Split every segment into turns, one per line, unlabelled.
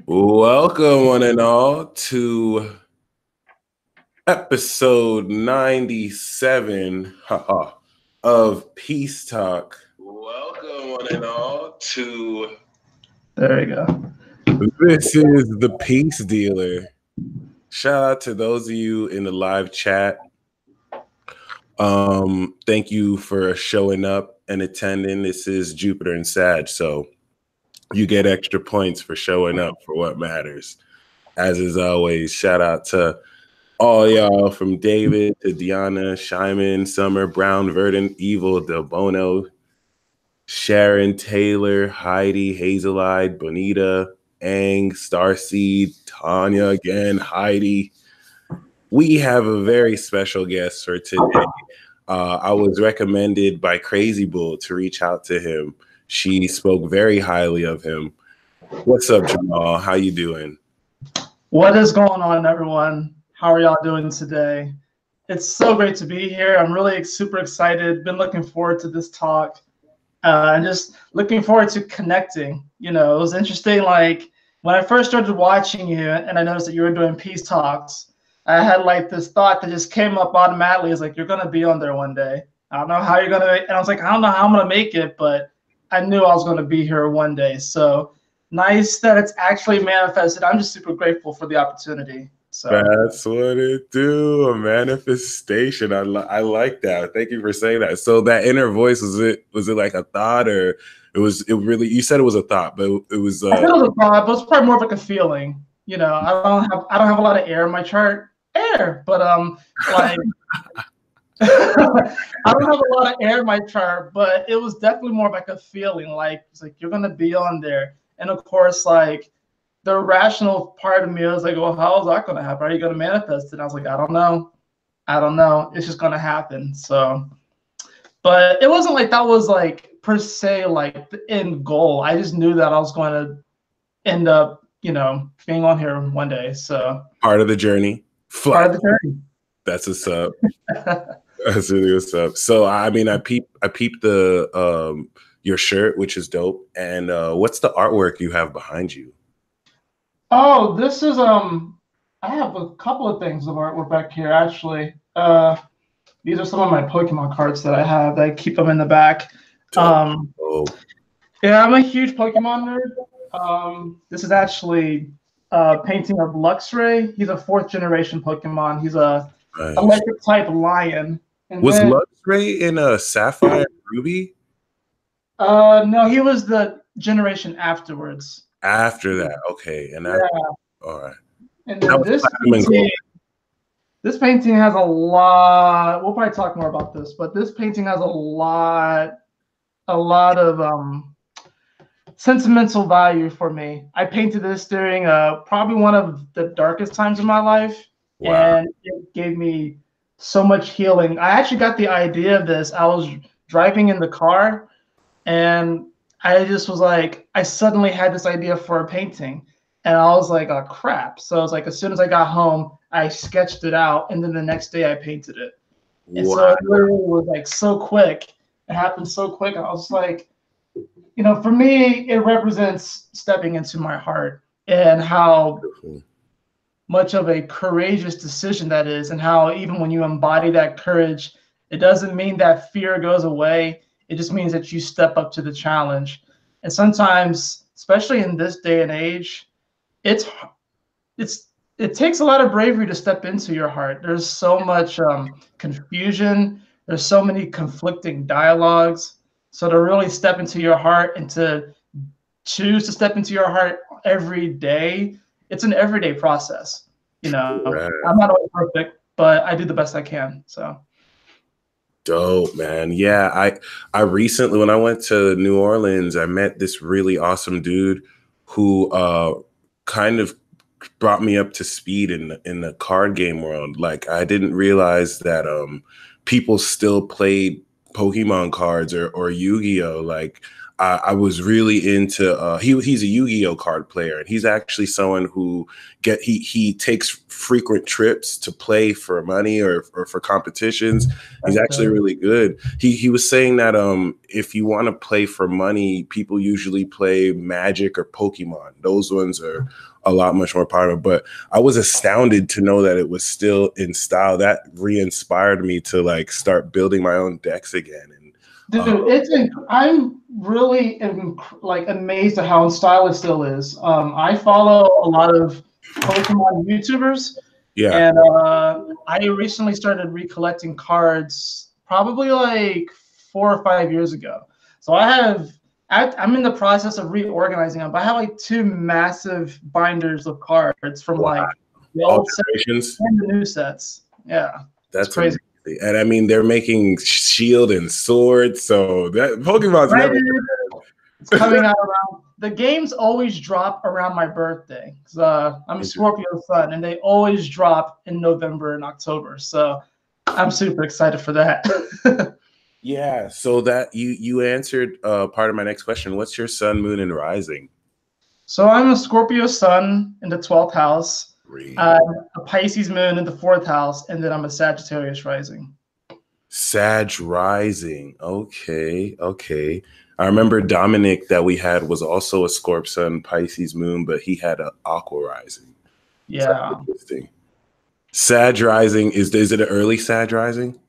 Welcome, one and all, to episode 97 of Peace Talk. Welcome, one and all, to.
There you go.
This is the Peace Dealer. Shout out to those of you in the live chat. Thank you for showing up and attending. This is Jupiter and Sag, so you get extra points for showing up for what matters. As is always, shout out to all y'all from David to Deanna, Shyman, Summer, Brown, Verdant, Evil, Del Bono, Sharon, Taylor, Heidi, Hazelide, Bonita, Ang, Starseed, Tanya again, Heidi. We have a very special guest for today. I was recommended by Crazy Bull to reach out to him. She spoke very highly of him. What's up, Jamaal? How you doing?
What is going on, everyone? How are y'all doing today? It's so great to be here. I'm really super excited. Been looking forward to this talk. And just looking forward to connecting. You know, it was interesting. Like when I first started watching you and I noticed that you were doing peace talks, I had like this thought that just came up automatically. It's like, you're going to be on there one day. I don't know how you're going to, and I was like, I don't know how I'm going to make it, but I knew I was going to be here one day. So nice that it's actually manifested. I'm just super grateful for the opportunity. So
that's what it do, a manifestation. I like that. Thank you for saying that. So that inner voice, was it like a thought, or it really, you said it was a thought, but it was
I said it was a thought, but it's probably more of like a feeling. You know, I don't have a lot of air in my chart. But like I don't have a lot of air in my chart, but it was definitely more like a feeling. Like it's like you're gonna be on there. And of course, like the rational part of me was like, well, how is that going to happen? Are you going to manifest it? And I was like, I don't know. It's just going to happen. So, but it wasn't like that was like per se like the end goal. I just knew that I was going to end up, you know, being on here one day. So
part of the journey.
Part of the journey.
That's what's up. That's really what's up. So I mean, I peeped the your shirt, which is dope. And what's the artwork you have behind you?
Oh, this is I have a couple of things of artwork back here actually. These are some of my Pokemon cards that I have. I keep them in the back. Yeah, I'm a huge Pokemon nerd. This is actually a painting of Luxray. He's a 4th generation Pokemon. He's a electric type lion.
And was Luxray in a Sapphire and Ruby?
No, he was the generation afterwards.
After that, okay. And that, all right.
And then this painting has a lot. We'll probably talk more about this, but this painting has a lot of sentimental value for me. I painted this during probably one of the darkest times in my life, and it gave me so much healing. I actually got the idea of this. I was driving in the car, and I just was like, I suddenly had this idea for a painting, and I was like, oh crap. So I was like, as soon as I got home, I sketched it out, and then the next day I painted it. And so it literally was like so quick. It happened so quick. I was like, you know, for me, it represents stepping into my heart and how much of a courageous decision that is, and how even when you embody that courage, it doesn't mean that fear goes away. It just means that you step up to the challenge. And sometimes, especially in this day and age, it takes a lot of bravery to step into your heart. There's so much confusion. There's so many conflicting dialogues. So to really step into your heart and to choose to step into your heart every day, it's an everyday process. You know, I'm not always perfect, but I do the best I can. So.
Dope, man. Yeah, I recently, when I went to New Orleans, I met this really awesome dude who kind of brought me up to speed in the card game world. Like, I didn't realize that people still played Pokemon cards or Yu-Gi-Oh! Like, I was really into he's a Yu-Gi-Oh card player, and he's actually someone who he takes frequent trips to play for money or for competitions. He's actually really good. He was saying that if you want to play for money, people usually play Magic or Pokemon. Those ones are a lot much more popular. But I was astounded to know that it was still in style. That re-inspired me to like start building my own decks again. And
Dude, I'm really like amazed at how in style it still is. I follow a lot of Pokemon YouTubers,
yeah,
and I recently started recollecting cards probably like 4 or 5 years ago. So I'm in the process of reorganizing them, but I have like two massive binders of cards from
wow.
like the
All
old sets
generations.
and the new sets. Yeah, it's
That's
crazy.
amazing. And I mean, they're making shield and sword, so that Pokemon's
Right?
never.
It's coming out around the games always drop around my birthday. I'm a Scorpio sun, and they always drop in November and October. So I'm super excited for that.
Yeah, so that you answered part of my next question. What's your sun, moon, and rising?
So I'm a Scorpio sun in the 12th house,
Great.
I'm a Pisces moon in the 4th house, and then I'm a Sagittarius rising.
Sag rising. Okay, okay. I remember Dominic that we had was also a Scorp sun, Pisces moon, but he had an Aqua rising. So that's
Yeah.
interesting. Sag rising is it an early Sag rising?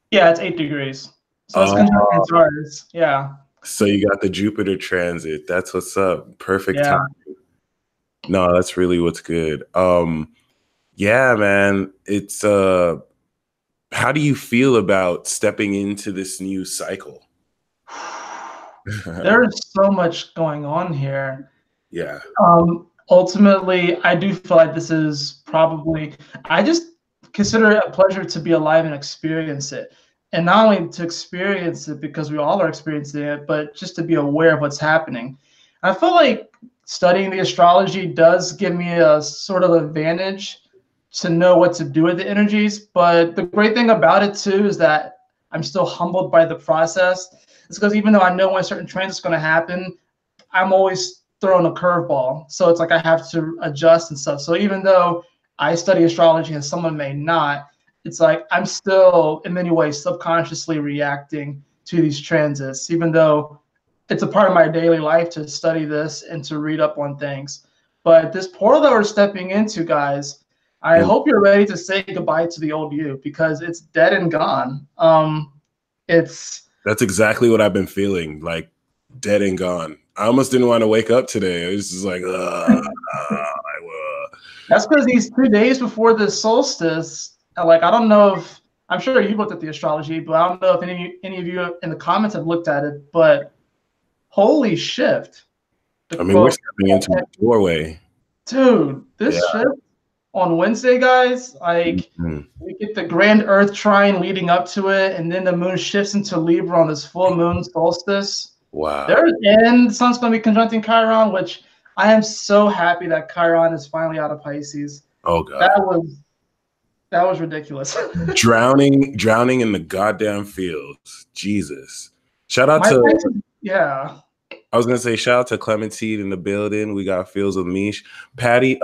Yeah, it's 8 degrees. So it's conjunct
Oh,
Taurus. Yeah.
so you got the Jupiter transit. That's what's up. Perfect
Yeah.
time. No, that's really what's good. Yeah, man. It's how do you feel about stepping into this new cycle?
There's so much going on here.
Yeah.
Ultimately, I do feel like this is probably, I just consider it a pleasure to be alive and experience it. And not only to experience it because we all are experiencing it, but just to be aware of what's happening. I feel like studying the astrology does give me a sort of advantage to know what to do with the energies. But the great thing about it too is that I'm still humbled by the process. It's because even though I know when a certain transit is going to happen, I'm always thrown a curveball. So it's like I have to adjust and stuff. So even though I study astrology and someone may not, it's like I'm still in many ways subconsciously reacting to these transits, even though it's a part of my daily life to study this and to read up on things. But this portal that we're stepping into, guys, I hope you're ready to say goodbye to the old you because it's dead and gone. It's
That's exactly what I've been feeling, like dead and gone. I almost didn't want to wake up today. It was just like,
That's because these 2 days before the solstice, like I don't know if I'm sure you looked at the astrology, but I don't know if any of you in the comments have looked at it. But holy shift!
I mean, we're stepping into a doorway.
Dude, this shift on Wednesday, guys, like we get the grand Earth trine leading up to it, and then the moon shifts into Libra on this full moon solstice.
Wow.
And the sun's going to be conjuncting Chiron, which I am so happy that Chiron is finally out of Pisces.
Oh god.
That was ridiculous.
drowning in the goddamn fields. Jesus. Shout out to
yeah.
I was gonna say shout out to Clementine in the building. We got Fields of Mish. Patty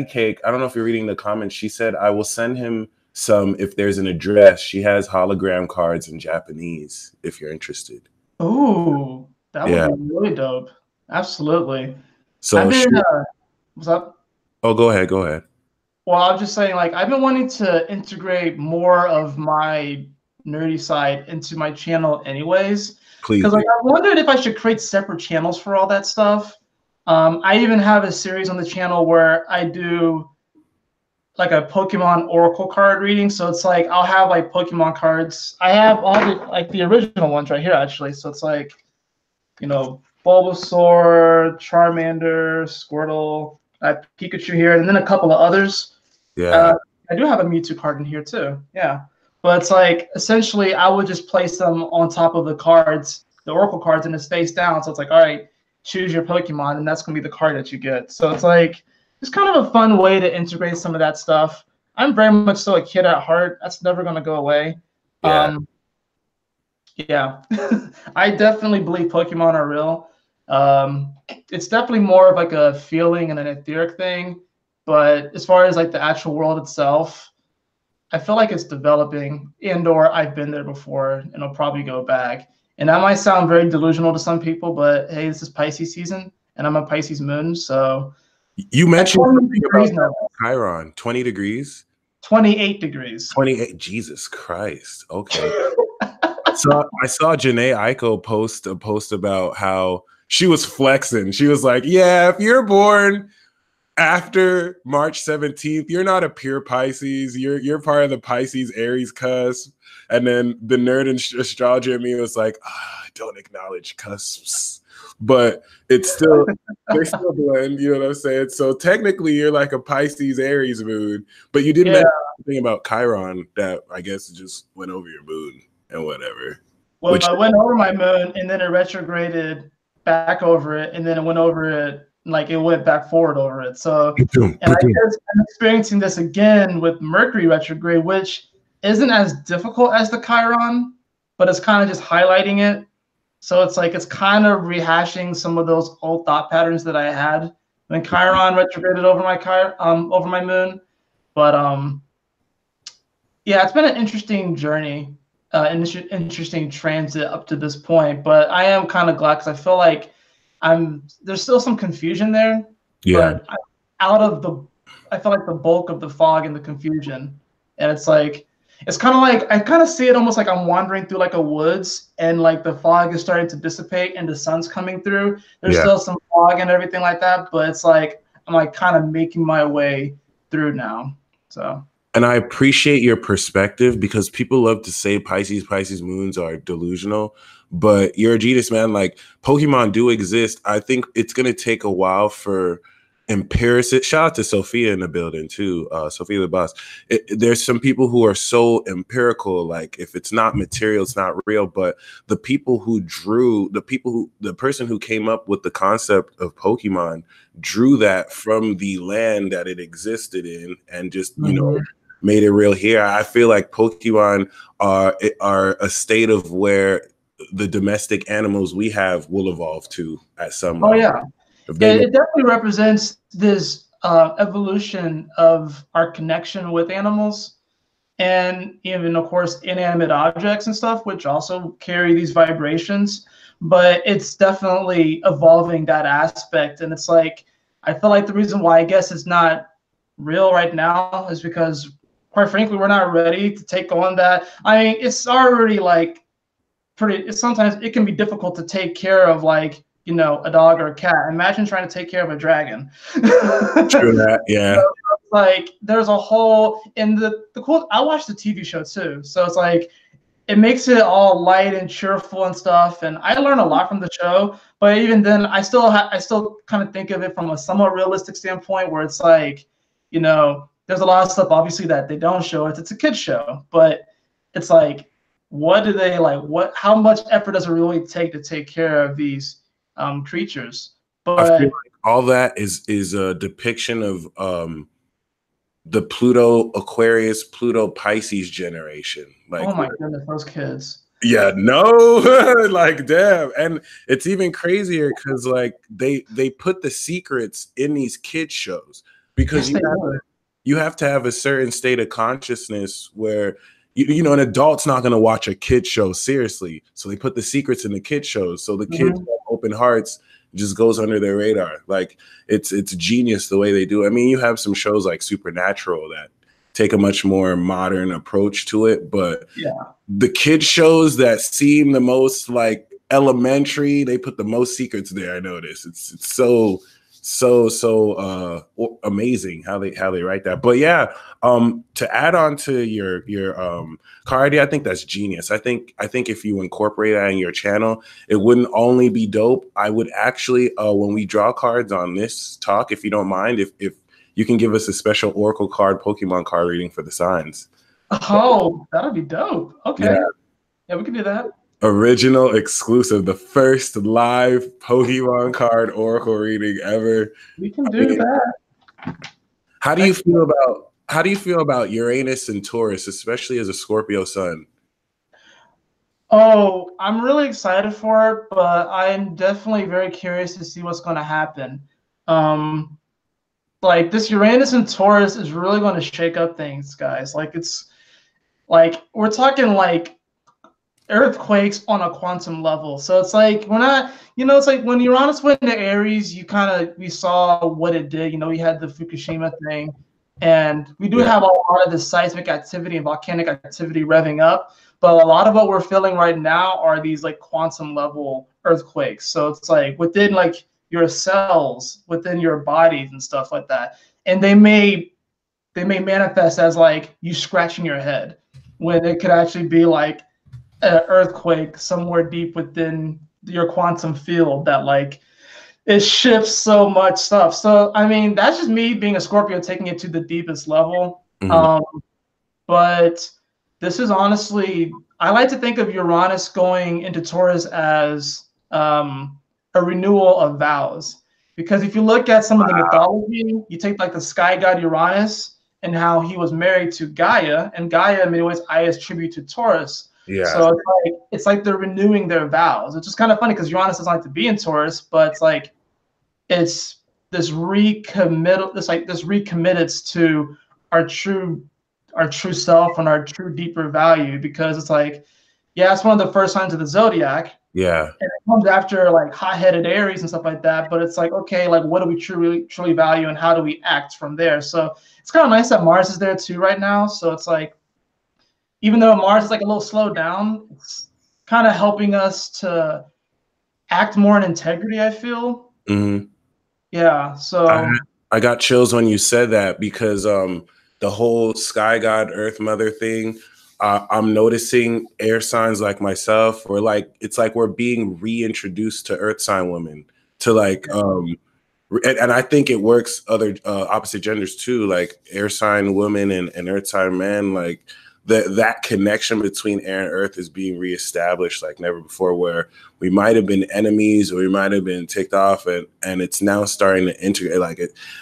Cake. I don't know if you're reading the comments. She said I will send him some if there's an address. She has hologram cards in Japanese if you're interested.
Ooh, that would be really dope. Absolutely.
So
what's up?
Oh, go ahead.
Well, I was just saying, like, I've been wanting to integrate more of my nerdy side into my channel anyways.
Please.
Because like, I wondered if I should create separate channels for all that stuff. I even have a series on the channel where I do like a Pokemon Oracle card reading. So it's like I'll have like Pokemon cards. I have all the like the original ones right here actually. So it's like, you know, Bulbasaur, Charmander, Squirtle, Pikachu here, and then a couple of others.
Yeah.
I do have a Mewtwo card in here too. Yeah. But it's like essentially I would just place them on top of the cards, the Oracle cards, and it's face down. So it's like, all right, choose your Pokemon, and that's gonna be the card that you get. So it's like it's kind of a fun way to integrate some of that stuff. I'm very much so a kid at heart. That's never gonna go away.
Yeah.
Yeah. I definitely believe Pokemon are real. It's definitely more of like a feeling and an etheric thing. But as far as like the actual world itself, I feel like it's developing, and or I've been there before, and I'll probably go back. And that might sound very delusional to some people, but hey, this is Pisces season, and I'm a Pisces moon, so
You mentioned something about
now,
Chiron, 20 degrees.
28 degrees.
28. Jesus Christ. Okay. I saw Janae Eiko post a post about how she was flexing. She was like, "Yeah, if you're born after March 17th, you're not a pure Pisces. You're part of the Pisces Aries cusp." And then the nerd in astrology in me was like, I don't acknowledge cusps, but it's still they still blend. You know what I'm saying? So technically, you're like a Pisces Aries moon, but you didn't mention anything about Chiron that I guess just went over your moon and whatever.
Well, I went over my moon, and then it retrograded back over it, and then it went over it, like it went back forward over it. So, and I guess I'm experiencing this again with Mercury retrograde, which isn't as difficult as the Chiron, but it's kind of just highlighting it. So it's like it's kind of rehashing some of those old thought patterns that I had when Chiron retrograded over my moon. But yeah, it's been an interesting journey. Interesting transit up to this point, but I am kind of glad because I feel like there's still some confusion there.
Yeah.
But I feel like the bulk of the fog and the confusion, and it's like it's kind of like I kind of see it almost like I'm wandering through like a woods, and like the fog is starting to dissipate and the sun's coming through. There's still some fog and everything like that, but it's like I'm like kind of making my way through now. So.
And I appreciate your perspective because people love to say Pisces moons are delusional, but you're a genius, man. Like Pokemon do exist. I think it's going to take a while for empiricists. Shout out to Sophia in the building too. Sophia the boss. There's some people who are so empirical. Like if it's not material, it's not real. But the person who came up with the concept of Pokemon drew that from the land that it existed in and just, made it real here. I feel like Pokemon are a state of where the domestic animals we have will evolve to at some
level. Yeah, it definitely represents this evolution of our connection with animals, and even of course inanimate objects and stuff, which also carry these vibrations. But it's definitely evolving that aspect, and it's like I feel like the reason why I guess it's not real right now is because, quite frankly, we're not ready to take on that. I mean, it's already like sometimes it can be difficult to take care of like, a dog or a cat. Imagine trying to take care of a dragon.
True that, yeah.
So, like there's a whole, and the cool, I watched the TV show too. So it's like, it makes it all light and cheerful and stuff. And I learned a lot from the show, but even then I still kind of think of it from a somewhat realistic standpoint where it's like, there's a lot of stuff obviously that they don't show. It's a kid's show, but it's like, what do they like? How much effort does it really take to take care of these creatures? But
I feel like all that is a depiction of the Pluto Aquarius, Pluto Pisces generation. Like,
oh my goodness, those kids.
Yeah, no, like damn, and it's even crazier because like they put the secrets in these kid shows because you have to have a certain state of consciousness where an adult's not going to watch a kid show seriously, so they put the secrets in the kid shows so the kids have open hearts. Just goes under their radar. Like it's genius the way they do it. I mean, you have some shows like Supernatural that take a much more modern approach to it, but the kid shows that seem the most like elementary, they put the most secrets there. I noticed it's so amazing how they write that. But yeah, to add on to your card idea, I think that's genius. I think if you incorporate that in your channel, it wouldn't only be dope. I would actually when we draw cards on this talk, if you don't mind, if you can give us a special Oracle card, Pokemon card reading for the signs.
Oh, that'd be dope. Okay. Yeah, we can do that.
Original exclusive, the first live Pokemon card Oracle reading ever.
We can do that.
How do you feel about Uranus and Taurus, especially as a Scorpio sun?
Oh, I'm really excited for it, but I'm definitely very curious to see what's going to happen. Like this Uranus and Taurus is really going to shake up things, guys. Like it's like we're talking like earthquakes on a quantum level. So it's like we're not, it's like when Uranus went into Aries, we saw what it did. We had the Fukushima thing, and we do have a lot of the seismic activity and volcanic activity revving up. But a lot of what we're feeling right now are these like quantum level earthquakes. So it's like within like your cells, within your bodies and stuff like that. And they may manifest as like you scratching your head when it could actually be like an earthquake somewhere deep within your quantum field that like it shifts so much stuff. So I mean, that's just me being a Scorpio taking it to the deepest level. But this is honestly, I like to think of Uranus going into Taurus as a renewal of vows. Because if you look at some of the mythology, you take like the sky god Uranus and how he was married to Gaia, and Gaia in many ways Aia's tribute to Taurus.
Yeah.
So it's like they're renewing their vows. It's just kind of funny because Uranus doesn't like to be in Taurus, but it's like it's this recommitted to our true self and our true deeper value, because it's like, yeah, it's one of the first signs of the zodiac.
Yeah.
And it comes after like hot-headed Aries and stuff like that. But it's like, okay, like what do we truly value and how do we act from there? So it's kind of nice that Mars is there too right now. So it's like, even though Mars is like a little slowed down, it's kind of helping us to act more in integrity, I feel. Yeah. So
I got chills when you said that, because the whole sky god earth mother thing, I'm noticing air signs like myself, or like it's like we're being reintroduced to earth sign women, to like and I think it works other opposite genders too, like air sign women and earth sign men, like that connection between air and earth is being reestablished like never before, where we might have been enemies or we might have been ticked off, and it's now starting to integrate. Like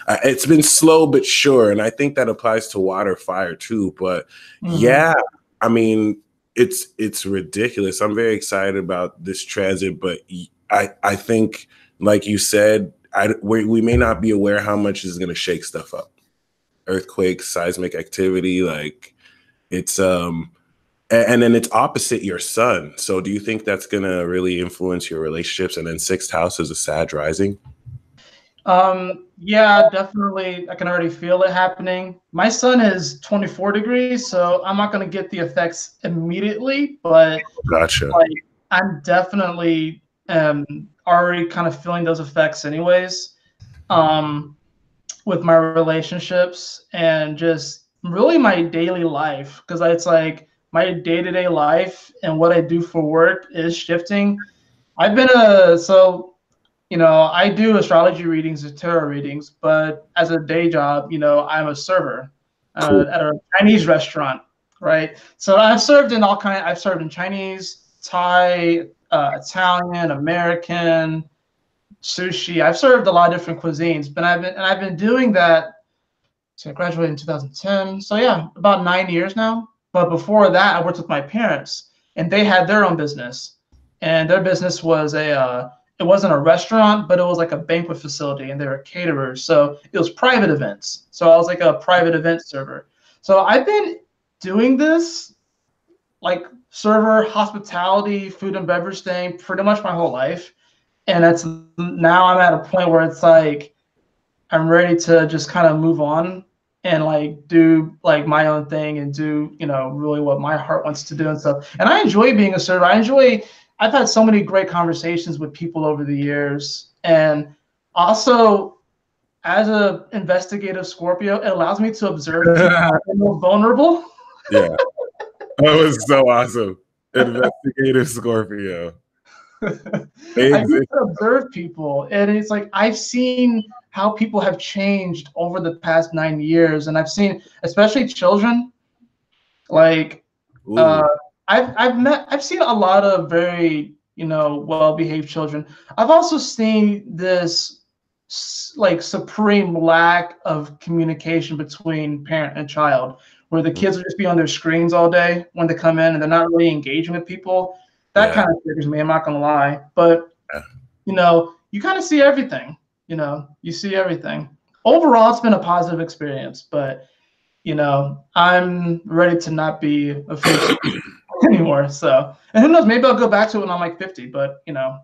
it's been slow but sure, and I think that applies to water, fire too. But yeah, I mean, it's ridiculous. I'm very excited about this transit, but I think, like you said, we may not be aware how much is going to shake stuff up. Earthquakes, seismic activity, like it's and then it's opposite your sun. So do you think that's going to really influence your relationships? And then sixth house is a Sag rising.
Yeah, definitely. I can already feel it happening. My sun is 24 degrees, so I'm not going to get the effects immediately, but
Gotcha.
like I'm definitely already kind of feeling those effects anyways, with my relationships and just really my daily life, because it's like my day-to-day life and what I do for work is shifting. I've been I do astrology readings and tarot readings, but as a day job, I'm a server at a Chinese restaurant, right? So I've served in I've served in Chinese, Thai, Italian, American, sushi. I've served a lot of different cuisines, but I've been doing that. So I graduated in 2010. So yeah, about 9 years now. But before that, I worked with my parents, and they had their own business, and their business was it wasn't a restaurant, but it was like a banquet facility, and they were caterers. So it was private events. So I was like a private event server. So I've been doing this like server, hospitality, food and beverage thing pretty much my whole life. And now I'm at a point where it's like I'm ready to just kind of move on and like do like my own thing and do, really what my heart wants to do and stuff. And I enjoy being a server. I've had so many great conversations with people over the years. And also, as an investigative Scorpio, it allows me to observe people vulnerable.
Yeah. That was so awesome. Investigative Scorpio.
I get to observe people, and it's like I've seen how people have changed over the past 9 years, and I've seen, especially children, like I've seen a lot of very well-behaved children. I've also seen this like supreme lack of communication between parent and child, where the kids will just be on their screens all day when they come in and they're not really engaging with people. That kind of triggers me, I'm not gonna lie. But you kind of see everything. You see everything. Overall, it's been a positive experience, but I'm ready to not be a face anymore. So, and who knows, maybe I'll go back to it when I'm like 50, but yeah.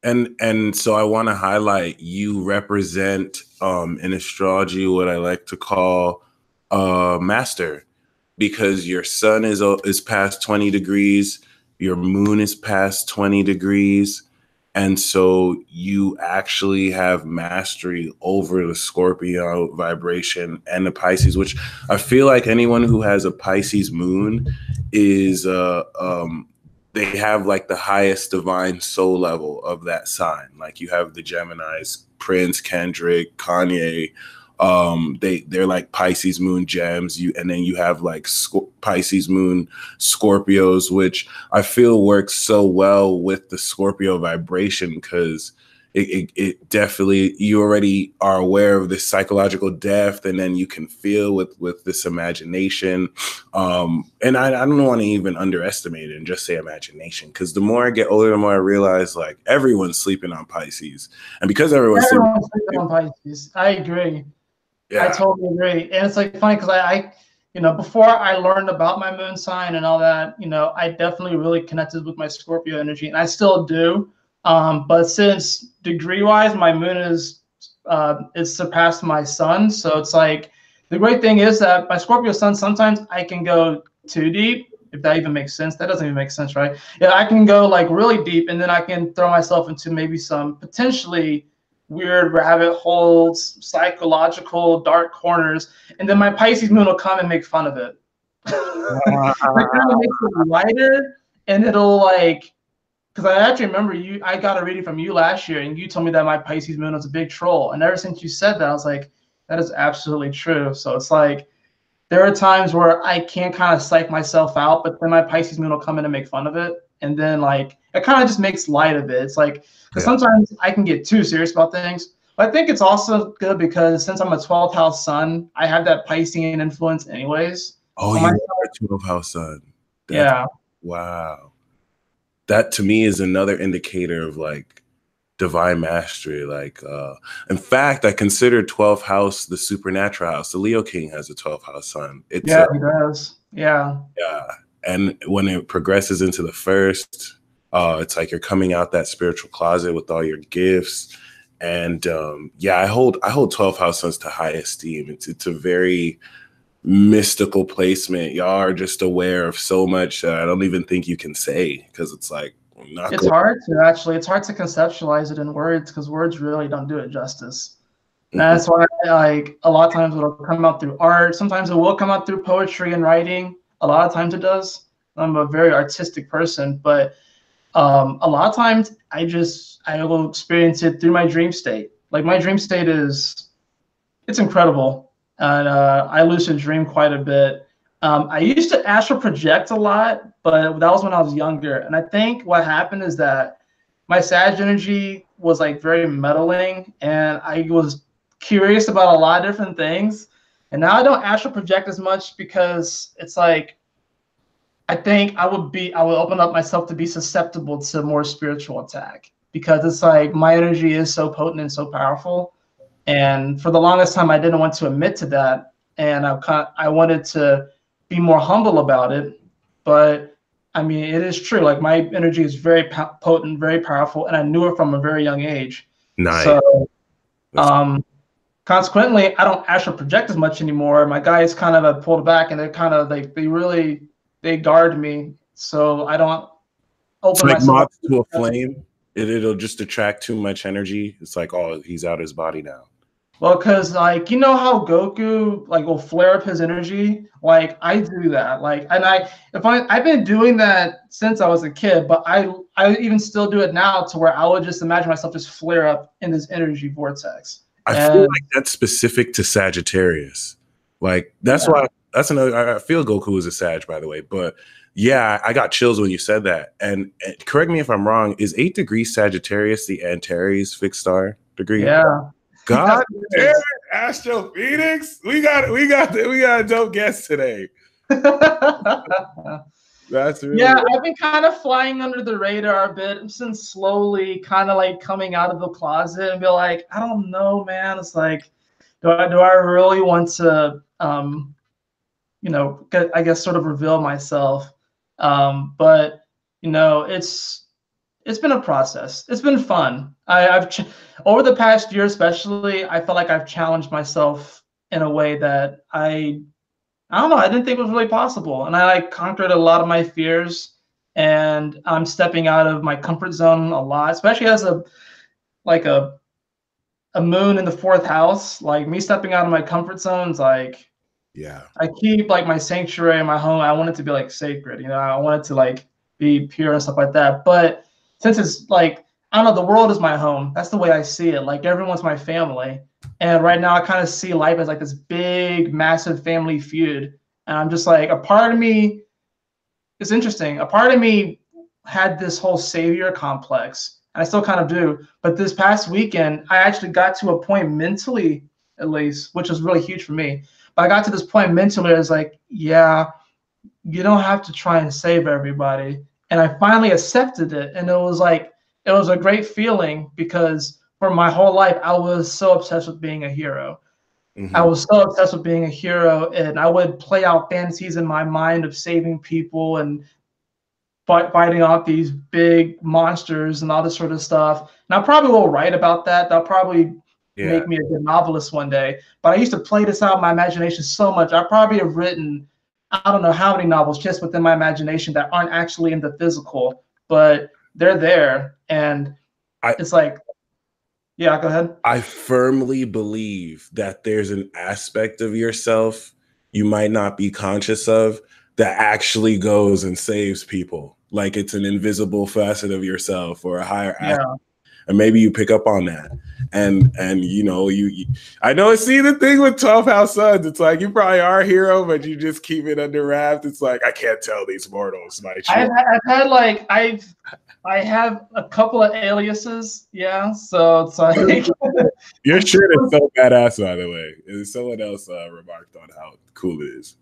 And so I want to highlight you represent in astrology what I like to call master, because your sun is past 20 degrees, your moon is past 20 degrees, and so you actually have mastery over the Scorpio vibration and the Pisces, which I feel like anyone who has a Pisces moon is they have like the highest divine soul level of that sign. Like you have the Geminis, Prince, Kendrick, Kanye. They're like Pisces moon gems. And then you have like Pisces moon Scorpios, which I feel works so well with the Scorpio vibration, because it definitely, you already are aware of this psychological depth, and then you can feel with this imagination. And I don't want to even underestimate it and just say imagination, because the more I get older, the more I realize like everyone's sleeping on Pisces, and because everyone's
sleeping on Pisces, I agree. Yeah. I totally agree. And it's like funny because I before I learned about my moon sign and all that, I definitely really connected with my Scorpio energy, and I still do. But since degree-wise, my moon is surpassed my sun, so it's like the great thing is that my Scorpio sun, sometimes I can go too deep, if that even makes sense. That doesn't even make sense, right? Yeah, I can go like really deep, and then I can throw myself into maybe some potentially weird rabbit holes, psychological dark corners, and then my Pisces moon will come and make fun of it. It kind of makes it lighter, and it'll like, because I actually remember I got a reading from you last year, and you told me that my Pisces moon was a big troll. And ever since you said that, I was like, that is absolutely true. So it's like, there are times where I can't kind of psych myself out, but then my Pisces moon will come in and make fun of it. And then like, it kind of just makes light of it. It's like, because sometimes I can get too serious about things. But I think it's also good because since I'm a 12th house sun, I have that Piscean influence anyways.
Oh, you are a 12th house sun.
Yeah.
Wow. That to me is another indicator of like divine mastery. Like, in fact, I consider 12th house the supernatural house. The Leo King has a 12th house sun.
He does. Yeah.
Yeah. And when it progresses into the first, it's like you're coming out that spiritual closet with all your gifts. And I hold 12th house suns to high esteem. It's a very mystical placement. Y'all are just aware of so much I don't even think you can say, because it's like
it's hard to conceptualize it in words, because words really don't do it justice. And that's why like a lot of times it'll come out through art. Sometimes it will come out through poetry and writing. A lot of times it does. I'm a very artistic person, but a lot of times I will experience it through my dream state. Like my dream state it's incredible. And I lucid dream quite a bit. I used to astral project a lot, but that was when I was younger. And I think what happened is that my Sag energy was like very meddling, and I was curious about a lot of different things. And now I don't astral project as much, because it's like, I think I would open up myself to be susceptible to more spiritual attack, because it's like my energy is so potent and so powerful. And for the longest time, I didn't want to admit to that, and I wanted to be more humble about it. But I mean, it is true. Like my energy is very potent, very powerful, and I knew it from a very young age.
Nice.
So, consequently, I don't astral project as much anymore. My guys kind of have pulled back, and they're kind of like they guard me, so I don't open
myself
like
moth to a flame. It'll just attract too much energy. It's like, oh, he's out of his body now.
Well, because like, you know how Goku like will flare up his energy? Like I do that. Like, and I've been doing that since I was a kid, but I even still do it now, to where I would just imagine myself just flare up in this energy vortex.
I feel like that's specific to Sagittarius. Like that's why that's another. I feel Goku is a Sag, by the way, but yeah, I got chills when you said that. And correct me if I'm wrong. Is 8 degrees Sagittarius the Antares fixed star degree?
Yeah.
God damn it, Astro Phoenix. We got a dope guest today. That's really
I've been kind of flying under the radar a bit. I'm since slowly kind of like coming out of the closet and be like, I don't know, man. It's like, do I really want to I guess sort of reveal myself. But it's been a process. It's been fun. Over the past year, especially, I felt like I've challenged myself in a way that I don't know, I didn't think was really possible, and I like conquered a lot of my fears, and I'm stepping out of my comfort zone a lot, especially as like a moon in the fourth house. Like me stepping out of my comfort zones, like
Yeah.
I keep like my sanctuary in my home. I want it to be like sacred, I want it to like be pure and stuff like that. But since it's like, I don't know, the world is my home. That's the way I see it. Like everyone's my family. And right now I kind of see life as like this big, massive family feud. And I'm just like, a part of me, it's interesting. A part of me had this whole savior complex, and I still kind of do. But this past weekend, I actually got to a point mentally, at least, which was really huge for me. But I got to this point mentally, I was like, yeah, you don't have to try and save everybody. And I finally accepted it. And it was a great feeling because for my whole life, I was so obsessed with being a hero. I
Mm-hmm.
was so obsessed with being a hero, and I would play out fantasies in my mind of saving people and fighting off these big monsters and all this sort of stuff. And I probably will write about that. That'll probably
Yeah.
make me a good novelist one day. But I used to play this out in my imagination so much. I probably have written, I don't know how many novels just within my imagination that aren't actually in the physical, but they're there. And
I
it's like, yeah, go ahead.
I firmly believe that there's an aspect of yourself you might not be conscious of that actually goes and saves people. Like it's an invisible facet of yourself or a higher aspect.
Yeah.
And maybe you pick up on that. And you I know, see the thing with 12 House Sons, it's like you probably are a hero, but you just keep it under wraps. It's like, I can't tell these mortals my truth.
I have a couple of aliases, yeah. So it's like
your shirt is so badass, by the way. And someone else remarked on how cool it is.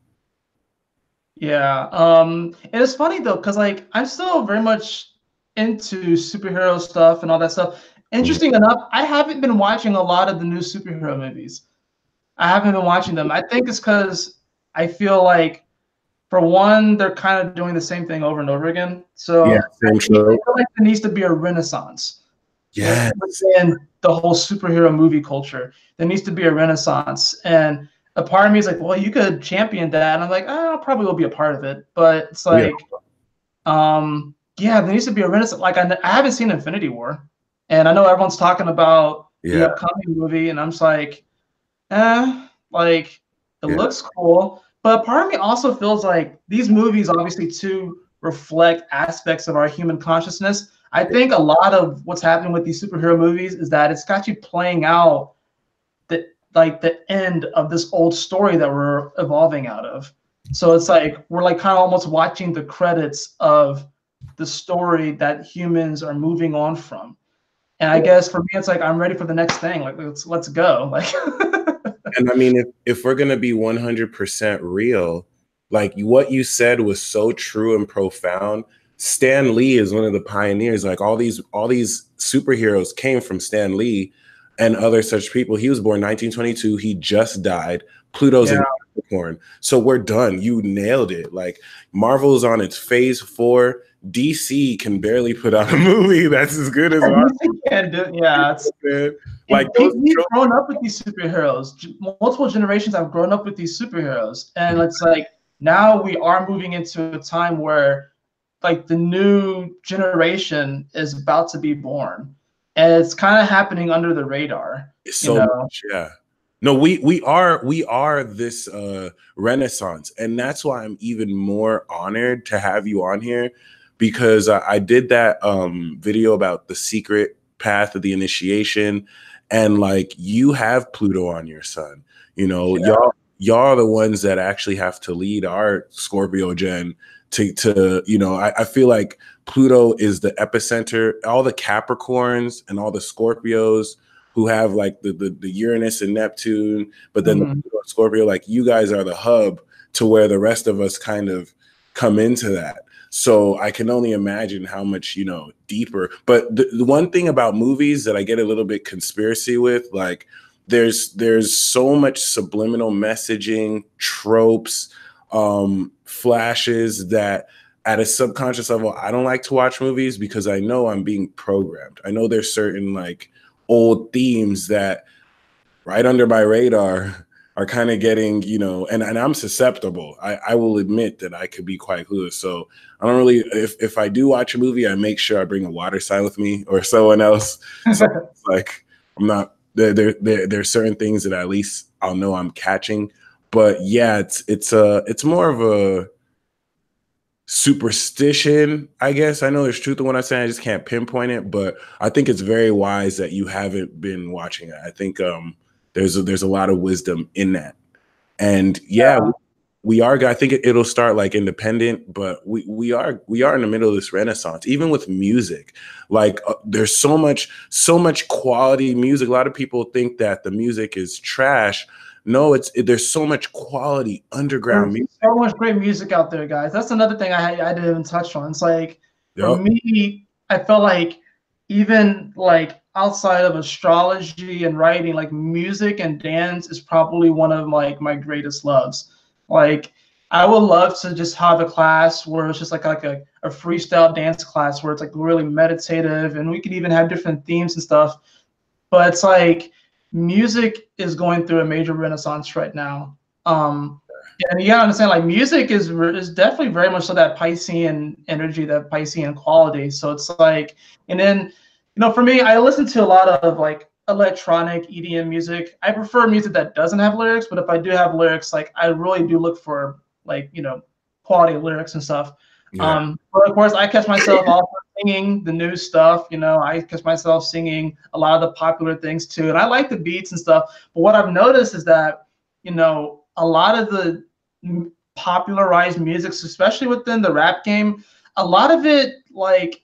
Yeah. And it's funny though, because like I'm still very much into superhero stuff and all that stuff. Interesting enough, I haven't been watching a lot of the new superhero movies. I haven't been watching them. I think it's because I feel like, for one, they're kind of doing the same thing over and over again.
Yeah,
So I
true.
feel like there needs to be a renaissance.
Yeah.
Within the whole superhero movie culture, there needs to be a renaissance. And a part of me is like, well, you could champion that. And I'm like, I probably will be a part of it. But it's like, yeah, there needs to be a renaissance. Like I haven't seen Infinity War, and I know everyone's talking about the upcoming movie, and I'm just like, like it looks cool. But part of me also feels like these movies obviously too reflect aspects of our human consciousness. I think a lot of what's happening with these superhero movies is that it's got you playing out the end of this old story that we're evolving out of. So it's like we're like kind of almost watching the credits of the story that humans are moving on from. And I guess for me, it's like I'm ready for the next thing. Like let's go. Like,
and I mean, if we're gonna be 100% real, like what you said was so true and profound. Stan Lee is one of the pioneers. Like all these superheroes came from Stan Lee and other such people. He was born 1922. He just died. Pluto's in Capricorn. So we're done. You nailed it. Like Marvel's on its phase 4. DC can barely put out a movie that's as good as Marvel.
Yeah, it's
like
we've grown up with these superheroes. Multiple generations have grown up with these superheroes, and it's like now we are moving into a time where like the new generation is about to be born, and it's kind of happening under the radar.
So much, yeah. No, we are this renaissance, and that's why I'm even more honored to have you on here, because I did that video about the secret path of the initiation, and like you have Pluto on your sun. Y'all are the ones that actually have to lead our Scorpio gen to I feel like Pluto is the epicenter. All the Capricorns and all the Scorpios who have like the Uranus and Neptune, but then the Scorpio, like you guys are the hub to where the rest of us kind of come into that. So I can only imagine how much, deeper. But the one thing about movies that I get a little bit conspiracy with, like there's so much subliminal messaging, tropes, flashes that at a subconscious level, I don't like to watch movies because I know I'm being programmed. I know there's certain like old themes that right under my radar are kind of getting, you know, and I'm susceptible. I will admit that I could be quite clueless. So I don't really, if I do watch a movie, I make sure I bring a water sign with me or someone else. So it's like I'm not there's certain things that at least I'll know I'm catching. But yeah, it's more of a superstition, I guess. I know there's truth in what I'm saying. I just can't pinpoint it, but I think it's very wise that you haven't been watching it. I think there's a lot of wisdom in that. And yeah, we are. I think it'll start like independent, but we are in the middle of this renaissance. Even with music, like there's so much quality music. A lot of people think that the music is trash. No, there's so much quality underground music.
So much great music out there, guys. That's another thing I didn't even touch on. It's like for me, I felt like even like outside of astrology and writing, like music and dance is probably one of like my greatest loves. Like I would love to just have a class where it's just like a freestyle dance class where it's like really meditative and we could even have different themes and stuff. But it's like music is going through a major renaissance right now. And you gotta understand, like music is definitely very much so that Piscean energy, that Piscean quality. So it's like, and then, you know, for me, I listen to a lot of like electronic EDM music. I prefer music that doesn't have lyrics, but if I do have lyrics, like I really do look for like, you know, quality lyrics and stuff. But of course, I catch myself also singing the new stuff. You know, I catch myself singing a lot of the popular things too, and I like the beats and stuff. But what I've noticed is that, you know, a lot of the popularized music, especially within the rap game, a lot of it, like,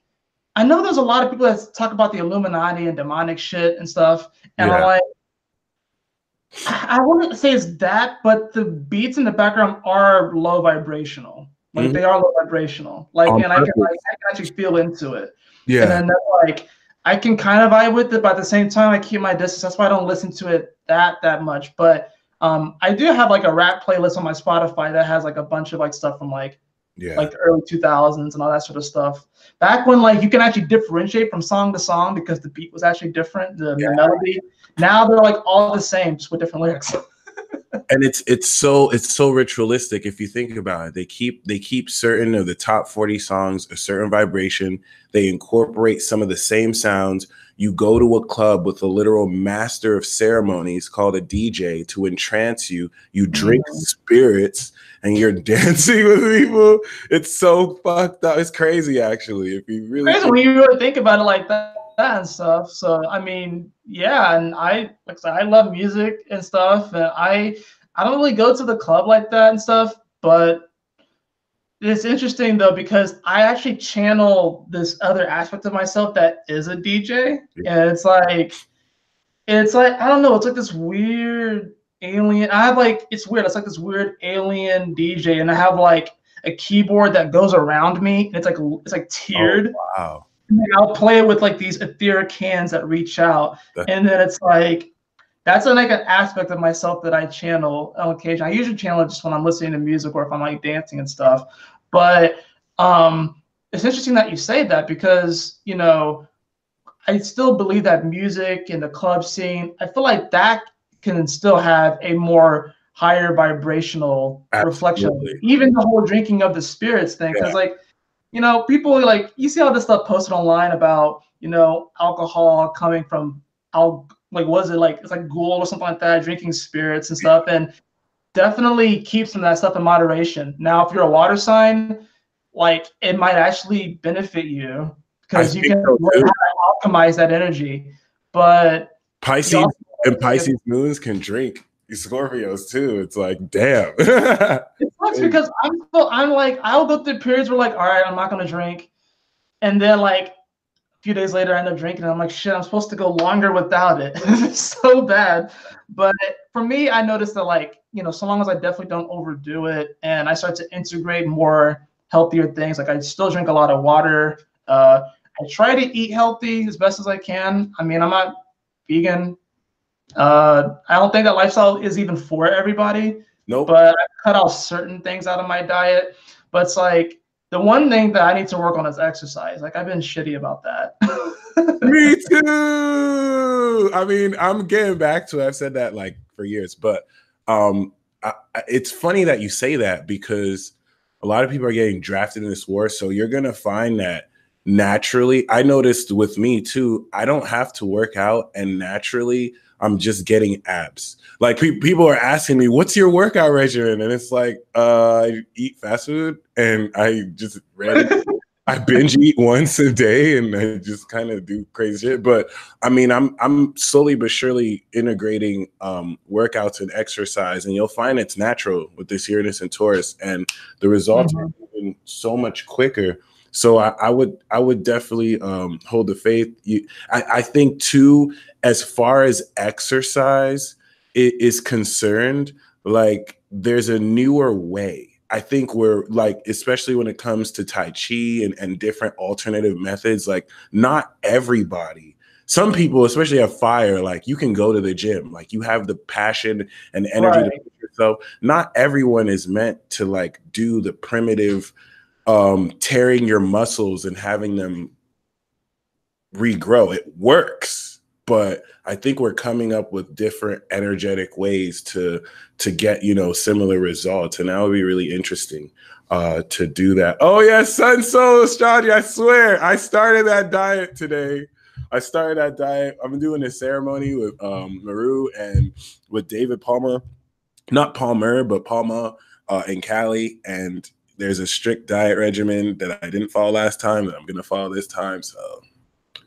I know there's a lot of people that talk about the Illuminati and demonic shit and stuff, and I'm like, I wouldn't say it's that, but the beats in the background are low vibrational. Like they are low vibrational. Like, and I can actually feel into it. Yeah. And then that's like I can kind of vibe with it, but at the same time I keep my distance. That's why I don't listen to it that much. But I do have like a rap playlist on my Spotify that has like a bunch of like stuff from like the early 2000s and all that sort of stuff. Back when like you can actually differentiate from song to song because the beat was actually different, the melody. Now they're like all the same, just with different lyrics.
And it's so ritualistic if you think about it. They keep certain of the top 40 songs a certain vibration. They incorporate some of the same sounds. You go to a club with a literal master of ceremonies called a DJ to entrance you. You drink spirits and you're dancing with people. It's so fucked up. It's crazy, actually. If you really
when you really think about it like that and stuff. So I mean, yeah, and I love music and stuff, and I don't really go to the club like that and stuff, but it's interesting though because I actually channel this other aspect of myself that is a DJ, and it's like I don't know, it's like this weird alien. I have like it's weird. It's like this weird alien DJ, and I have like a keyboard that goes around me, and it's like tiered.
Oh, wow.
I'll play it with like these etheric hands that reach out, and then it's like that's like an aspect of myself that I channel on occasion. I usually channel it just when I'm listening to music or if I'm like dancing and stuff. But it's interesting that you say that because you know I still believe that music and the club scene, I feel like that can still have a more higher vibrational reflection. Even the whole drinking of the spirits thing, because like. You know, people like you see all this stuff posted online about, you know, alcohol coming from like was it like it's like ghoul or something like that, drinking spirits and stuff, and definitely keep some of that stuff in moderation. Now, if you're a water sign, like it might actually benefit you because you can alchemize that energy. But
Pisces and Pisces moons can drink. Scorpios too. It's like, damn.
It sucks because I'm like, I'll go through periods where like, all right, I'm not gonna drink, and then like a few days later I end up drinking, and I'm like, shit, I'm supposed to go longer without it. It's so bad. But for me, I noticed that like, you know, so long as I definitely don't overdo it, and I start to integrate more healthier things, like I still drink a lot of water. I try to eat healthy as best as I can. I mean, I'm not vegan. I don't think that lifestyle is even for everybody.
Nope.
but I cut out certain things out of my diet. But it's like the one thing that I need to work on is exercise. Like I've been shitty about that.
Me too. I mean, I'm getting back to it. I've said that like for years, but it's funny that you say that because a lot of people are getting drafted in this war. So you're gonna find that naturally. I noticed with me too. I don't have to work out, and naturally, I'm just getting abs. Like people are asking me, "What's your workout regimen?" And it's like, I eat fast food, and I just I binge eat once a day, and I just kind of do crazy shit. But I mean, I'm slowly but surely integrating workouts and exercise, and you'll find it's natural with this Uranus and Taurus, and the results are moving so much quicker. So I would definitely hold the faith. I think too, as far as exercise is concerned, like there's a newer way. I think we're like, especially when it comes to Tai Chi and different alternative methods, like not everybody, some people, especially have fire, like you can go to the gym, like you have the passion and energy to push yourself. Not everyone is meant to like do the primitive tearing your muscles and having them regrow. It works, but I think we're coming up with different energetic ways to get, you know, similar results, and that would be really interesting to do that. Oh yeah, Sun Soul Astrology. I swear, I started that diet today. I'm doing a ceremony with Maru and with David Palmer, not Palmer, but Palma in Cali, and there's a strict diet regimen that I didn't follow last time that I'm going to follow this time. So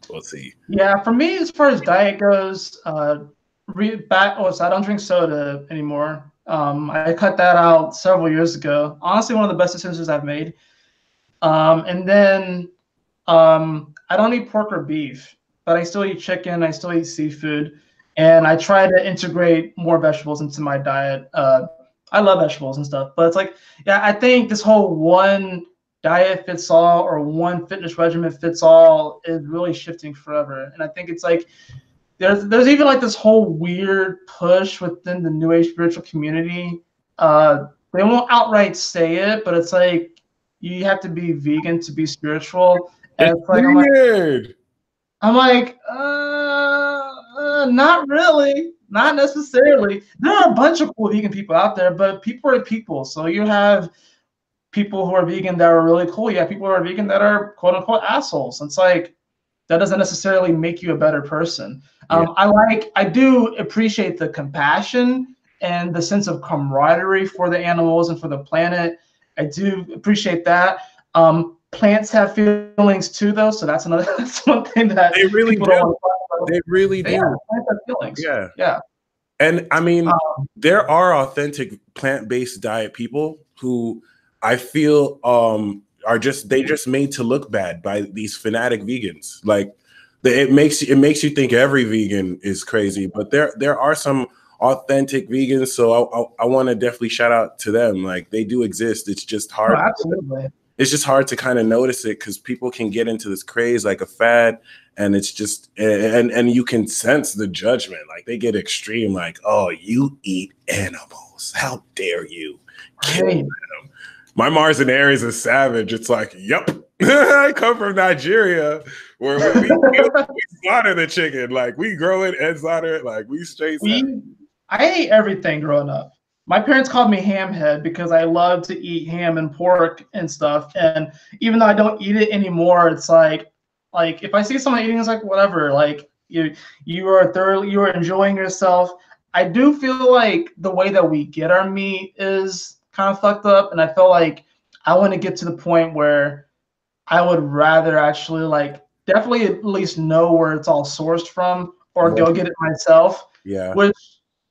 we'll see.
Yeah, for me, as far as diet goes, so I don't drink soda anymore. I cut that out several years ago. Honestly, one of the best decisions I've made. And then I don't eat pork or beef, but I still eat chicken. I still eat seafood, and I try to integrate more vegetables into my diet. I love vegetables and stuff, but it's like, yeah, I think this whole one diet fits all or one fitness regimen fits all is really shifting forever. And I think it's like there's even like this whole weird push within the New Age spiritual community. They won't outright say it, but it's like you have to be vegan to be spiritual. And it's like
weird.
I'm like, not really, not necessarily. There are a bunch of cool vegan people out there, but people are people. So you have people who are vegan that are really cool. You have people who are vegan that are quote unquote assholes. It's like that doesn't necessarily make you a better person.
Yeah.
I do appreciate the compassion and the sense of camaraderie for the animals and for the planet. I do appreciate that. Plants have feelings too, though, so that's one thing that
they really
people
do.
don't want to talk about.
They really do.
Yeah, plants have feelings.
Yeah.
Yeah.
And I mean, there are authentic plant-based diet people who I feel are just made to look bad by these fanatic vegans. Like it makes you think every vegan is crazy, but there are some authentic vegans. So I want to definitely shout out to them. Like they do exist. It's just hard.
Oh, absolutely.
It's just hard to kind of notice it because people can get into this craze like a fad, and it's just and you can sense the judgment. Like they get extreme, like, oh, you eat animals. How dare you kill them? My Mars and Aries is savage. It's like, yep. I come from Nigeria where we slaughter the chicken. Like we grow it and slaughter it. Like we straight
I ate everything growing up. My parents called me hamhead because I love to eat ham and pork and stuff. And even though I don't eat it anymore, it's like if I see someone eating, it's like whatever. Like you are enjoying yourself. I do feel like the way that we get our meat is kind of fucked up, and I feel like I want to get to the point where I would rather actually like definitely at least know where it's all sourced from or go get it myself.
Yeah.
Which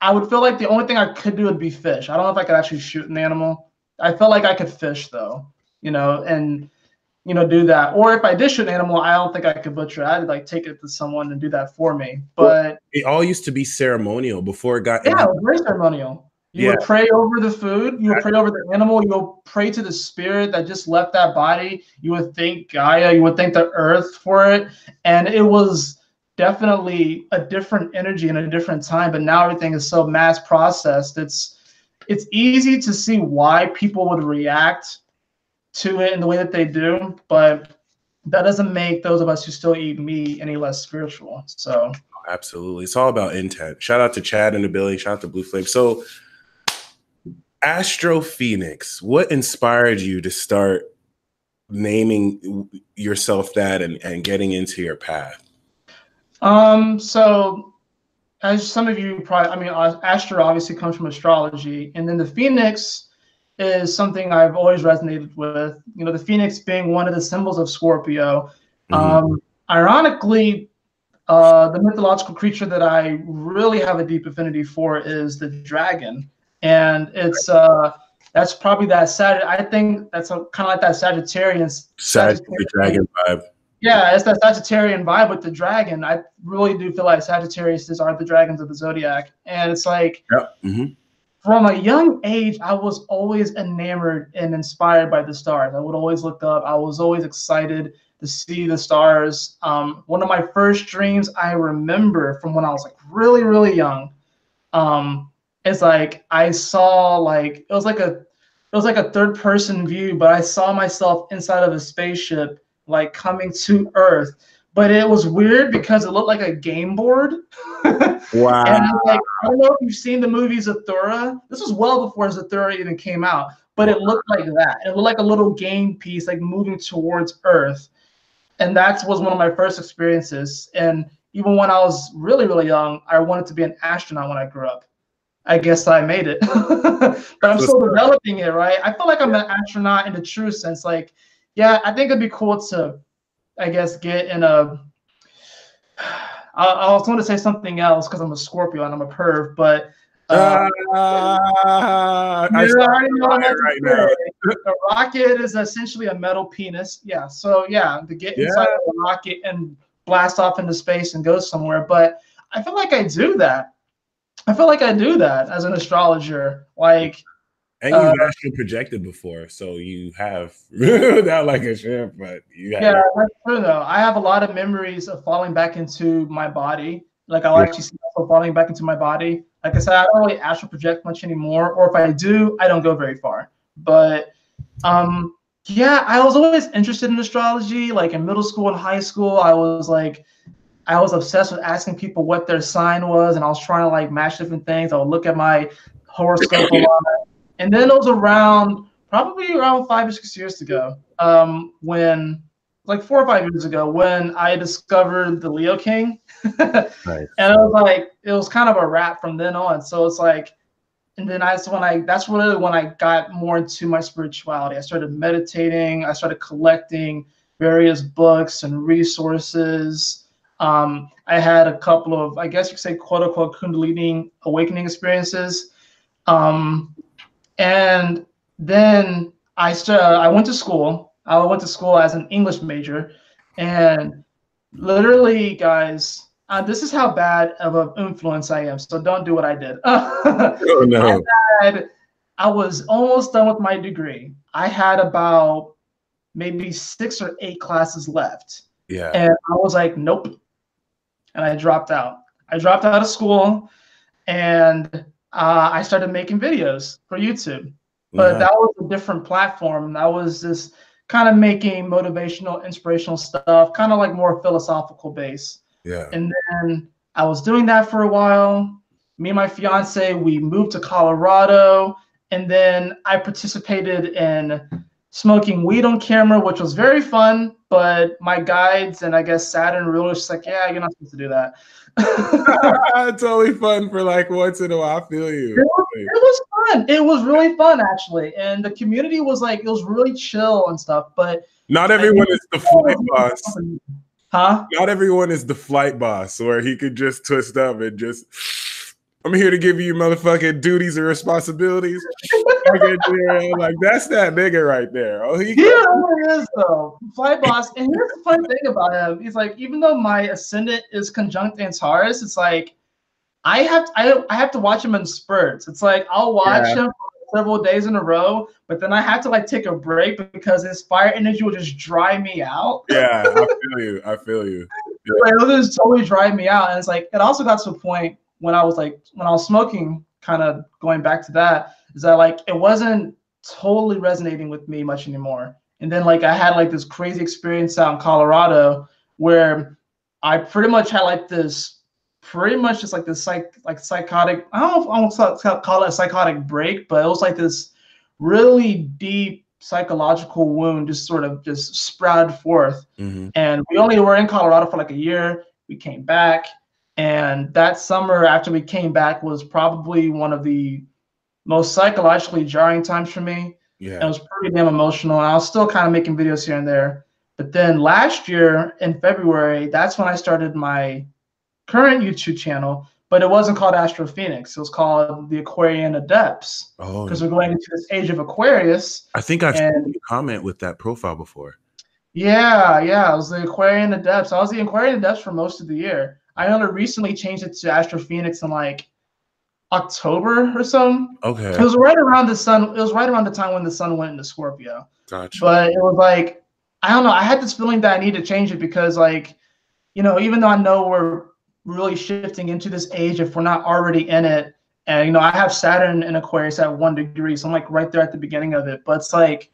I would feel like the only thing I could do would be fish. I don't know if I could actually shoot an animal. I felt like I could fish though, and do that. Or if I did shoot an animal, I don't think I could butcher it. I'd like take it to someone and do that for me. But
it all used to be ceremonial before it got
it was very ceremonial. You would pray over the food. You would pray over the animal. You would pray to the spirit that just left that body. You would thank Gaia. You would thank the earth for it. And it was definitely a different energy and a different time. But now everything is so mass processed. it's easy to see why people would react to it in the way that they do, but that doesn't make those of us who still eat meat any less spiritual. So
Absolutely. It's all about intent. Shout out to Chad and the building. Shout out to Blue Flame. So Astro Phoenix, what inspired you to start naming yourself that and getting into your path?
So as some of you probably, I mean, Astro obviously comes from astrology, and then the Phoenix is something I've always resonated with. You know, the Phoenix being one of the symbols of Scorpio. Ironically, the mythological creature that I really have a deep affinity for is the dragon, and it's that's probably that I think that's kind of like that
The dragon vibe.
Yeah, it's that Sagittarian vibe with the dragon. I really do feel like Sagittarius are the dragons of the zodiac, and it's like from a young age, I was always enamored and inspired by the stars. I would always look up. I was always excited to see the stars. One of my first dreams I remember from when I was like really, really young. It's like I saw like it was like a third person view, but I saw myself inside of a spaceship like coming to Earth. But it was weird because it looked like a game board.
Wow.
And like, I don't know if you've seen the movie Zathura. This was well before Zathura even came out, but it looked like that. It looked like a little game piece, like moving towards Earth. And that was one of my first experiences. And even when I was really, really young, I wanted to be an astronaut when I grew up. I guess I made it, but I'm still developing it, right? I feel like I'm an astronaut in the true sense. Like, yeah, I think it'd be cool to, I guess, get in a. I was going to say something else because I'm a Scorpio and I'm a perv, but
I already know right now.
A rocket is essentially a metal penis. Yeah, so yeah, to get inside of a rocket and blast off into space and go somewhere. But I feel like I do that. I feel like I do that as an astrologer. Like,
and you've actually projected before, so you have not like a shrimp, but you have.
Yeah, that's true though. I have a lot of memories of falling back into my body. Like I'll actually see myself falling back into my body. Like I said, I don't really astral project much anymore, or if I do, I don't go very far. But yeah, I was always interested in astrology. Like in middle school and high school, I was obsessed with asking people what their sign was, and I was trying to like match different things. I would look at my horoscope a lot. And then it was probably around 5 or 6 years ago, when like 4 or 5 years ago, when I discovered the Leo King.
Nice.
And it was kind of a wrap from then on. So it's like, and then that's really when I got more into my spirituality. I started meditating. I started collecting various books and resources. I had a couple of, I guess you could say, quote unquote, Kundalini awakening experiences. And then I went to school. I went to school as an English major, and literally, guys, this is how bad of an influence I am. So don't do what I did.
Oh no!
I was almost done with my degree. I had about maybe 6 or 8 classes left.
Yeah.
And I was like, nope. And I dropped out. I dropped out of school, and I started making videos for YouTube. But that was a different platform. That was just kind of making motivational, inspirational stuff, kind of like more philosophical base.
Yeah.
And then I was doing that for a while. Me and my fiance, we moved to Colorado, and then I participated in smoking weed on camera, which was very fun. But my guides and I guess Saturn rulers just like, yeah, you're not supposed to do that.
It's only fun for like once in a while. I feel you.
It was fun. It was really fun actually, and the community was like, it was really chill and stuff. But
not everyone is the flight boss.
Huh?
Not everyone is the flight boss, where he could just twist up and just. I'm here to give you motherfucking duties and responsibilities. Like that's that nigga right there. Oh,
he is though. Flight boss. And here's the fun thing about him. He's like, even though my ascendant is conjunct Antares, it's like I have to watch him in spurts. It's like I'll watch him for several days in a row, but then I have to like take a break because his fire energy will just dry me out.
Yeah, I feel you. Yeah.
Like, it'll just totally dry me out. And it's like it also got to a point when I was smoking, kind of going back to that, is that like it wasn't totally resonating with me much anymore. And then like I had like this crazy experience out in Colorado where I pretty much had like this pretty much just like this psychotic, I don't know if I want to call it a psychotic break, but it was like this really deep psychological wound just sort of just sprouted forth.
Mm-hmm.
And we only were in Colorado for like a year. We came back, and that summer after we came back was probably one of the most psychologically jarring times for me.
Yeah.
It was pretty damn emotional. And I was still kind of making videos here and there. But then last year in February, that's when I started my current YouTube channel, but it wasn't called Astro Phoenix. It was called the Aquarian Adepts, because we're going into this age of Aquarius.
I think I've seen you comment with that profile before.
Yeah, it was the Aquarian Adepts. I was the Aquarian Adepts for most of the year. I only recently changed it to Astro Phoenix in like October or so.
Okay.
It was right around the sun. It was right around the time when the sun went into Scorpio.
Gotcha.
But it was like, I don't know. I had this feeling that I need to change it because, like, you know, even though I know we're really shifting into this age, if we're not already in it, and you know, I have Saturn in Aquarius at 1 degree, so I'm like right there at the beginning of it. But it's like,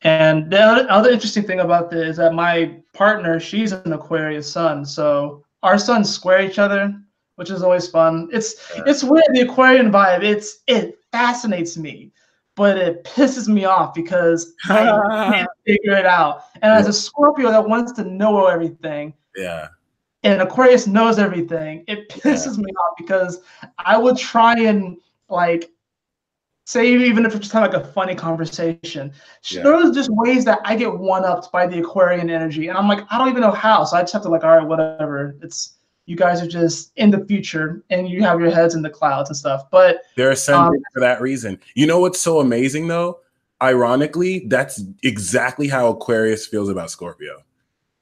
and the other interesting thing about this is that my partner, she's an Aquarius sun, so our suns square each other, which is always fun. It's weird, the Aquarian vibe. It fascinates me, but it pisses me off because I can't figure it out. And as a Scorpio that wants to know everything, and Aquarius knows everything, it pisses me off because I would try and like say, even if it's just like a funny conversation, there's just ways that I get one-upped by the Aquarian energy, and I'm like, I don't even know how, so I just have to like, all right, whatever. You guys are just in the future, and you have your heads in the clouds and stuff. But
they're ascending for that reason. You know what's so amazing though? Ironically, that's exactly how Aquarius feels about Scorpio.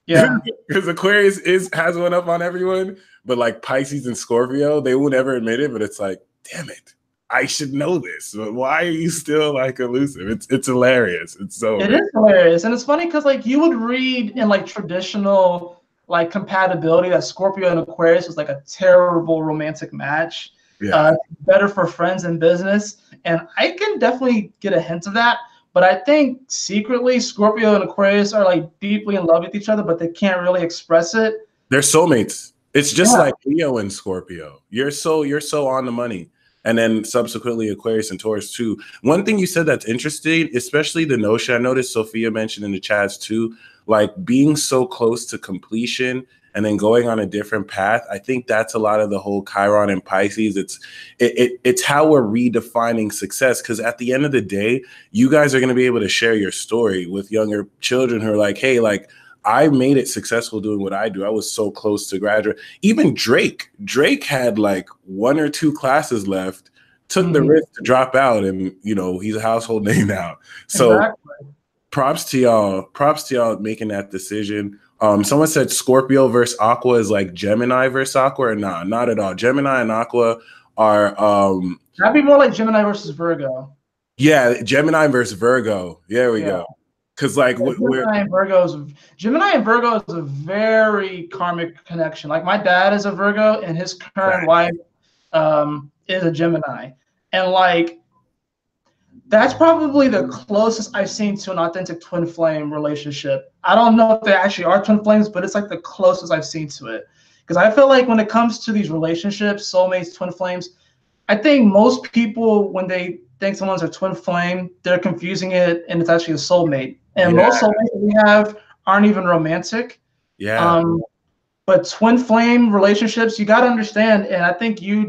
Yeah, because Aquarius has one up on everyone, but like Pisces and Scorpio, they won't ever admit it. But it's like, damn it, I should know this. But why are you still like elusive? It's hilarious. It
is hilarious, and it's funny because like you would read in like traditional like compatibility that Scorpio and Aquarius was like a terrible romantic match. Better for friends and business, and I can definitely get a hint of that. But I think secretly Scorpio and Aquarius are like deeply in love with each other, but they can't really express it.
They're soulmates. It's just like Leo and Scorpio. You're so on the money. And then subsequently Aquarius and Taurus too. One thing you said that's interesting, especially the notion, I noticed Sophia mentioned in the chats too, like being so close to completion and then going on a different path. I think that's a lot of the whole Chiron and Pisces. It's how we're redefining success, because at the end of the day, you guys are going to be able to share your story with younger children who are like, hey, like I made it successful doing what I do. I was so close to graduate. Even Drake had like 1 or 2 classes left, took the risk to drop out, and you know, he's a household name now. So props to y'all making that decision. Someone said Scorpio versus Aqua is like Gemini versus Aqua, or nah, not at all. Gemini and Aqua are
that'd be more like Gemini versus Virgo.
Yeah, Gemini versus Virgo. There we go. Because like
Gemini and Virgo is a very karmic connection. Like my dad is a Virgo, and his current wife is a Gemini, and like that's probably the closest I've seen to an authentic twin flame relationship. I don't know if they actually are twin flames, but it's like the closest I've seen to it. Because I feel like when it comes to these relationships, soulmates, twin flames, I think most people, when they think someone's a twin flame, they're confusing it, and it's actually a soulmate. And most soulmates that we have aren't even romantic. But twin flame relationships, you got to understand, and I think you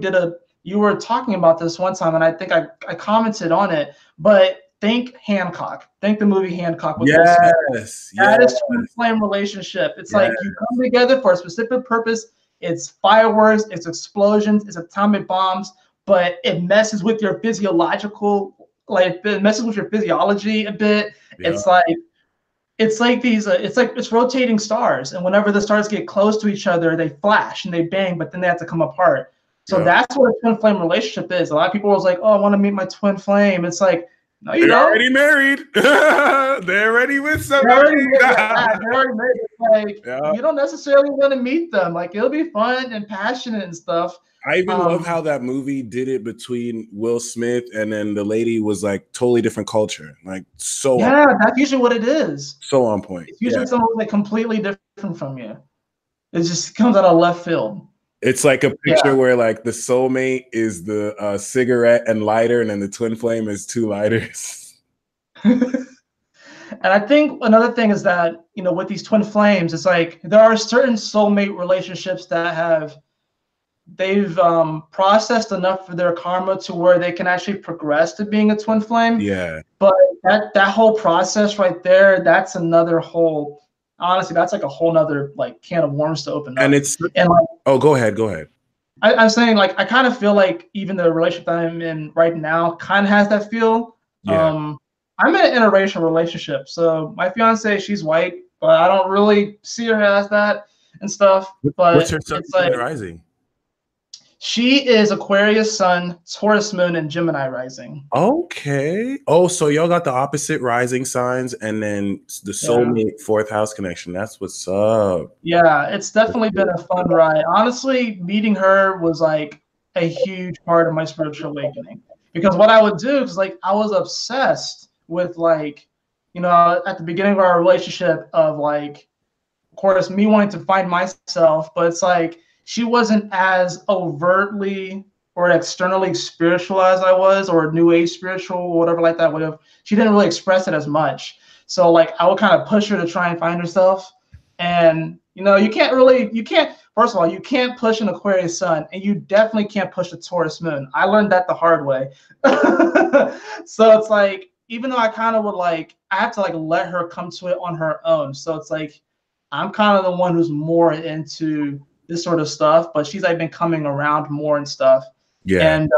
were talking about this one time, and I think I commented on it, but think Hancock. Think the movie Hancock. With That is twin flame relationship. It's like you come together for a specific purpose. It's fireworks, it's explosions, it's atomic bombs, but it messes with your physiological, like it messes with your physiology a bit. It's like it's rotating stars, and whenever the stars get close to each other, they flash and they bang, but then they have to come apart. So that's what a twin flame relationship is. A lot of people was like, "Oh, I want to meet my twin flame." It's like No, you
They're
don't.
already married. They're already with somebody.
They're already made it. Like,
Yeah.
you don't necessarily want to meet them. Like, it'll be fun and passionate and stuff.
I even love how that movie did it between Will Smith and then the lady was like totally different culture. Like
yeah, that's usually what it is.
so on point.
It's usually someone like completely different from you. It just comes out of left field.
It's like a picture where like the soulmate is the cigarette and lighter, and then the twin flame is two lighters.
And I think another thing is that, you know, with these twin flames, it's like there are certain soulmate relationships that they've processed enough for their karma to where they can actually progress to being a twin flame.
Yeah.
But that whole process right there, that's another whole, honestly, that's like a whole nother like can of worms to open up.
And it's
and like,
oh, go ahead.
I'm saying, like, I kind of feel like even the relationship that I'm in right now kind of has that feel.
Yeah.
I'm in an interracial relationship, so my fiance, she's white, but I don't really see her as that and stuff. But
what's her sun,
it's like
rising?
she is Aquarius sun, Taurus moon, and Gemini rising.
Okay. Oh, so y'all got the opposite rising signs, and then the soulmate fourth house connection. That's what's up.
Yeah, it's definitely been a fun ride. Honestly, meeting her was like a huge part of my spiritual awakening, because what I would do is like I was obsessed with, like, you know, at the beginning of our relationship of like, of course, me wanting to find myself, but it's like she wasn't as overtly or externally spiritual as I was, or new age spiritual or whatever like that. Whatever, she didn't really express it as much. So like I would kind of push her to try and find herself. And you know, you can't, first of all, you can't push an Aquarius sun, and you definitely can't push a Taurus moon. I learned that the hard way. So it's like, even though I kind of would like, I have to like let her come to it on her own. So it's like, I'm kind of the one who's more into this sort of stuff, but she's like been coming around more and stuff.
Yeah.
And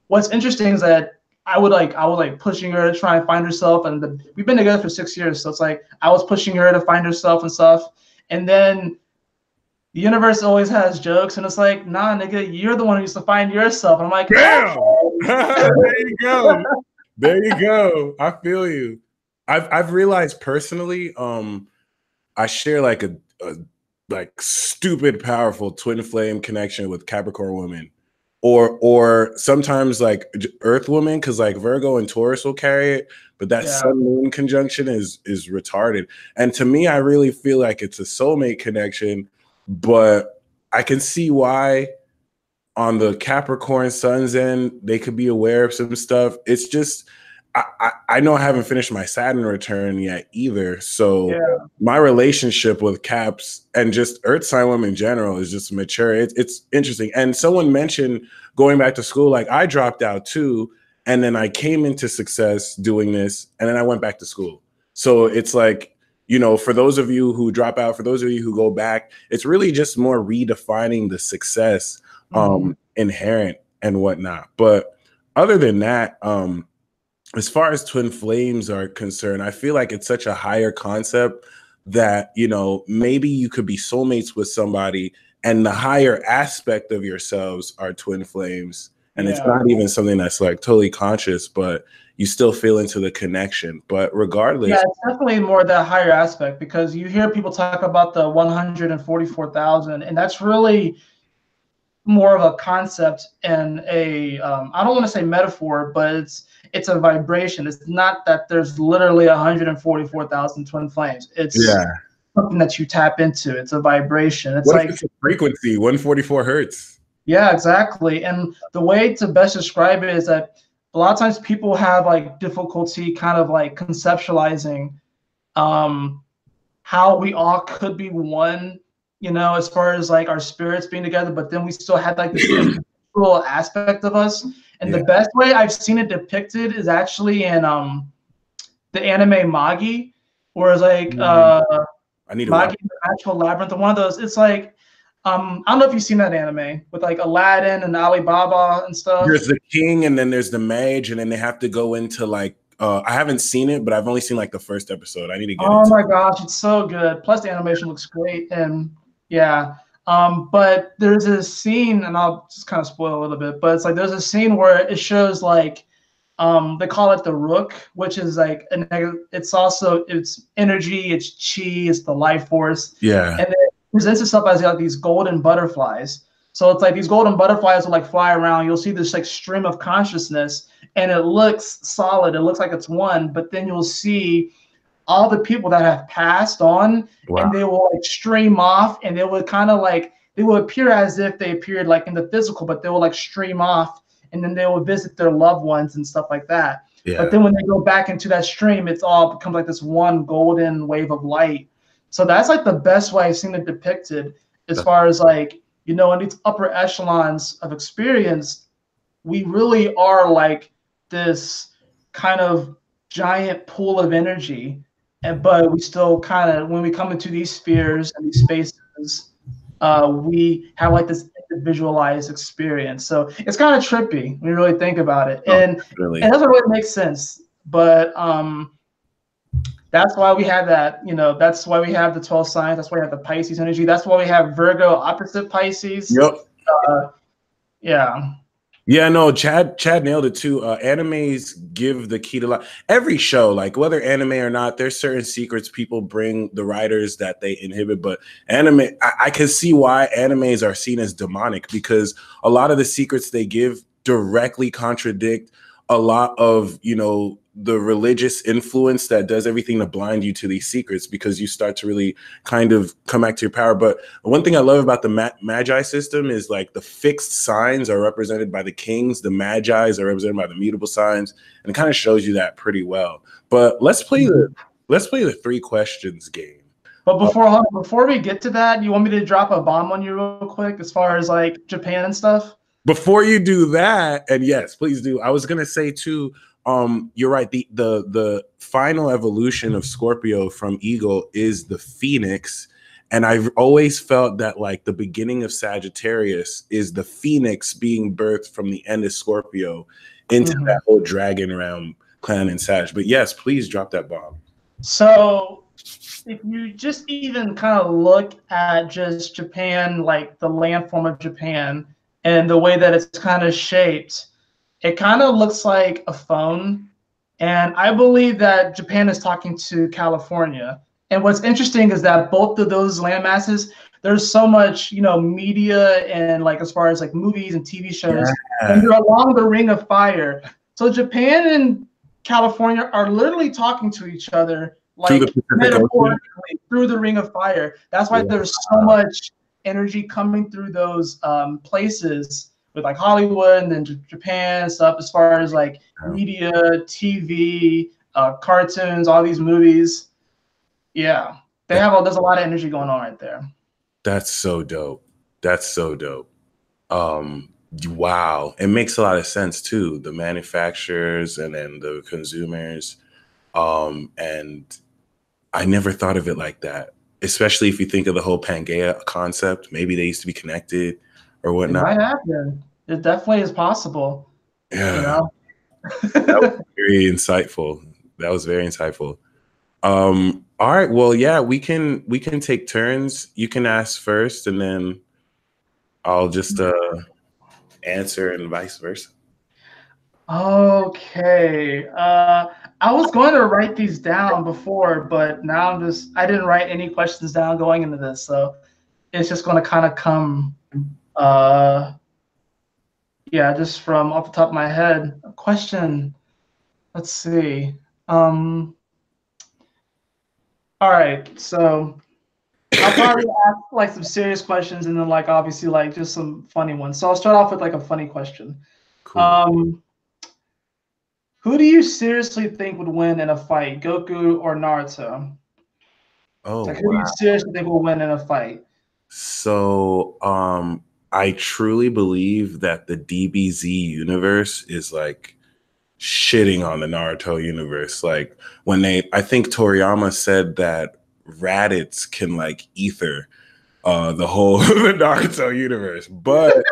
what's interesting is that I was pushing her to try and find herself, and we've been together for 6 years, so it's like I was pushing her to find herself and stuff. And then the universe always has jokes, and it's like, nah, nigga, you're the one who used to find yourself. And I'm like,
damn. There you go. There you go. I feel you. I've realized personally, I share like a like stupid powerful twin flame connection with Capricorn women, or sometimes like Earth woman, because like Virgo and Taurus will carry it, but that Sun Moon conjunction is retarded. And to me, I really feel like it's a soulmate connection, but I can see why on the Capricorn Sun's end they could be aware of some stuff. It's just I know I haven't finished my Saturn return yet either. So my relationship with Caps and just Earth sign women in general is just mature. It's interesting. And someone mentioned going back to school, like I dropped out too. And then I came into success doing this, and then I went back to school. So it's like, you know, for those of you who drop out, for those of you who go back, it's really just more redefining the success inherent and whatnot. But other than that, as far as twin flames are concerned, I feel like it's such a higher concept that, you know, maybe you could be soulmates with somebody and the higher aspect of yourselves are twin flames. And it's not even something that's like totally conscious, but you still feel into the connection. But regardless.
Yeah, it's definitely more that higher aspect, because you hear people talk about the 144,000, and that's really more of a concept and a, I don't want to say metaphor, but it's a vibration. It's not that there's literally 144,000 twin flames. It's something that you tap into. It's a vibration. It's like
it's a frequency, 144 hertz.
Yeah, exactly. And the way to best describe it is that a lot of times people have like difficulty kind of like conceptualizing how we all could be one, you know, as far as like our spirits being together, but then we still have like this individual aspect of us. And the best way I've seen it depicted is actually in the anime Magi, where it's like
I need
Magi, the Magical Labyrinth, one of those. It's like I don't know if you've seen that anime with like Aladdin and Alibaba and stuff.
There's the king, and then there's the mage, and then they have to go into like I haven't seen it, but I've only seen like the first episode. I need to get
Oh my gosh, it's so good. Plus the animation looks great, and but there's a scene, and I'll just kind of spoil a little bit, but it's like there's a scene where it shows like They call it the rook, which is like it's also it's energy, it's chi, it's the life force.
Yeah.
And it presents itself as like these golden butterflies. So it's like these golden butterflies will like fly around. You'll see this like stream of consciousness, and it looks solid. It looks like it's one, but then you'll see all the people that have passed on,
Wow.
and they will like stream off, and they will kind of like they will appear as if they appeared like in the physical, but they will like stream off, and then they will visit their loved ones and stuff like that.
Yeah.
But then when they go back into that stream, it's all becomes like this one golden wave of light. So that's like the best way I've seen it depicted as far as like, you know, in these upper echelons of experience, we really are like this kind of giant pool of energy. But we still kind of, when we come into these spheres and these spaces, we have like this individualized experience. So it's kind of trippy when you really think about it. And it doesn't really make sense. But that's why we have that, you know, that's why we have the 12 signs. That's why we have the Pisces energy. That's why we have Virgo opposite Pisces.
Yep.
Yeah.
Yeah, no, Chad nailed it too. Animes give the key to life. Every show, like whether anime or not, there's certain secrets people bring the writers that they inhibit. But anime, I can see why animes are seen as demonic, because a lot of the secrets they give directly contradict a lot of, you know, the religious influence that does everything to blind you to these secrets, because you start to really kind of come back to your power. But one thing I love about the Magi system is like the fixed signs are represented by the kings, the Magi's are represented by the mutable signs, and it kind of shows you that pretty well. But let's play the 3 questions game.
But before we get to that, you want me to drop a bomb on you real quick as far as like Japan and stuff?
Before you do that, and yes, please do. I was gonna say too, you're right. The final evolution of Scorpio from Eagle is the Phoenix. And I've always felt that like the beginning of Sagittarius is the Phoenix being birthed from the end of Scorpio into that whole dragon realm clan and Sag. But yes, please drop that bomb.
So if you just even kind of look at just Japan, like the landform of Japan and the way that it's kind of shaped, it kind of looks like a phone. And I believe that Japan is talking to California. And what's interesting is that both of those landmasses, there's so much, you know, media and like as far as like movies and TV shows, and they're along the Ring of Fire. So Japan and California are literally talking to each other, like metaphorically through the Ring of Fire. That's why there's so much energy coming through those places with like Hollywood and then Japan and stuff, as far as like media, TV, cartoons, all these movies. Yeah, there's a lot of energy going on right there.
That's so dope. That's so dope. Wow. It makes a lot of sense too. The manufacturers and then the consumers. And I never thought of it like that, especially if you think of the whole Pangea concept. Maybe they used to be connected or whatnot.
It might happen. It definitely is possible.
Yeah.
You know?
That was very insightful. That was very insightful. All right. Well, yeah, we can take turns. You can ask first, and then I'll just answer, and vice versa.
Okay. I was going to write these down before, but now I didn't write any questions down going into this, so it's just going to kind of come, yeah, just from off the top of my head. A question. Let's see. All right, so I'll probably ask like some serious questions and then like obviously like just some funny ones. So I'll start off with like a funny question. Cool. Who do you seriously think would win in a fight, Goku or Naruto?
Oh,
like, who do you seriously think will win in a fight?
So I truly believe that the DBZ universe is like shitting on the Naruto universe. Like I think Toriyama said that Raditz can like ether the whole the Naruto universe. But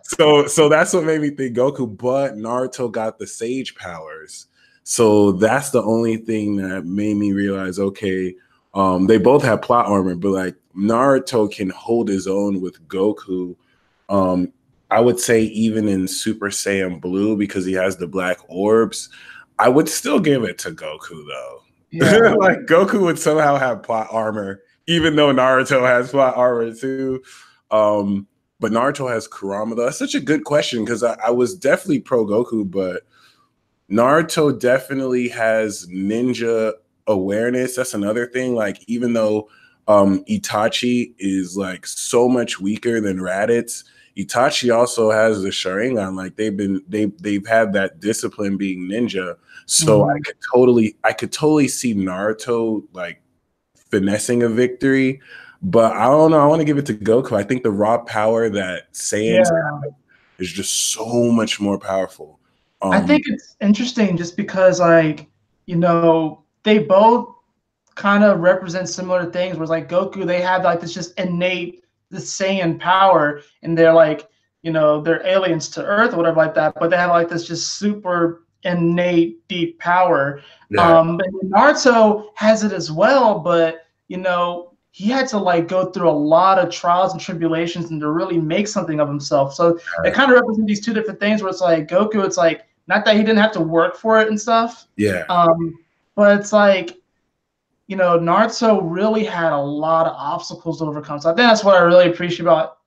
so that's what made me think Goku, but Naruto got the Sage powers. So that's the only thing that made me realize, okay, they both have plot armor, but like Naruto can hold his own with Goku. I would say even in Super Saiyan Blue, because he has the black orbs, I would still give it to Goku though.
Yeah.
Like Goku would somehow have plot armor, even though Naruto has plot armor too. But Naruto has Kurama though. That's such a good question because I was definitely pro Goku, but Naruto definitely has ninja awareness. That's another thing. Like even though Itachi is like so much weaker than Raditz, Itachi also has the Sharingan. Like they've had that discipline being ninja. So I could totally see Naruto like finessing a victory. But I don't know. I want to give it to Goku. I think the raw power that Saiyans have is just so much more powerful.
I think it's interesting just because, like, you know, they both kind of represent similar things. Whereas, like, Goku, they have like this just innate, this Saiyan power, and they're like, you know, they're aliens to Earth or whatever like that. But they have like this just super innate, deep power.
Yeah.
But Naruto has it as well, but you know, he had to like go through a lot of trials and tribulations and to really make something of himself. So it kind of represents these two different things where it's like Goku, it's like not that he didn't have to work for it and stuff.
Yeah.
But it's like, you know, Naruto really had a lot of obstacles to overcome. So I think that's what I really appreciate about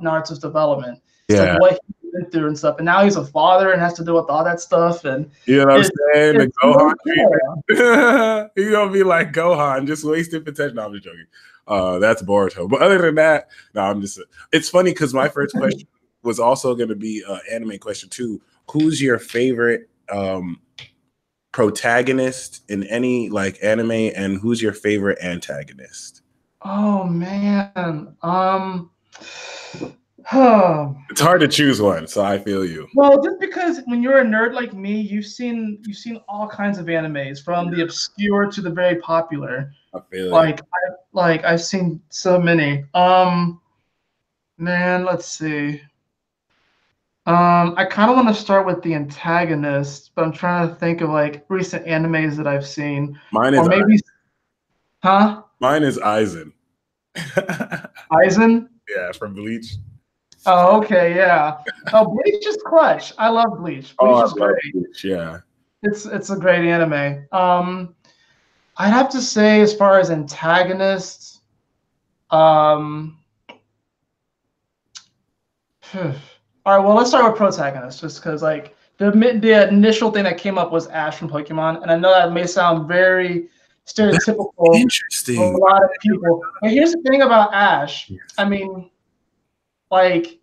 Naruto's development. It's like what he went through and stuff. And now he's a father and has to deal with all that stuff. And
you know what I'm saying? The Gohan
treatment.
He's gonna be like Gohan, just wasting potential. No, I'm just joking. That's Boruto. But other than that, no, I'm just. It's funny because my first question was also going to be an anime question too. Who's your favorite protagonist in any like anime, and who's your favorite antagonist?
Oh man,
it's hard to choose one, so I feel you.
Well, just because when you're a nerd like me, you've seen all kinds of animes, from the obscure to the very popular.
I feel
like I've seen so many. Man, let's see. I kind of want to start with the antagonist, but I'm trying to think of like recent animes that I've seen.
Mine is
or maybe, huh?
Mine is Aizen.
Aizen?
Yeah, from Bleach.
Oh, okay, yeah. Oh, Bleach is clutch. I love Bleach. Bleach is great.
Bleach, yeah.
It's a great anime. I'd have to say, as far as antagonists, all right, well, let's start with protagonists, just because like the initial thing that came up was Ash from Pokemon, and I know that may sound very stereotypical.
Interesting.
For a lot of people. But here's the thing about Ash. I mean, like,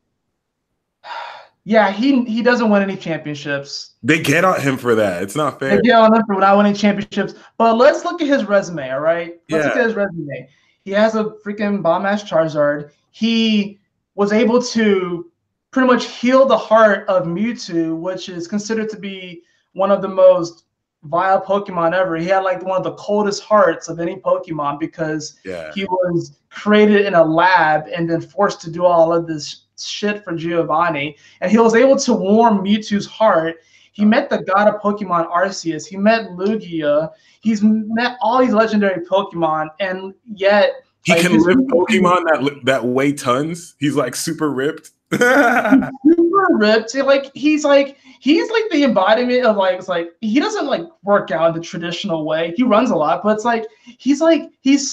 yeah, he doesn't win any championships.
They get on him for that. It's not fair.
They get on him for not winning championships. But let's look at his resume, all right? Let's look at his resume. He has a freaking bomb-ass Charizard. He was able to pretty much heal the heart of Mewtwo, which is considered to be one of the most vile Pokemon ever. He had like one of the coldest hearts of any Pokemon because he was created in a lab and then forced to do all of this shit for Giovanni. And he was able to warm Mewtwo's heart. He met the god of Pokemon Arceus. He met Lugia. He's met all these legendary Pokemon, and yet
he can lift Pokemon that weigh tons. He's like super ripped.
Super ripped. He's like the embodiment of like, it's like he doesn't like work out in the traditional way. He runs a lot, but it's like he's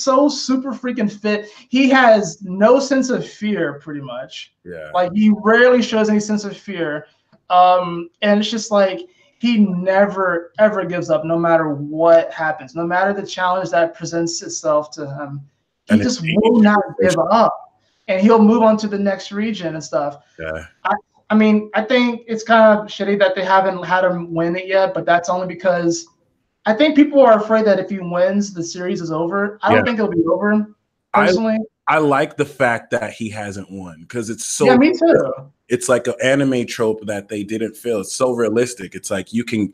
so super freaking fit. He has no sense of fear, pretty much.
Yeah.
Like he rarely shows any sense of fear. And it's just like he never ever gives up, no matter what happens, no matter the challenge that presents itself to him. He just will not give up. And he'll move on to the next region and stuff.
Yeah.
I mean, I think it's kind of shitty that they haven't had him win it yet, but that's only because I think people are afraid that if he wins, the series is over. I don't think it'll be over, personally.
I like the fact that he hasn't won because it's so.
Yeah, me too.
It's like an anime trope that they didn't fill. It's so realistic. It's like you can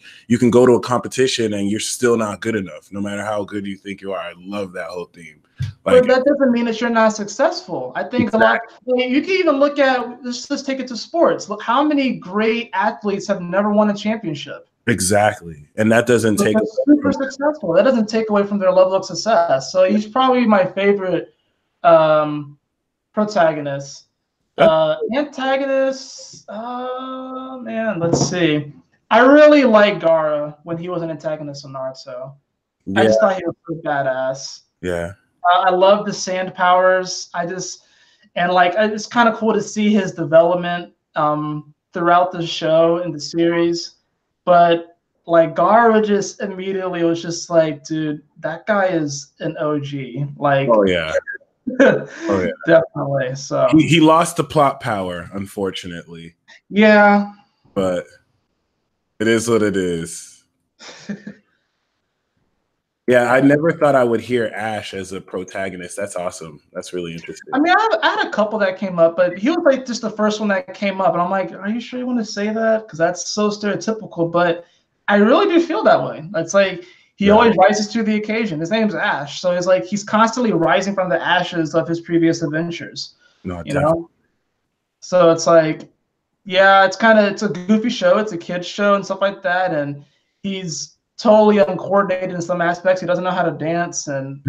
go to a competition and you're still not good enough, no matter how good you think you are. I love that whole theme.
But that doesn't mean that you're not successful. I think a lot. You can even look at let's take it to sports. Look, how many great athletes have never won a championship?
Exactly, and that doesn't take
super successful. That doesn't take away from their level of success. So he's probably my favorite protagonist. Antagonist. Man, let's see. I really like Gaara when he was an antagonist in Naruto. I
Yeah,
just thought he was so badass.
yeah,
I love the sand powers. It's kind of cool to see his development throughout the show and the series. But like Gaara just immediately was just like, dude, that guy is an OG. Like,
oh yeah, oh yeah.
definitely. So
He lost the plot power, unfortunately,
yeah.
but it is what it is. Yeah, I never thought I would hear Ash as a protagonist. That's awesome. That's really interesting.
I mean, I had a couple that came up, but he was like just the first one that came up, and I'm like, are you sure you want to say that? Because that's so stereotypical. But I really do feel that way. It's like he
Yeah.
always rises to the occasion. His name's Ash, so it's like he's constantly rising from the ashes of his previous adventures.
No,
You
definitely.
know, so it's like, yeah, it's a goofy show. It's a kids show and stuff like that, and he's totally uncoordinated in some aspects. He doesn't know how to dance and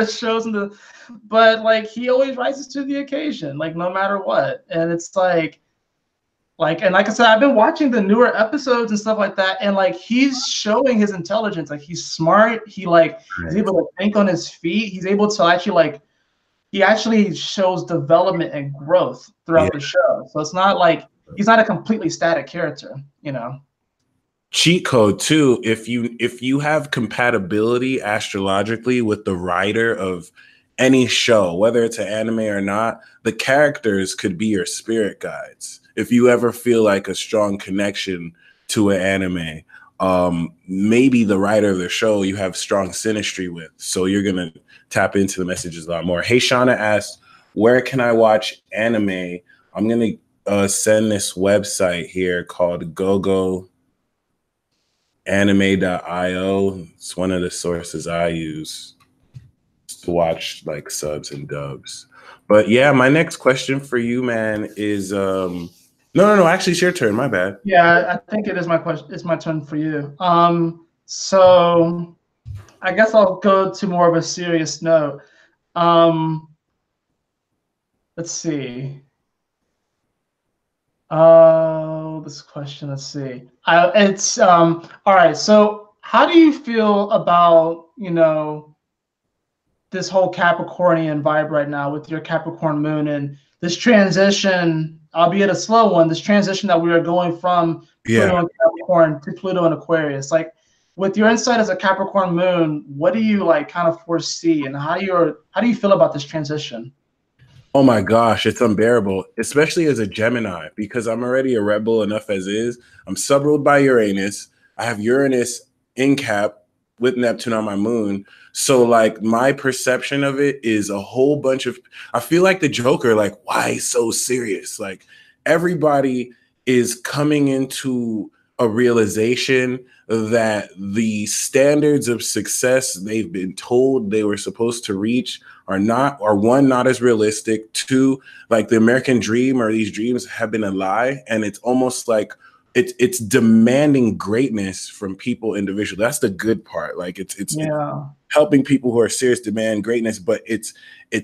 shows in the, but like he always rises to the occasion, like no matter what. And it's and like I said, I've been watching the newer episodes and stuff like that, and like he's showing his intelligence. Like he's smart. He's able to think on his feet. He's able to actually he actually shows development and growth throughout the show. So it's not like he's not a completely static character, you know.
Cheat code too. If you have compatibility astrologically with the writer of any show, whether it's an anime or not, the characters could be your spirit guides. If you ever feel like a strong connection to an anime, maybe the writer of the show you have strong synastry with, so you're gonna tap into the messages a lot more. Hey, Shauna asked, where can I watch anime? I'm gonna send this website here called gogoanime.io. It's one of the sources I use to watch like subs and dubs. But yeah, my next question for you, man, is no, actually it's your turn. My bad.
Yeah, I think it is my question. It's my turn for you. So I guess I'll go to more of a serious note. Let's see. Oh, this question. Let's see. It's all right. So, how do you feel about this whole Capricornian vibe right now with your Capricorn moon and this transition, albeit a slow one, this transition that we are going from Pluto and Capricorn to Pluto and Aquarius? Like, with your insight as a Capricorn moon, what do you like kind of foresee, and how do you feel about this transition?
Oh my gosh, it's unbearable, especially as a Gemini, because I'm already a rebel enough as is. I'm subruled by Uranus. I have Uranus in Cap with Neptune on my moon. So like my perception of it is a whole bunch of, I feel like the Joker, like, why so serious? Like everybody is coming into a realization that the standards of success they've been told they were supposed to reach are one, not as realistic. Two, like the American dream or these dreams have been a lie. And it's almost like it's demanding greatness from people individually. That's the good part. Like it's helping people who are serious demand greatness, but it's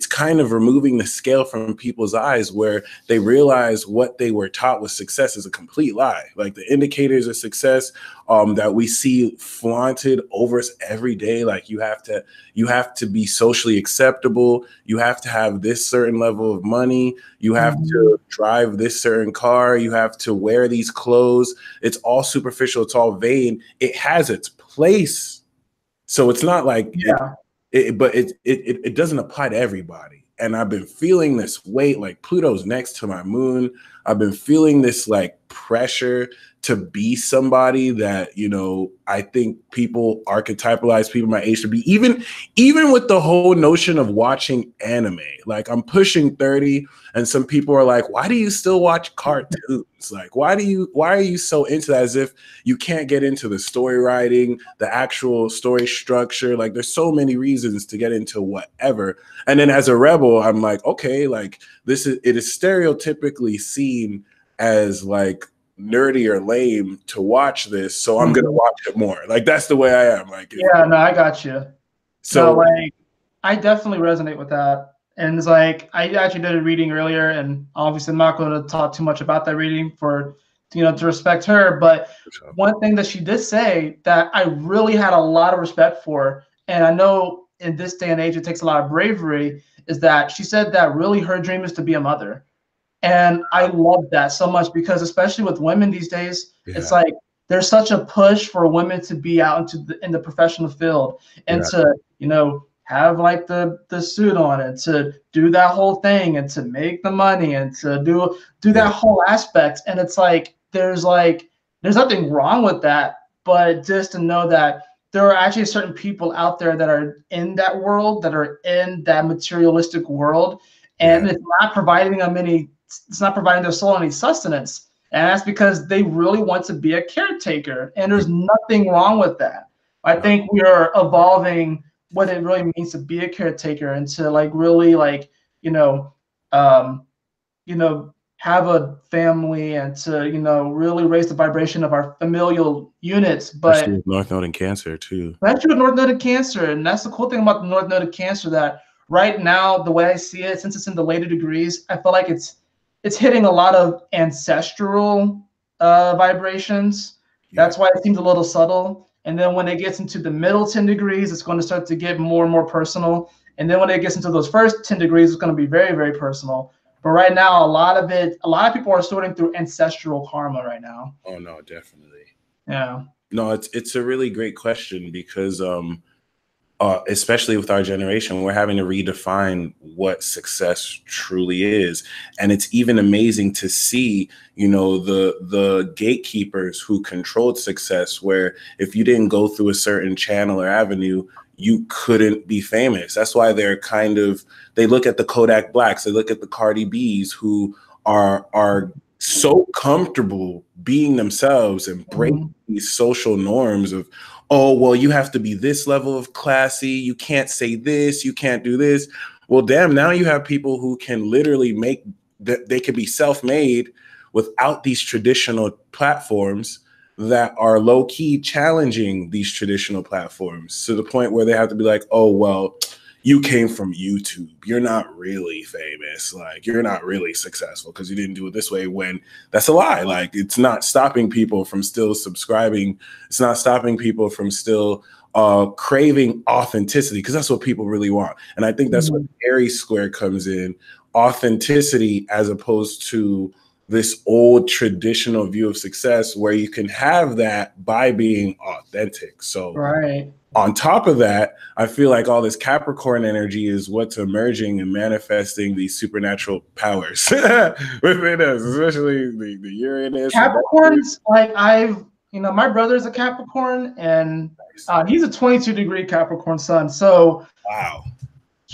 kind of removing the scale from people's eyes where they realize what they were taught with success is a complete lie. Like the indicators of success that we see flaunted over us every day. Like you have to be socially acceptable. You have to have this certain level of money. You have to drive this certain car. You have to wear these clothes. It's all superficial. It's all vain. It has its place. So it's not like, but it doesn't apply to everybody. And I've been feeling this weight, like Pluto's next to my moon. I've been feeling this like pressure to be somebody that, I think people archetypalize people my age to be, even with the whole notion of watching anime. Like I'm pushing 30 and some people are like, why do you still watch cartoons? Like, why are you so into that? As if you can't get into the story writing, the actual story structure. Like there's so many reasons to get into whatever. And then as a rebel, I'm like, okay, like it is stereotypically seen as like nerdy or lame to watch this, so I'm gonna watch it more. Like that's the way I am. Like
no, I got you. So like I definitely resonate with that, And it's like I actually did a reading earlier, and obviously I'm not going to talk too much about that reading for to respect her. But
Sure.
one thing that she did say that I really had a lot of respect for, and I know in this day and age it takes a lot of bravery, is that she said that really her dream is to be a mother. And I love that so much because especially with women these days, it's
Yeah.
like there's such a push for women to be out in the professional field and
Yeah.
to, have like the suit on and to do that whole thing and to make the money and to do
Yeah.
that whole aspect. And it's like there's nothing wrong with that, but just to know that there are actually certain people out there that are in that world, that are in that materialistic world,
Yeah.
and it's not providing their soul any sustenance. And that's because they really want to be a caretaker. And there's nothing wrong with that. I
No.
think we are evolving what it really means to be a caretaker and to like really like, um, have a family and to, really raise the vibration of our familial units.
Especially
But
with North Node and Cancer too.
especially with North Node of Cancer. And that's the cool thing about the North Node of Cancer, that right now, the way I see it, since it's in the later degrees, I feel like it's hitting a lot of ancestral vibrations.
Yeah.
That's why it seems a little subtle. And then when it gets into the middle 10 degrees, it's going to start to get more and more personal. And then when it gets into those first 10 degrees, it's going to be very, very personal. But right now, a lot of people are sorting through ancestral karma right now.
Oh no, definitely.
Yeah.
No, it's a really great question because especially with our generation, we're having to redefine what success truly is. And it's even amazing to see, the gatekeepers who controlled success, where if you didn't go through a certain channel or avenue, you couldn't be famous. That's why they look at the Kodak Blacks, they look at the Cardi B's who are so comfortable being themselves and breaking these social norms of, oh, well, you have to be this level of classy. You can't say this. You can't do this. Well, damn, now you have people who can literally make that they could be self-made without these traditional platforms that are low-key challenging these traditional platforms to the point where they have to be like, oh, well, you came from YouTube. You're not really famous. Like, you're not really successful because you didn't do it this way, when that's a lie. Like, it's not stopping people from still subscribing. It's not stopping people from still craving authenticity, because that's what people really want. And I think that's what Aries Square comes in, authenticity, as opposed to this old traditional view of success where you can have that by being authentic. So
Right.
on top of that, I feel like all this Capricorn energy is what's emerging and manifesting these supernatural powers within us, especially the Uranus.
Capricorns, like my brother's a Capricorn, and he's a 22-degree Capricorn sun. So
wow.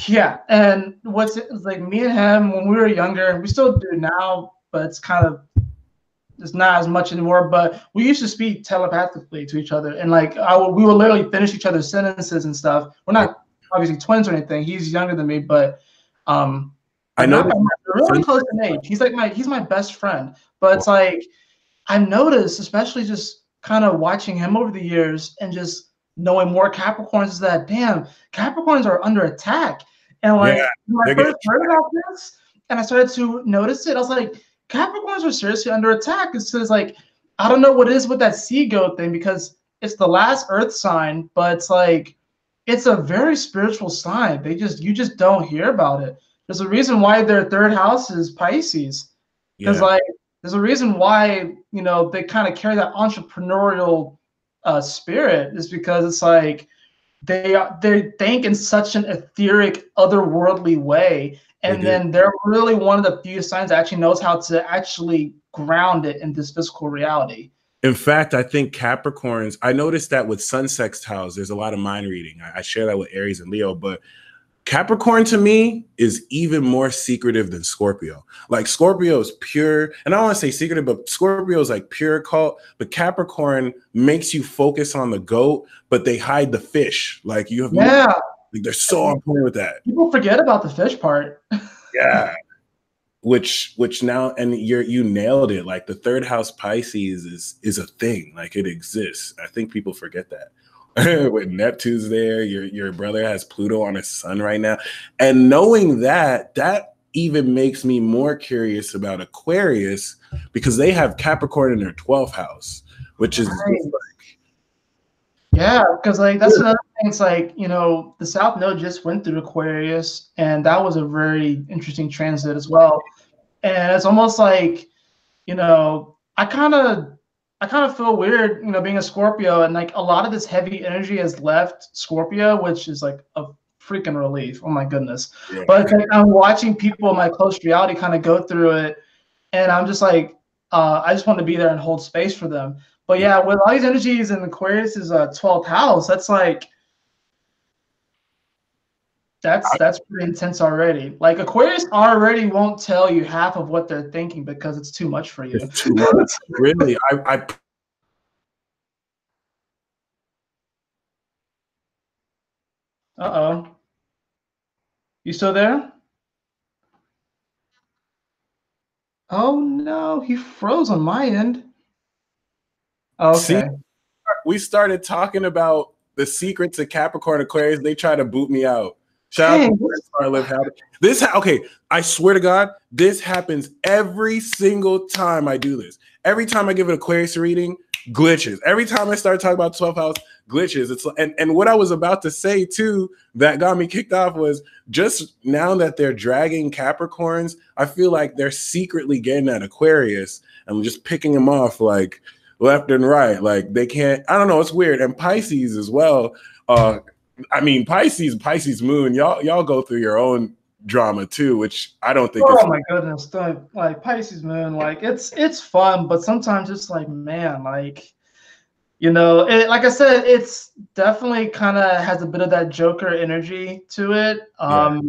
Yeah, and it's like me and him when we were younger, we still do now, but it's not as much anymore. But we used to speak telepathically to each other, and like we would literally finish each other's sentences and stuff. We're not obviously twins or anything. He's younger than me, but
I know
we're really close in age. He's my best friend. But it's like I've noticed, especially just kind of watching him over the years and just knowing more Capricorns, is that damn, Capricorns are under attack. And like when I first heard about this and I started to notice it, I was like, Capricorns are seriously under attack. It's just like, I don't know what it is with that sea goat thing, because it's the last earth sign, but it's like it's a very spiritual sign. You just don't hear about it. There's a reason why their third house is Pisces. Because like there's a reason why they kind of carry that entrepreneurial spirit, is because it's like they think in such an etheric, otherworldly way, and then they're really one of the few signs that actually knows how to actually ground it in this physical reality.
In fact, I think Capricorns, I noticed that with sun sextiles, there's a lot of mind reading. I share that with Aries and Leo, but Capricorn to me is even more secretive than Scorpio. Like Scorpio is pure, and I don't want to say secretive, but Scorpio is like pure occult, but Capricorn makes you focus on the goat, but they hide the fish. Like you have, like they're so on point with that.
People forget about the fish part.
Yeah. Which now, and you nailed it. Like the third house Pisces is a thing. Like it exists. I think people forget that. with Neptune's there. Your brother has Pluto on his sun right now, and knowing that even makes me more curious about Aquarius because they have Capricorn in their 12th house, which is
right. Yeah, because like that's another thing. It's like, you know, the South Node just went through Aquarius, and that was a very interesting transit as well. And it's almost like, you know, I kind of feel weird, you know, being a Scorpio, and like a lot of this heavy energy has left Scorpio, which is like a freaking relief. Oh my goodness.
Yeah.
But it's like I'm watching people in my close reality kind of go through it, and I'm just like, I just want to be there and hold space for them. But yeah, with all these energies in Aquarius is a 12th house, that's like that's pretty intense already. Like Aquarius already won't tell you half of what they're thinking because it's too much for you.
It's too much. Really, I
Uh-oh. You still there? Oh no, he froze on my end.
see.
Okay.
We started talking about the secrets of Capricorn Aquarius. They try to boot me out. Shout out
Dang.
to Live Habit. Okay, I swear to God, this happens every single time I do this. Every time I give an Aquarius reading, glitches. Every time I start talking about 12th house, glitches. It's and what I was about to say too that got me kicked off was just now that they're dragging Capricorns, I feel like they're secretly getting at Aquarius and just picking them off like left and right. Like they can't, I don't know, it's weird. And Pisces as well. I mean, Pisces moon, y'all go through your own drama too, which I don't think
Oh my goodness. Like Pisces moon, like it's fun, but sometimes it's like, man, like, you know, like I said, it's definitely kind of has a bit of that Joker energy to it.
Yeah.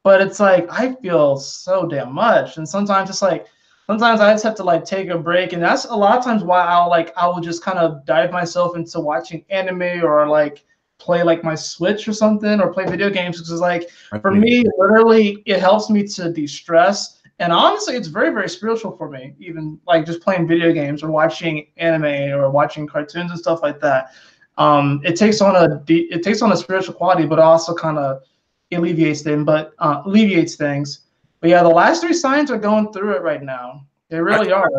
But it's like I feel so damn much, and sometimes it's like sometimes I just have to like take a break, and that's a lot of times why I will just kind of dive myself into watching anime or like play like my Switch or something or play video games because like for me, literally, it helps me to de-stress. And honestly, it's very, very spiritual for me, even like just playing video games or watching anime or watching cartoons and stuff like that. It takes on a spiritual quality, but also kind of alleviates things. But yeah, the last three signs are going through it right now. They really are.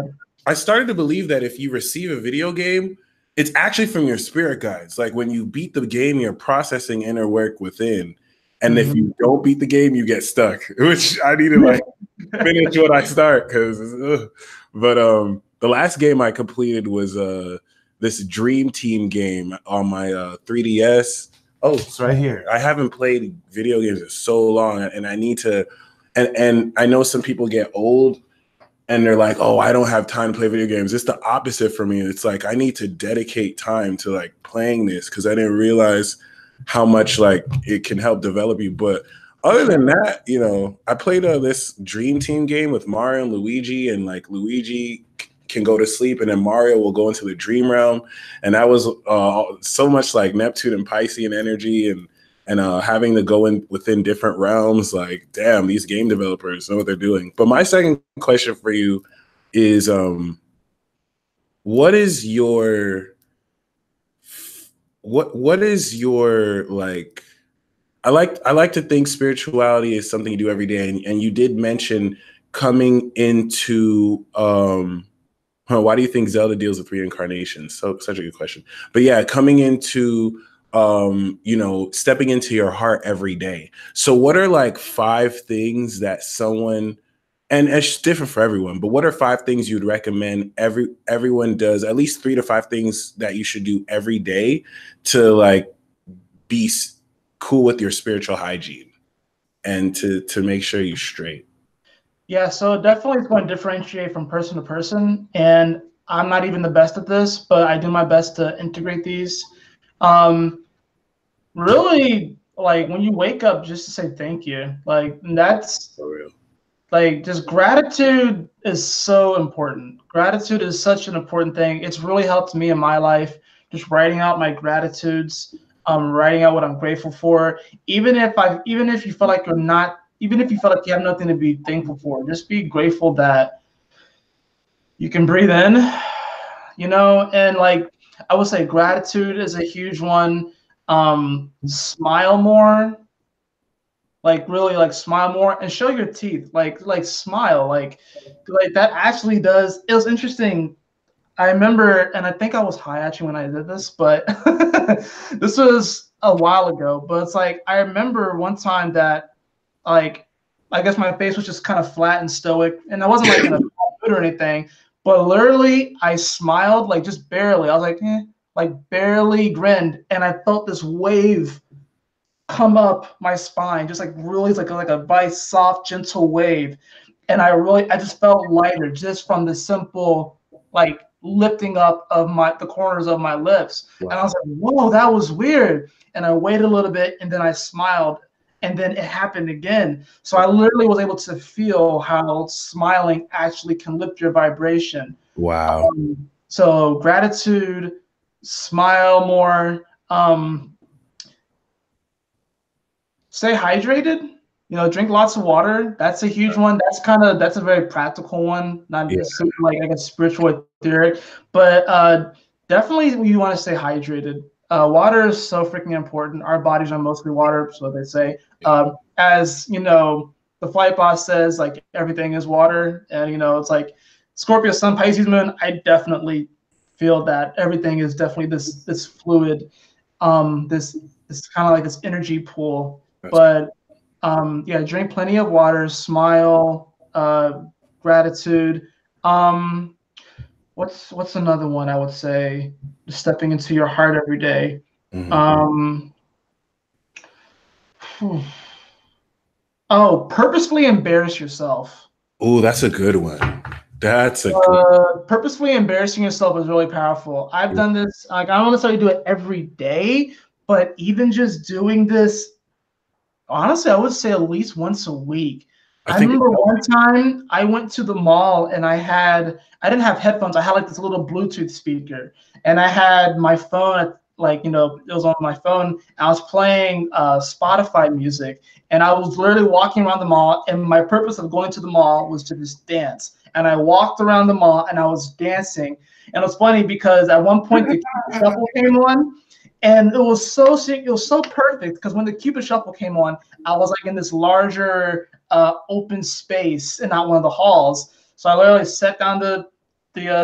I started to believe that if you receive a video game, it's actually from your spirit guides. Like when you beat the game, you're processing inner work within. And if you don't beat the game, you get stuck, which I need to like finish what I start because but the last game I completed was this Dream Team game on my 3DS. Oh, it's right here. I haven't played video games in so long and I need to and I know some people get old and they're like, oh, I don't have time to play video games. It's the opposite for me. It's like I need to dedicate time to like playing this because I didn't realize how much like it can help develop you. But other than that, you know, I played this Dream Team game with Mario and Luigi, and like Luigi can go to sleep, and then Mario will go into the dream realm, and that was so much like Neptune and Piscean energy, and having to go in within different realms. Like, damn, these game developers know what they're doing. But my second question for you is, what is your like? I like to think spirituality is something you do every day, and you did mention coming into why do you think Zelda deals with reincarnation? So such a good question. But yeah, coming into you know, stepping into your heart every day. So what are like 5 things that someone, and it's different for everyone, but what are 5 things you'd recommend everyone does, at least 3 to 5 things that you should do every day to like be cool with your spiritual hygiene and to make sure you're straight?
Yeah, so definitely it's going to differentiate from person to person. And I'm not even the best at this, but I do my best to integrate these. Really, like when you wake up, just to say thank you. Like that's
For real.
like just gratitude is so important. Gratitude is such an important thing. It's really helped me in my life, just writing out my gratitudes, writing out what I'm grateful for. Even if you feel like you're not, even if you feel like you have nothing to be thankful for, just be grateful that you can breathe in, you know, and like I would say gratitude is a huge one. Smile more, like really like smile more and show your teeth, like smile, like that actually does. It was interesting. I remember, and I think I was high actually when I did this, but this was a while ago. But it's like I remember one time that like I guess my face was just kind of flat and stoic, and I wasn't like in a mood or anything. But literally, I smiled like just barely. I was like, like barely grinned, and I felt this wave come up my spine, just like really like a nice, soft, gentle wave. And I just felt lighter just from the simple like lifting up of the corners of my lips. Wow. And I was like, whoa, that was weird. And I waited a little bit and then I smiled and then it happened again. So I literally was able to feel how smiling actually can lift your vibration.
Wow.
So gratitude, smile more, stay hydrated, drink lots of water. That's a huge one. That's a very practical one, not super like I guess spiritual etheric, but definitely you want to stay hydrated. Water is so freaking important. Our bodies are mostly water, so they say. As you know, the flight boss says like everything is water, and it's like Scorpio, Sun, Pisces, Moon. I definitely feel that everything is definitely this fluid, this kind of like this energy pool. But yeah, drink plenty of water, smile, gratitude. What's another one I would say? Just stepping into your heart every day. Purposefully embarrass yourself.
Oh, that's a good one.
Purposefully embarrassing yourself is really powerful. I've done this. Like I don't necessarily do it every day, but even just doing this, honestly, I would say at least once a week. I remember one time I went to the mall and I didn't have headphones. I had like this little Bluetooth speaker and I had my phone, like, it was on my phone. I was playing Spotify music and I was literally walking around the mall, and my purpose of going to the mall was to just dance. And I walked around the mall and I was dancing. And it was funny because at one point the shuffle came on. And it was so perfect because when the Cupid Shuffle came on, I was like in this larger open space and not one of the halls. So I literally set down the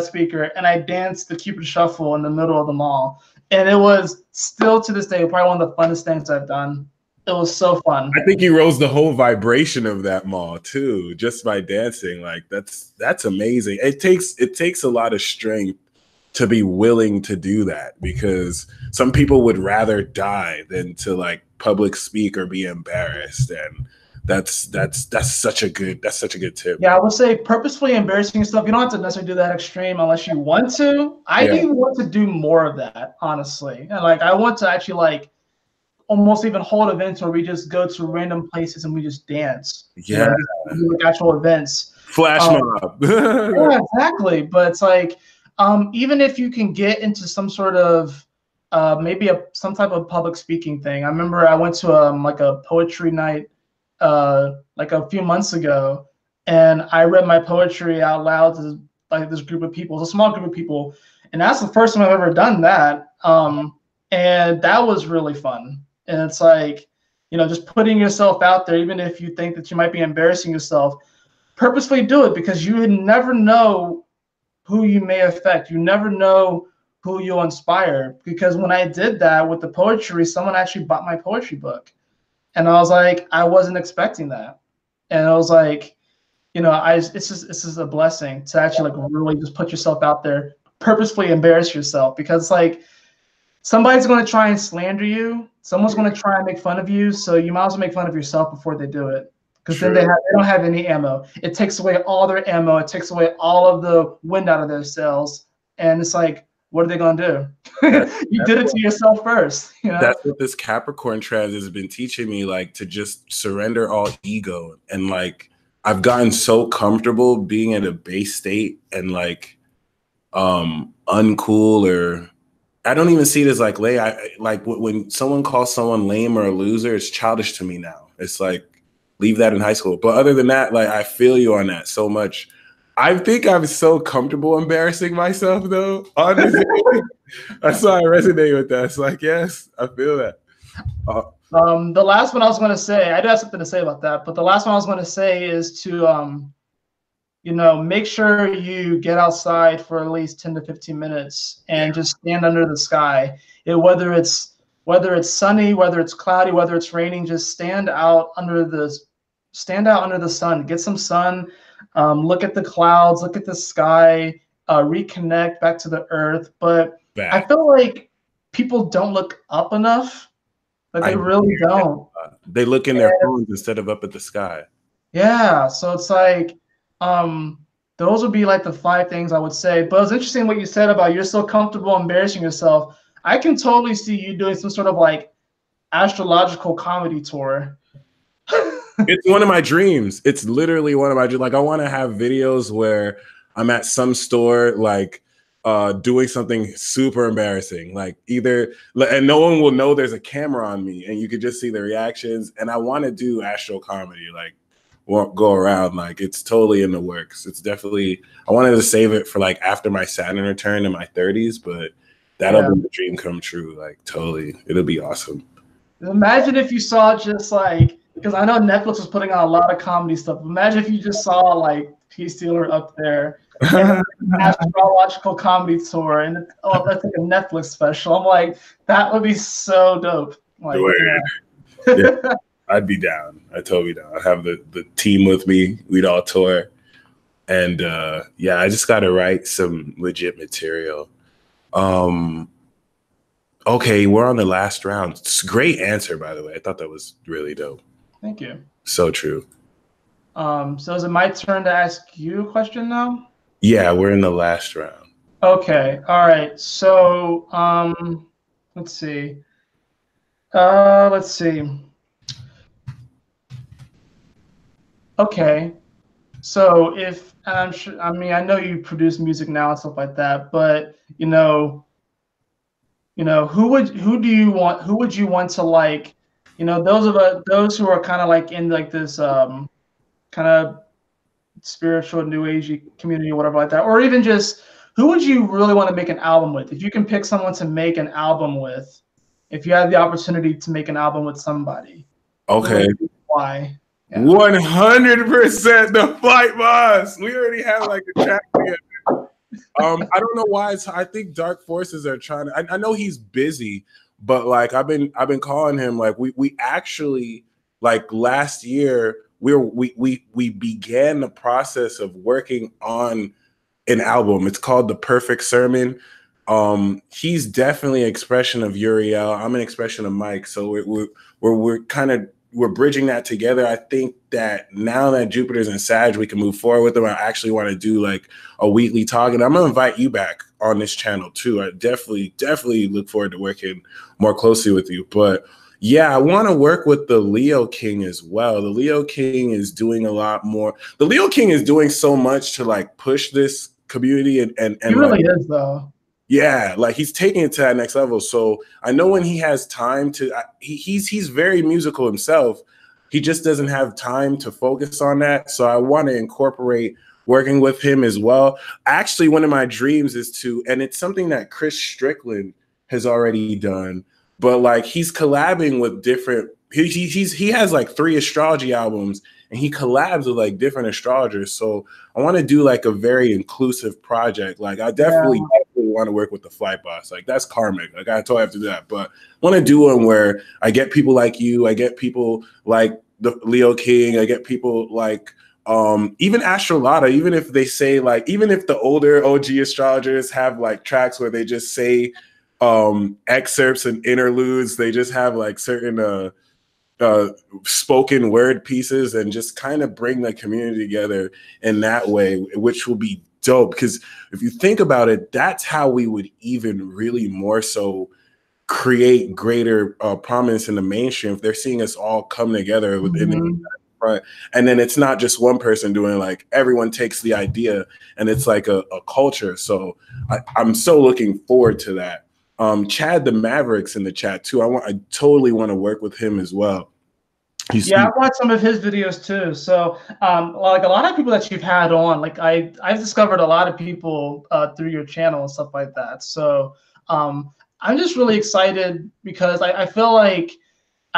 speaker and I danced the Cupid Shuffle in the middle of the mall. And it was still to this day probably one of the funnest things I've done. It was so fun.
I think you rose the whole vibration of that mall too, just by dancing. Like that's amazing. It takes a lot of strength to be willing to do that, because some people would rather die than to like public speak or be embarrassed. And that's such a good tip.
Yeah, I would say purposefully embarrassing yourself. You don't have to necessarily do that extreme unless you want to. I even want to do more of that, honestly. And like I want to actually like almost even hold events where we just go to random places and we just dance.
Yeah,
like actual events.
Flash mob.
Yeah, exactly. But it's like even if you can get into some sort of maybe some type of public speaking thing. I remember I went to like a poetry night like a few months ago, and I read my poetry out loud to like this group of people. It's a small group of people, and that's the first time I've ever done that. And that was really fun. And it's like, just putting yourself out there, even if you think that you might be embarrassing yourself, purposefully do it, because you never know who you may affect. You never know who you'll inspire. Because when I did that with the poetry, someone actually bought my poetry book. And I was like, I wasn't expecting that. And I was like, it's just a blessing to actually like really just put yourself out there, purposefully embarrass yourself, because like somebody's going to try and slander you. Someone's going to try and make fun of you. So you might as well make fun of yourself before they do it. Because then they don't have any ammo. It takes away all their ammo. It takes away all of the wind out of their sails. And it's like, what are they going to do? You did it to yourself first.
That's what this Capricorn transit has been teaching me, like to just surrender all ego. And like, I've gotten so comfortable being in a base state and like uncool, or I don't even see it as like like when someone calls someone lame or a loser, it's childish to me now. It's like, leave that in high school. But other than that, like I feel you on that so much. I think I'm so comfortable embarrassing myself though. Honestly, that's why I resonate with that. It's like, yes, I feel that.
The last one I was going to say, I do have something to say about that, but the last one I was going to say is to, make sure you get outside for at least 10 to 15 minutes and just stand under the sky. Whether it's sunny, whether it's cloudy, whether it's raining, just stand out under the sun, get some sun, look at the clouds, look at the sky, reconnect back to the earth. But I
Back.
feel like people don't look up enough. Like they really don't.
They look in their phones instead of up at the sky.
Yeah, so it's like, those would be like the 5 things I would say. But it's interesting what you said about you're so comfortable embarrassing yourself. I can totally see you doing some sort of like astrological comedy tour.
It's one of my dreams. It's literally one of my dreams. Like I want to have videos where I'm at some store, like doing something super embarrassing, like either, and no one will know there's a camera on me, and you could just see the reactions. And I want to do astro comedy, like won't go around. Like it's totally in the works. It's definitely. I wanted to save it for like after my Saturn return in my 30s, but that'll be the dream come true. Like totally, it'll be awesome.
Imagine if you saw just like, because I know Netflix was putting out a lot of comedy stuff. Imagine if you just saw like P. Steeler up there and an astrological comedy tour, and that's like a Netflix special. I'm like, that would be so dope. Like,
yeah, I'd be down. I'd totally be down. I'd have the team with me. We'd all tour. And yeah, I just got to write some legit material. Okay, we're on the last round. It's a great answer, by the way. I thought that was really dope.
Thank you.
So true.
So is it my turn to ask you a question now?
Yeah, we're in the last round.
Okay. All right. So let's see. Let's see. Okay. So if I'm sure, I mean, I know you produce music now and stuff like that, but who would you want to like, those who are kind of like in like this kind of spiritual new agey community or whatever like that, or even just who would you really want to make an album with? If you can pick someone to make an album with, if you had the opportunity to make an album with somebody.
Okay.
Why?
Yeah. 100% the Flight Boss. We already have like a track together. I don't know why. I think Dark Forces are trying to. I know he's busy, but like I've been calling him. Like we actually, like last year we began the process of working on an album. It's called The Perfect Sermon. He's definitely an expression of Uriel. I'm an expression of Mike. So we're bridging that together. I think that now that Jupiter's in Sag, we can move forward with them. I actually want to do like a weekly talk, and I'm gonna invite you back on this channel too. I definitely look forward to working more closely with you. But yeah, I want to work with the Leo King as well. The Leo King is doing a lot more. The Leo King is doing so much to like push this community and
he really is though.
Yeah, like he's taking it to that next level. So I know when he has time to, he's very musical himself. He just doesn't have time to focus on that. So I want to incorporate working with him as well. Actually, one of my dreams is to, and it's something that Chris Strickland has already done, but like he's collabing with different, he has like 3 astrology albums, and he collabs with like different astrologers. So I want to do like a very inclusive project. Like I definitely want to work with the Flight Boss. Like that's karmic. Like I totally have to do that. But I want to do one where I get people like you. I get people like the Leo King. I get people like even Astrolata. Even if they say like, even if the older OG astrologers have like tracks where they just say excerpts and interludes, they just have like certain spoken word pieces and just kind of bring the community together in that way, which will be dope. Because if you think about it, that's how we would even really more so create greater prominence in the mainstream if they're seeing us all come together within the front. And then it's not just one person doing, like everyone takes the idea and it's like a culture. So I'm so looking forward to that. Chad the Mavericks in the chat too. I totally want to work with him as well.
Yeah, I've watched some of his videos too. So, like a lot of people that you've had on, like I've discovered a lot of people through your channel and stuff like that. So, I'm just really excited because I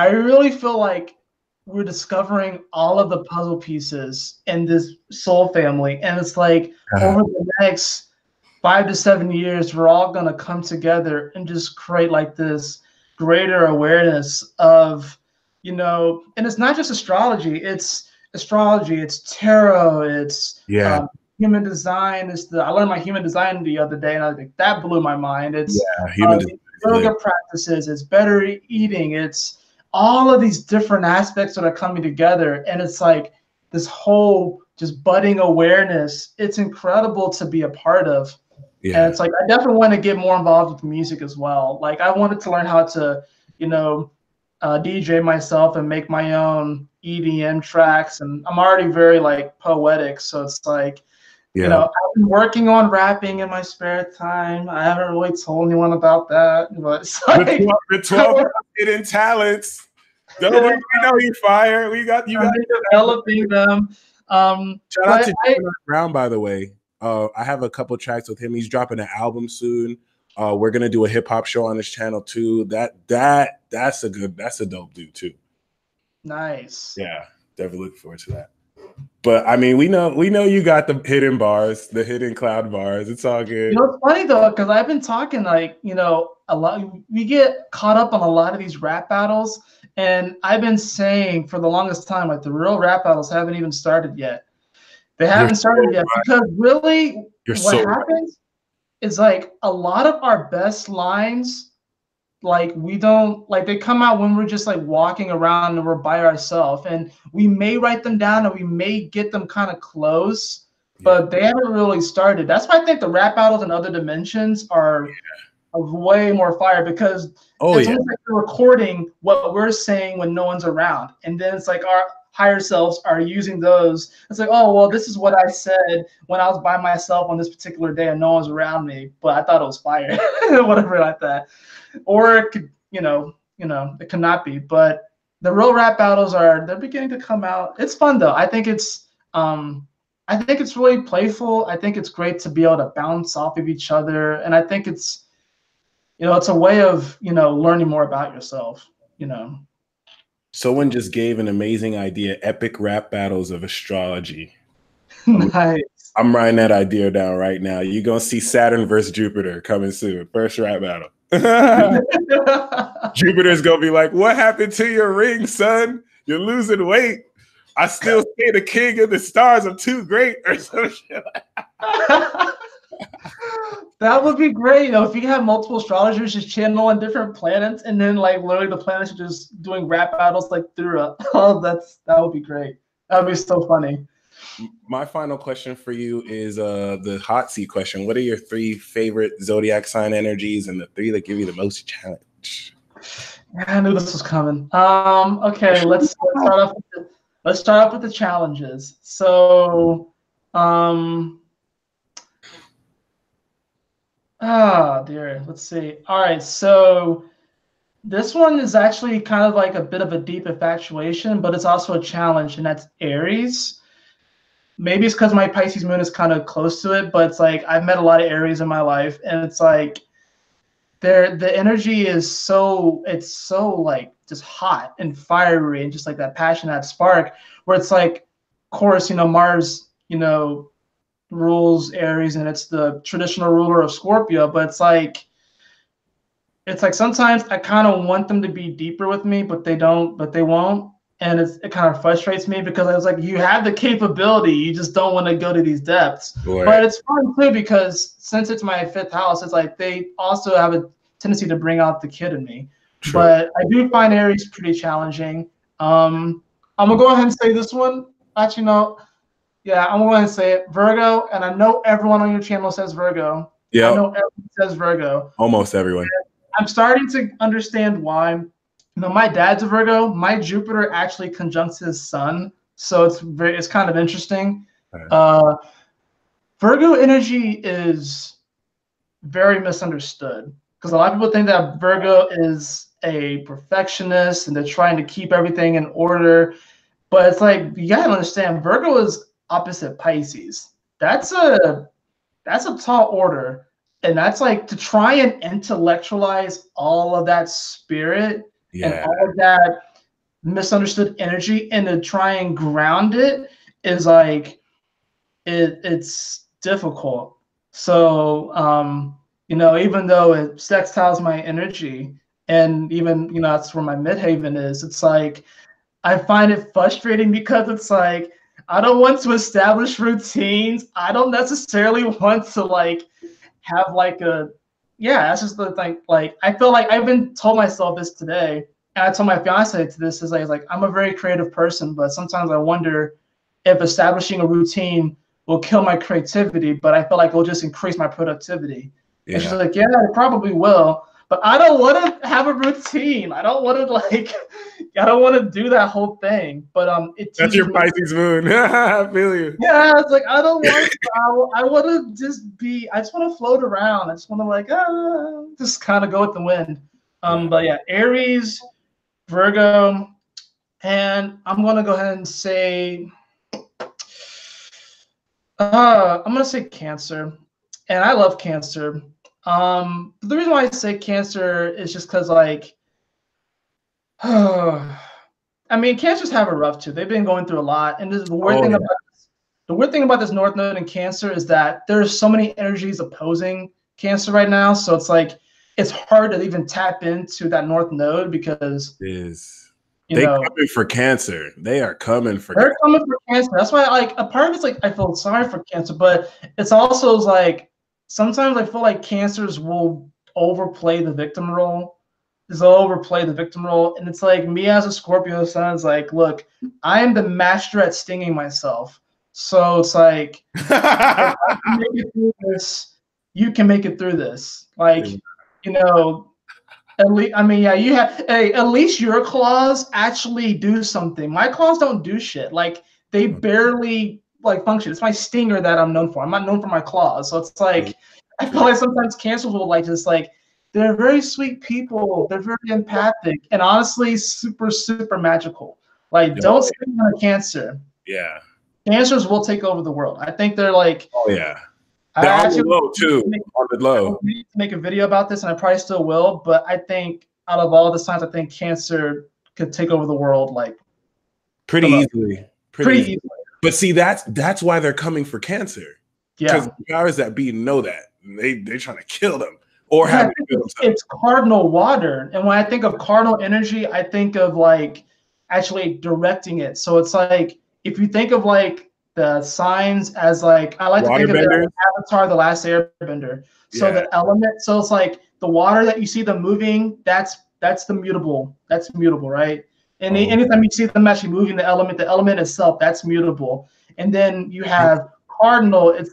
really feel like we're discovering all of the puzzle pieces in this soul family, and it's like over the next 5 to 7 years, we're all gonna come together and just create like this greater awareness of, and it's not just astrology, it's tarot, it's human design. I learned my human design the other day, and I think that blew my mind. It's
human design,
yoga practices, it's better eating, it's all of these different aspects that are coming together, and it's like this whole just budding awareness. It's incredible to be a part of. Yeah. And it's like I definitely want to get more involved with music as well. Like I wanted to learn how to, DJ myself and make my own EDM tracks. And I'm already very like poetic, so it's like, I've been working on rapping in my spare time. I haven't really told anyone about that, but it's like
the 12 hidden talents. Don't worry, we know you're fire. We got you.
I'm developing them.
Shout out to Jamaal Brown, by the way. I have a couple tracks with him. He's dropping an album soon. We're gonna do a hip hop show on his channel too. That's a dope dude too.
Nice.
Yeah, definitely look forward to that. But I mean, we know you got the hidden bars, the hidden cloud bars. It's all good.
It's funny though, because I've been talking like, a lot. We get caught up on a lot of these rap battles, and I've been saying for the longest time, like the real rap battles haven't even started yet. They haven't started yet because really what happens is like a lot of our best lines, like we don't like they come out when we're just like walking around and we're by ourselves, and we may write them down and we may get them kind of close, but they haven't really started. That's why I think the rap battles and other dimensions are way more fire because it's almost like we're recording what we're saying when no one's around, and then it's like our higher selves are using those. It's like, oh, well, this is what I said when I was by myself on this particular day and no one's around me, but I thought it was fire, whatever like that. Or it could, it could not be. But the real rap battles they're beginning to come out. It's fun though. I think it's really playful. I think it's great to be able to bounce off of each other, and I think it's, it's a way of, learning more about yourself.
Someone just gave an amazing idea: epic rap battles of astrology.
Nice.
I'm writing that idea down right now. You're gonna see Saturn versus Jupiter coming soon. First rap battle. Jupiter's gonna be like, "What happened to your ring, son? You're losing weight. I still say the king of the stars. I'm too great," or some shit like that.
That would be great. If you have multiple astrologers just channeling different planets, and then like literally the planets are just doing rap battles like through that would be great. That would be so funny.
My final question for you is the hot seat question. What are your 3 favorite zodiac sign energies and the 3 that give you the most challenge?
Yeah, I knew this was coming. Okay, let's start off with the challenges. So, dear. Let's see. All right, so this one is actually kind of like a bit of a deep infatuation, but it's also a challenge, and that's Aries. Maybe it's because my Pisces moon is kind of close to it, but it's like I've met a lot of Aries in my life, and it's like the energy is so like just hot and fiery and just like that passion, that spark, where it's like, of course, Mars, rules Aries, and it's the traditional ruler of Scorpio, but it's like sometimes I kind of want them to be deeper with me, but they won't. And it kind of frustrates me because I was like, you have the capability, you just don't want to go to these depths. Right. But it's fun too because since it's my 5th house, it's like they also have a tendency to bring out the kid in me. True. But I do find Aries pretty challenging. I'm gonna go ahead and say this one. Actually, no. Yeah, I'm gonna go ahead and say it. Virgo, and I know everyone on your channel says Virgo. Yeah. I know everyone says Virgo.
Almost everyone. And
I'm starting to understand why. My dad's a Virgo. My Jupiter actually conjuncts his sun, so it's kind of interesting. Right. Virgo energy is very misunderstood because a lot of people think that Virgo is a perfectionist and they're trying to keep everything in order. But it's like you gotta understand, Virgo is opposite Pisces. That's a tall order. And that's like to try and intellectualize all of that spirit and
Yeah.
all of that misunderstood energy and to try and ground it is like it's difficult. So even though it sextiles my energy and even that's where my midhaven is, it's like I find it frustrating because it's like I don't want to establish routines. I don't necessarily want to like have like a that's just the thing. Like I feel like I've been told myself this today, and I told my fiance to this is like I'm a very creative person, but sometimes I wonder if establishing a routine will kill my creativity, but I feel like it'll just increase my productivity. And she's like, yeah, it probably will. But I don't want to have a routine. I don't want to I don't want to do that whole thing. But
That's your Pisces moon. I feel you.
Yeah, it's like I don't want to. I want to just be. I just want to float around. I just want to just kind of go with the wind. But yeah, Aries, Virgo, and I'm gonna go ahead and say, I'm gonna say Cancer, and I love Cancer. The reason why I say Cancer is just because I mean, Cancers have a rough too. They've been going through a lot, and this is the weird thing about this. The weird thing about this North Node in Cancer is that there's so many energies opposing Cancer right now. So it's like it's hard to even tap into that North Node because
they're coming for Cancer. They are coming for.
They're coming for Cancer. That's why, a part of it's I feel sorry for Cancer, but it's also sometimes I feel like Cancers will overplay the victim role. Overplay the victim role, and it's like me as a Scorpio sun is like, look, I am the master at stinging myself. So it's like, if I can make it through this, you can make it through this. At least, I mean, at least your claws actually do something. My claws don't do shit. They barely function. It's my stinger that I'm known for. I'm not known for my claws. So it's like, I feel like sometimes Cancers will they're very sweet people. They're very empathic and honestly super, super magical. Don't sting on a Cancer.
Yeah.
Cancers will take over the world. I think they're
oh yeah. They're on the low too. On the low.
I need to make a video about this, and I probably still will. But I think out of all the signs, I think Cancer could take over the world
pretty easily. Pretty easily. But see, that's why they're coming for Cancer.
Yeah.
Because the powers that be know that they're trying to kill them. Or have
it's cardinal water. And when I think of cardinal energy, I think of actually directing it. So it's if you think of the signs as I like to think of it as Avatar, the Last Airbender. So the element, so it's the water that you see them moving, that's the mutable. That's mutable, right? And anytime you see them actually moving the element itself, that's mutable. And then you have cardinal, it's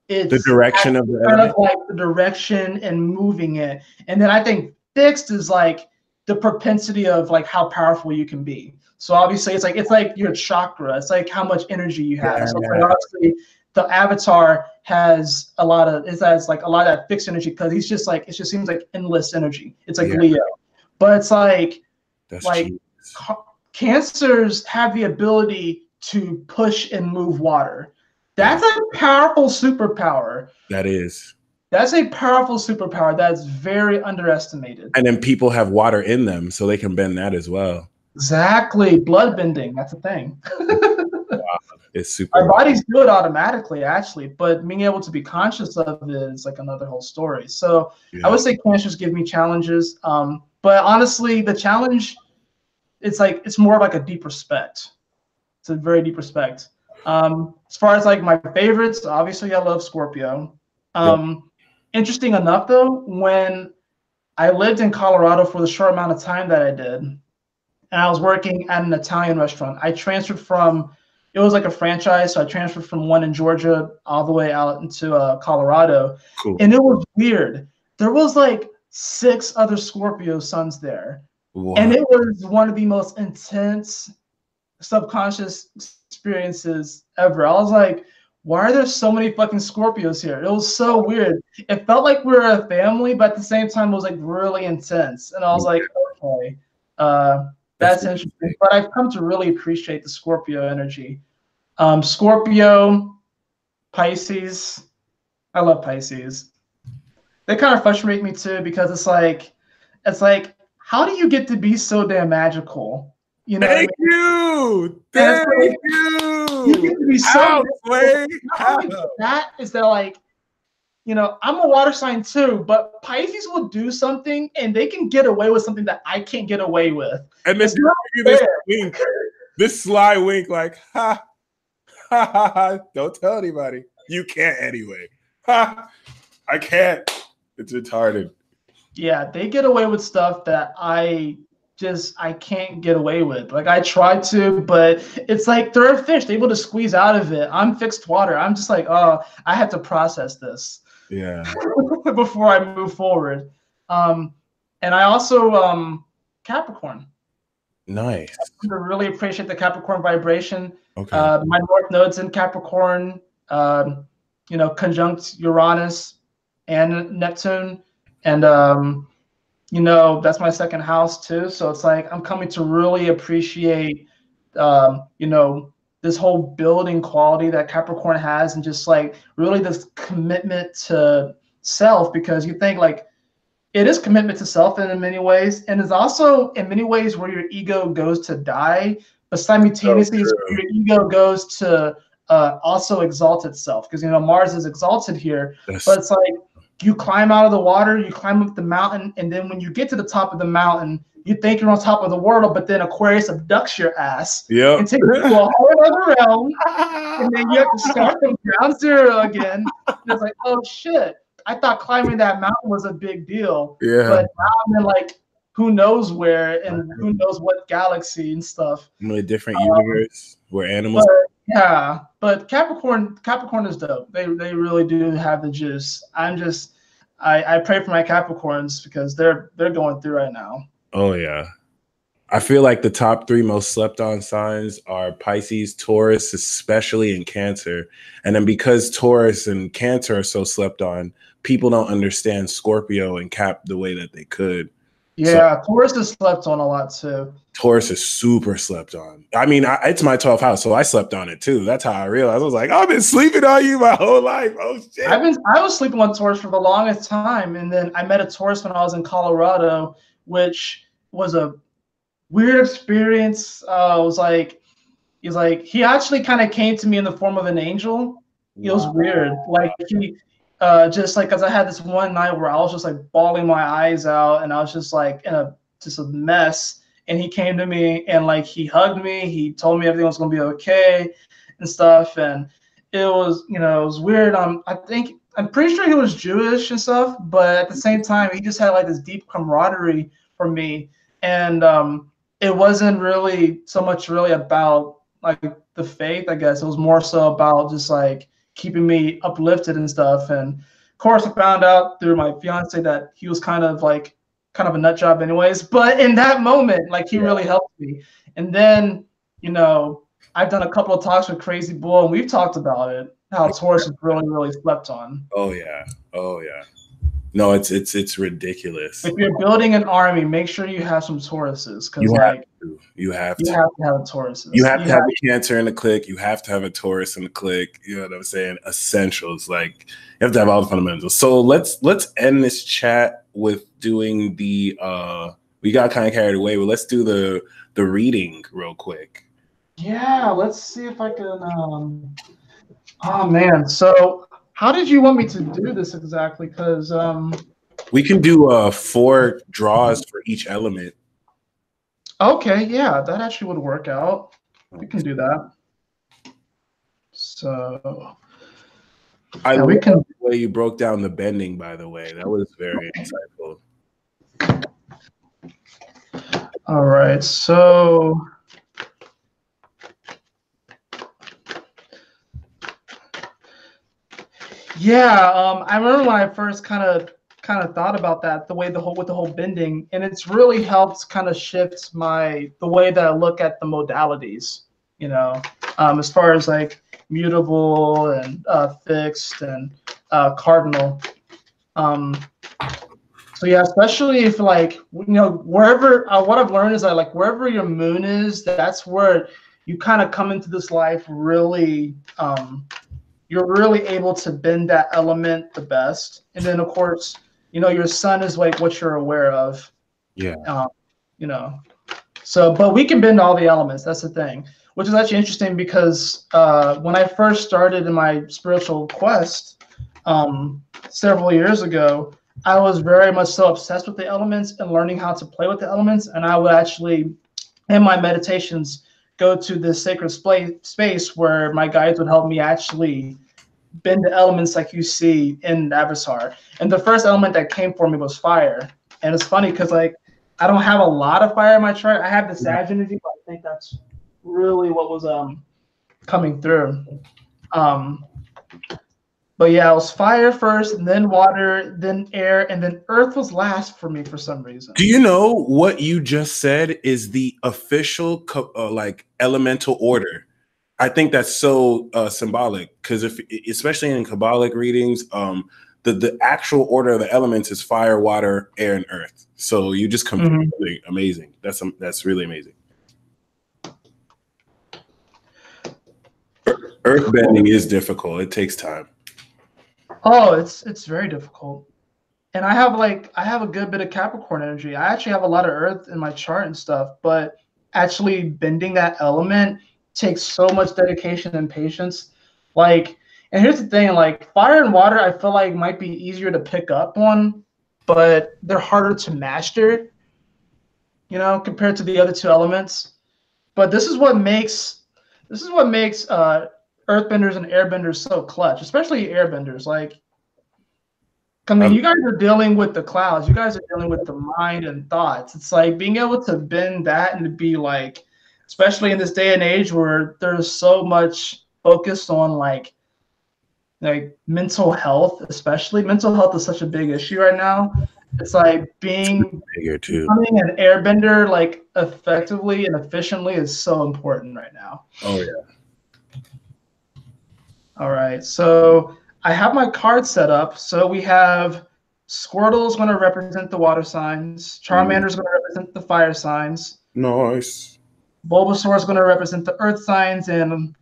it's
the direction of
the direction and moving it. And then I think fixed is the propensity of how powerful you can be. So obviously it's like your chakra. It's how much energy you have. So obviously the Avatar has a lot of a lot of that fixed energy because he's just it just seems like endless energy. It's Leo. But it's Cancers have the ability to push and move water. That's a powerful superpower. That's a powerful superpower that's very underestimated.
And then people have water in them, so they can bend that as well.
Exactly. Blood bending. That's a thing.
It's super.
Our bodies do it automatically, actually, but being able to be conscious of it is another whole story. So I would say Cancers give me challenges. But honestly, the challenge, it's more of a deep respect. It's a very deep respect. As far as my favorites, obviously I love Scorpio. Interesting enough though, when I lived in Colorado for the short amount of time that I did, and I was working at an Italian restaurant, I transferred from, it was a franchise, so I transferred from one in Georgia all the way out into Colorado.
Cool.
And it was weird. There was 6 other Scorpio suns there. Wow. And it was one of the most intense subconscious experiences ever. I was like, why are there so many fucking Scorpios here? It was so weird. It felt like we were a family, but at the same time, it was like really intense. And I was like, okay, that's interesting. But I've come to really appreciate the Scorpio energy. Scorpio, Pisces. I love Pisces. They kind of frustrate me too because it's like, how do you get to be so damn magical? You know,
Thank you. Thank you.
You get to be so that is that like, you know, I'm a water sign too, but Pisces will do something and they can get away with something that I can't get away with.
And then this wink, this sly wink, like, ha, ha, ha, ha. Don't tell anybody. You can't anyway. Ha, I can't. It's retarded.
Yeah, they get away with stuff that I can't get away with. Like I try to, but it's like they're a fish. They're able to squeeze out of it. I'm fixed water. I'm just like, oh, I have to process this.
Yeah.
Before I move forward. And I also Capricorn.
Nice.
I really appreciate the Capricorn vibration.
Okay.
My North Node's in Capricorn, you know, conjunct Uranus and Neptune. And you know, that's my second house too. So it's like I'm coming to really appreciate you know, this whole building quality that Capricorn has, and just like really this commitment to self, because you think like it is commitment to self in many ways, and it's also in many ways where your ego goes to die, but simultaneously your ego goes to also exalt itself, because you know Mars is exalted here, but it's like you climb out of the water, you climb up the mountain, and then when you get to the top of the mountain, you think you're on top of the world, but then Aquarius abducts your ass and takes you to a whole other realm, and then you have to start from ground zero again. And it's like, oh shit, I thought climbing that mountain was a big deal, but now I'm in like who knows where and who knows what galaxy and stuff.
In a different universe where animals.
Yeah, but Capricorn is dope. They really do have the juice. I pray for my Capricorns because they're going through right now.
Oh yeah. I feel like the top 3 most slept on signs are Pisces, Taurus, especially in Cancer. And then because Taurus and Cancer are so slept on, people don't understand Scorpio and Cap the way that they could.
Yeah, so, Taurus is slept on a lot too.
Taurus is super slept on. I mean, it's my 12th house, so I slept on it too. That's how I realized. I was like, I've been sleeping on you my whole life. Oh shit.
I was sleeping on Taurus for the longest time, and then I met a Taurus when I was in Colorado, which was a weird experience. He actually kind of came to me in the form of an angel. It was weird. Like he just like, because I had this one night where I was just like bawling my eyes out, and I was just like in a mess. And he came to me and like he hugged me. He told me everything was gonna be okay and stuff. And it was, you know, it was weird. I'm pretty sure he was Jewish and stuff, but at the same time, he just had like this deep camaraderie for me. And it wasn't really so much really about like the faith, I guess. It was more so about just like keeping me uplifted and stuff. And of course, I found out through my fiance that he was kind of a nut job anyways. But in that moment, like he really helped me. And then, you know, I've done a couple of talks with Crazy Bull, and we've talked about it, how Taurus is really, really slept on.
Oh yeah. Oh yeah. No, it's ridiculous.
If you're building an army, make sure you have some Tauruses, because
you have to
have a Taurus.
You have to have a Cancer in the clique. You have to have a Taurus in the clique. You know what I'm saying? Essentials. Like you have to have all the fundamentals. So let's end this chat with doing the we got kind of carried away, but let's do the reading real quick.
Yeah, let's see if I can oh man. So how did you want me to do this exactly? Because
we can do 4 draws for each element.
Okay, yeah, that actually would work out. We can do that. So
I love the way you broke down the bending, by the way. That was very insightful.
All right, so yeah, I remember when I first kind of thought about that, with the whole bending, and it's really helped kind of shift the way that I look at the modalities, you know, as far as like mutable and fixed and cardinal. Um, so yeah, especially if like wherever what I've learned is that like wherever your moon is, that's where you kind of come into this life really. You're really able to bend that element the best, and then of course your sun is like what you're aware of.
Yeah.
You know. So, but we can bend all the elements. That's the thing, which is actually interesting because when I first started in my spiritual quest several years ago, I was very much so obsessed with the elements and learning how to play with the elements. And I would actually, in my meditations, go to this sacred space where my guides would help me actually bend the elements like you see in Avatar. And the first element that came for me was fire. And it's funny because like I don't have a lot of fire in my chart. I have the Sag energy, but I think that's really what was coming through. But yeah, it was fire first, and then water, then air, and then earth was last for me for some reason.
Do you know what you just said is the official like elemental order? I think that's so symbolic because if, especially in Kabbalic readings, the actual order of the elements is fire, water, air, and earth. So you just completely amazing. That's really amazing. Earth bending is difficult. It takes time.
Oh, it's very difficult. And I have a good bit of Capricorn energy. I actually have a lot of earth in my chart and stuff, but actually bending that element takes so much dedication and patience. Like, and here's the thing, like fire and water, I feel like might be easier to pick up on, but they're harder to master, compared to the other two elements. But this is what makes earthbenders and airbenders so clutch, especially airbenders. Like, I mean, you guys are dealing with the clouds. You guys are dealing with the mind and thoughts. It's like being able to bend that and to be like, especially in this day and age where there's so much focus on like mental health, especially mental health is such a big issue right now. It's like becoming an airbender like effectively and efficiently is so important right now.
Oh yeah.
All right, so I have my card set up. So we have Squirtle is going to represent the water signs. Charmander is going to represent the fire signs.
Nice.
Bulbasaur is going to represent the earth signs, and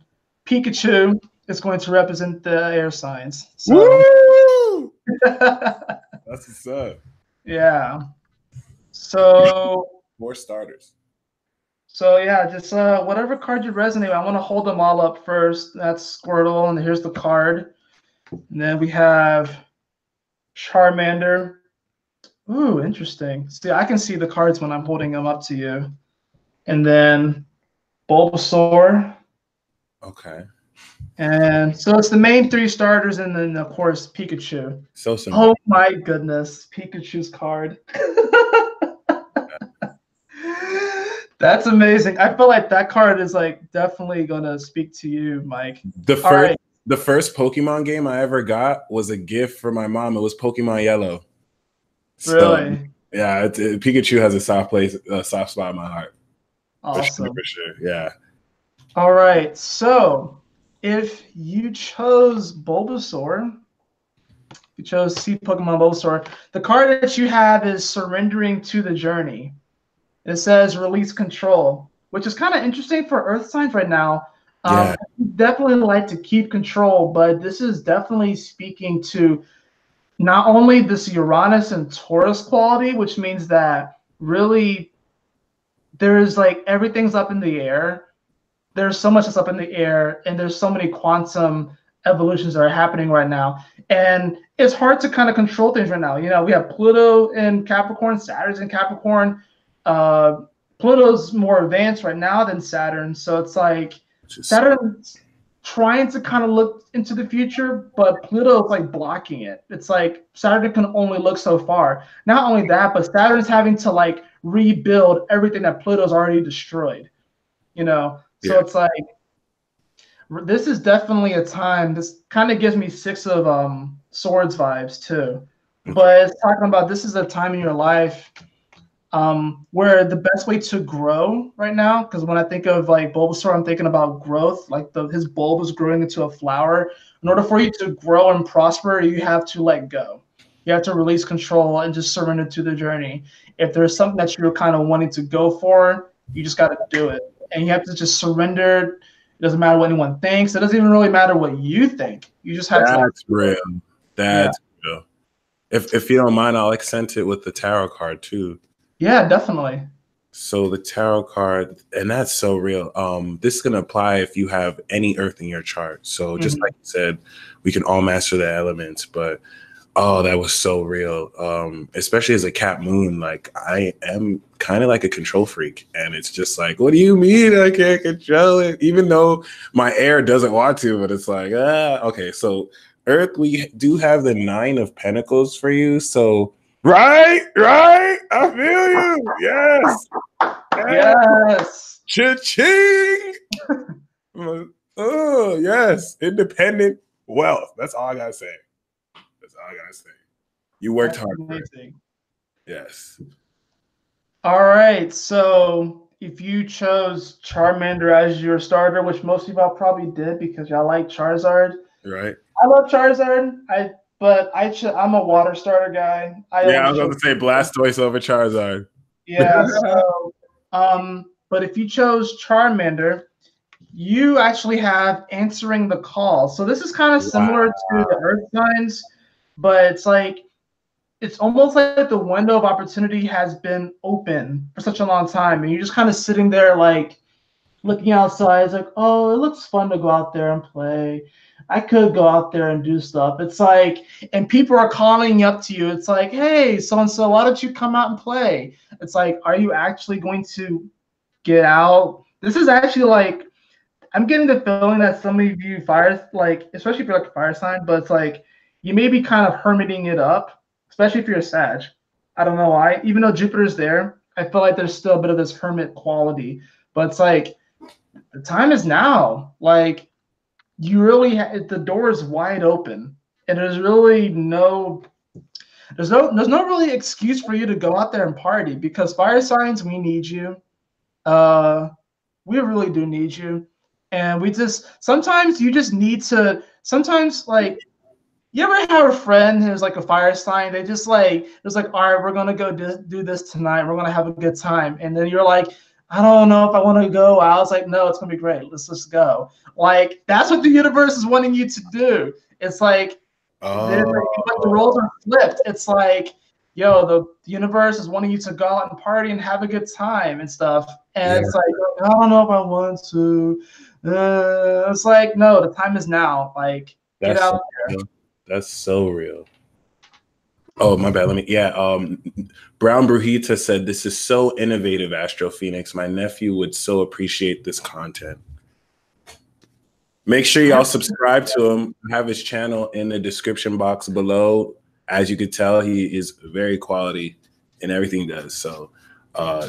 Pikachu is going to represent the air signs. So
woo! That's what's up.
Yeah. So
4 starters.
So yeah, just whatever card you resonate. I want to hold them all up first. That's Squirtle, and here's the card. And then we have Charmander. Ooh, interesting. See, I can see the cards when I'm holding them up to you. And then Bulbasaur.
Okay.
And so it's the main 3 starters, and then of course Pikachu.
So simple.
Oh my goodness, Pikachu's card. That's amazing. I feel like that card is like definitely gonna speak to you, Mike.
The first Pokemon game I ever got was a gift for my mom. It was Pokemon Yellow.
Really?
So, yeah, Pikachu has a soft spot in my heart.
Awesome.
For sure. Yeah.
All right. So if you chose Bulbasaur, you chose C Pokemon Bulbasaur, the card that you have is Surrendering to the Journey. It says release control, which is kind of interesting for earth signs right now.
Yeah.
Definitely like to keep control, but this is definitely speaking to not only this Uranus and Taurus quality, which means that really there's like everything's up in the air. There's so much that's up in the air, and there's so many quantum evolutions that are happening right now. And it's hard to kind of control things right now. We have Pluto in Capricorn, Saturn's in Capricorn. Pluto's more advanced right now than Saturn, so it's like Saturn's trying to kind of look into the future, but Pluto's like blocking it. It's like Saturn can only look so far. Not only that, but Saturn's having to like rebuild everything that Pluto's already destroyed. So it's like this is definitely a time. This kind of gives me 6 of Swords vibes too, but it's talking about this is a time in your life Where the best way to grow right now, because when I think of like Bulbasaur, I'm thinking about growth. Like his bulb is growing into a flower. In order for you to grow and prosper, you have to let go. You have to release control and just surrender to the journey. If there's something that you're kind of wanting to go for, you just got to do it. And you have to just surrender. It doesn't matter what anyone thinks. It doesn't even really matter what you think. You just have to.
That's real. That's real. If you don't mind, I'll accent it with the tarot card too.
Yeah, definitely.
So the tarot card, and that's so real. This is gonna apply if you have any earth in your chart. So just like you said, we can all master the elements, but oh, that was so real. Especially as a Cap Moon, like I am kind of like a control freak, and it's just like, what do you mean I can't control it? Even though my air doesn't want to, but it's like, okay. So Earth, we do have the 9 of Pentacles for you. So right, I feel you. Yes,
yes.
Cha-ching. Oh yes, independent wealth. That's all I gotta say. That's all I gotta say. You worked hard for it. Yes.
All right. So if you chose Charmander as your starter, which most of y'all probably did because y'all like Charizard.
Right.
I love Charizard. I'm a water starter guy.
I was going to say Blastoise over Charizard.
Yeah. So, but if you chose Charmander, you actually have answering the call. So this is kind of similar to the Earth signs, but it's almost like the window of opportunity has been open for such a long time, and you're just kind of sitting there like looking outside. It's like, oh, it looks fun to go out there and play. I could go out there and do stuff. It's like, and people are calling up to you. It's like, hey, so-and-so, why don't you come out and play? It's like, are you actually going to get out? This is actually like, I'm getting the feeling that some of you especially if you're like a fire sign, but it's like, you may be kind of hermiting it up, especially if you're a Sag. I don't know why. Even though Jupiter's there, I feel like there's still a bit of this hermit quality. But it's like, the time is now. Like, you really the door is wide open, and there's really no really excuse for you to go out there and party, because fire signs, we need you. We really do need you, and sometimes you just need to. Sometimes, like, you ever have a friend who's like a fire sign? They just like, it's like, all right, we're gonna go do this tonight. We're gonna have a good time, and then you're like, I don't know if I want to go. I was like, no, it's gonna be great. Let's just go. Like, that's what the universe is wanting you to do. It's like, the roles are flipped. It's like, yo, the universe is wanting you to go out and party and have a good time and stuff. And it's like, I don't know if I want to. It's like, no, the time is now. Like, get out there.
That's so real. Oh, my bad. Brown Brujita said, this is so innovative, Astro Phoenix. My nephew would so appreciate this content. Make sure y'all subscribe to him. I have his channel in the description box below. As you can tell, he is very quality in everything he does. So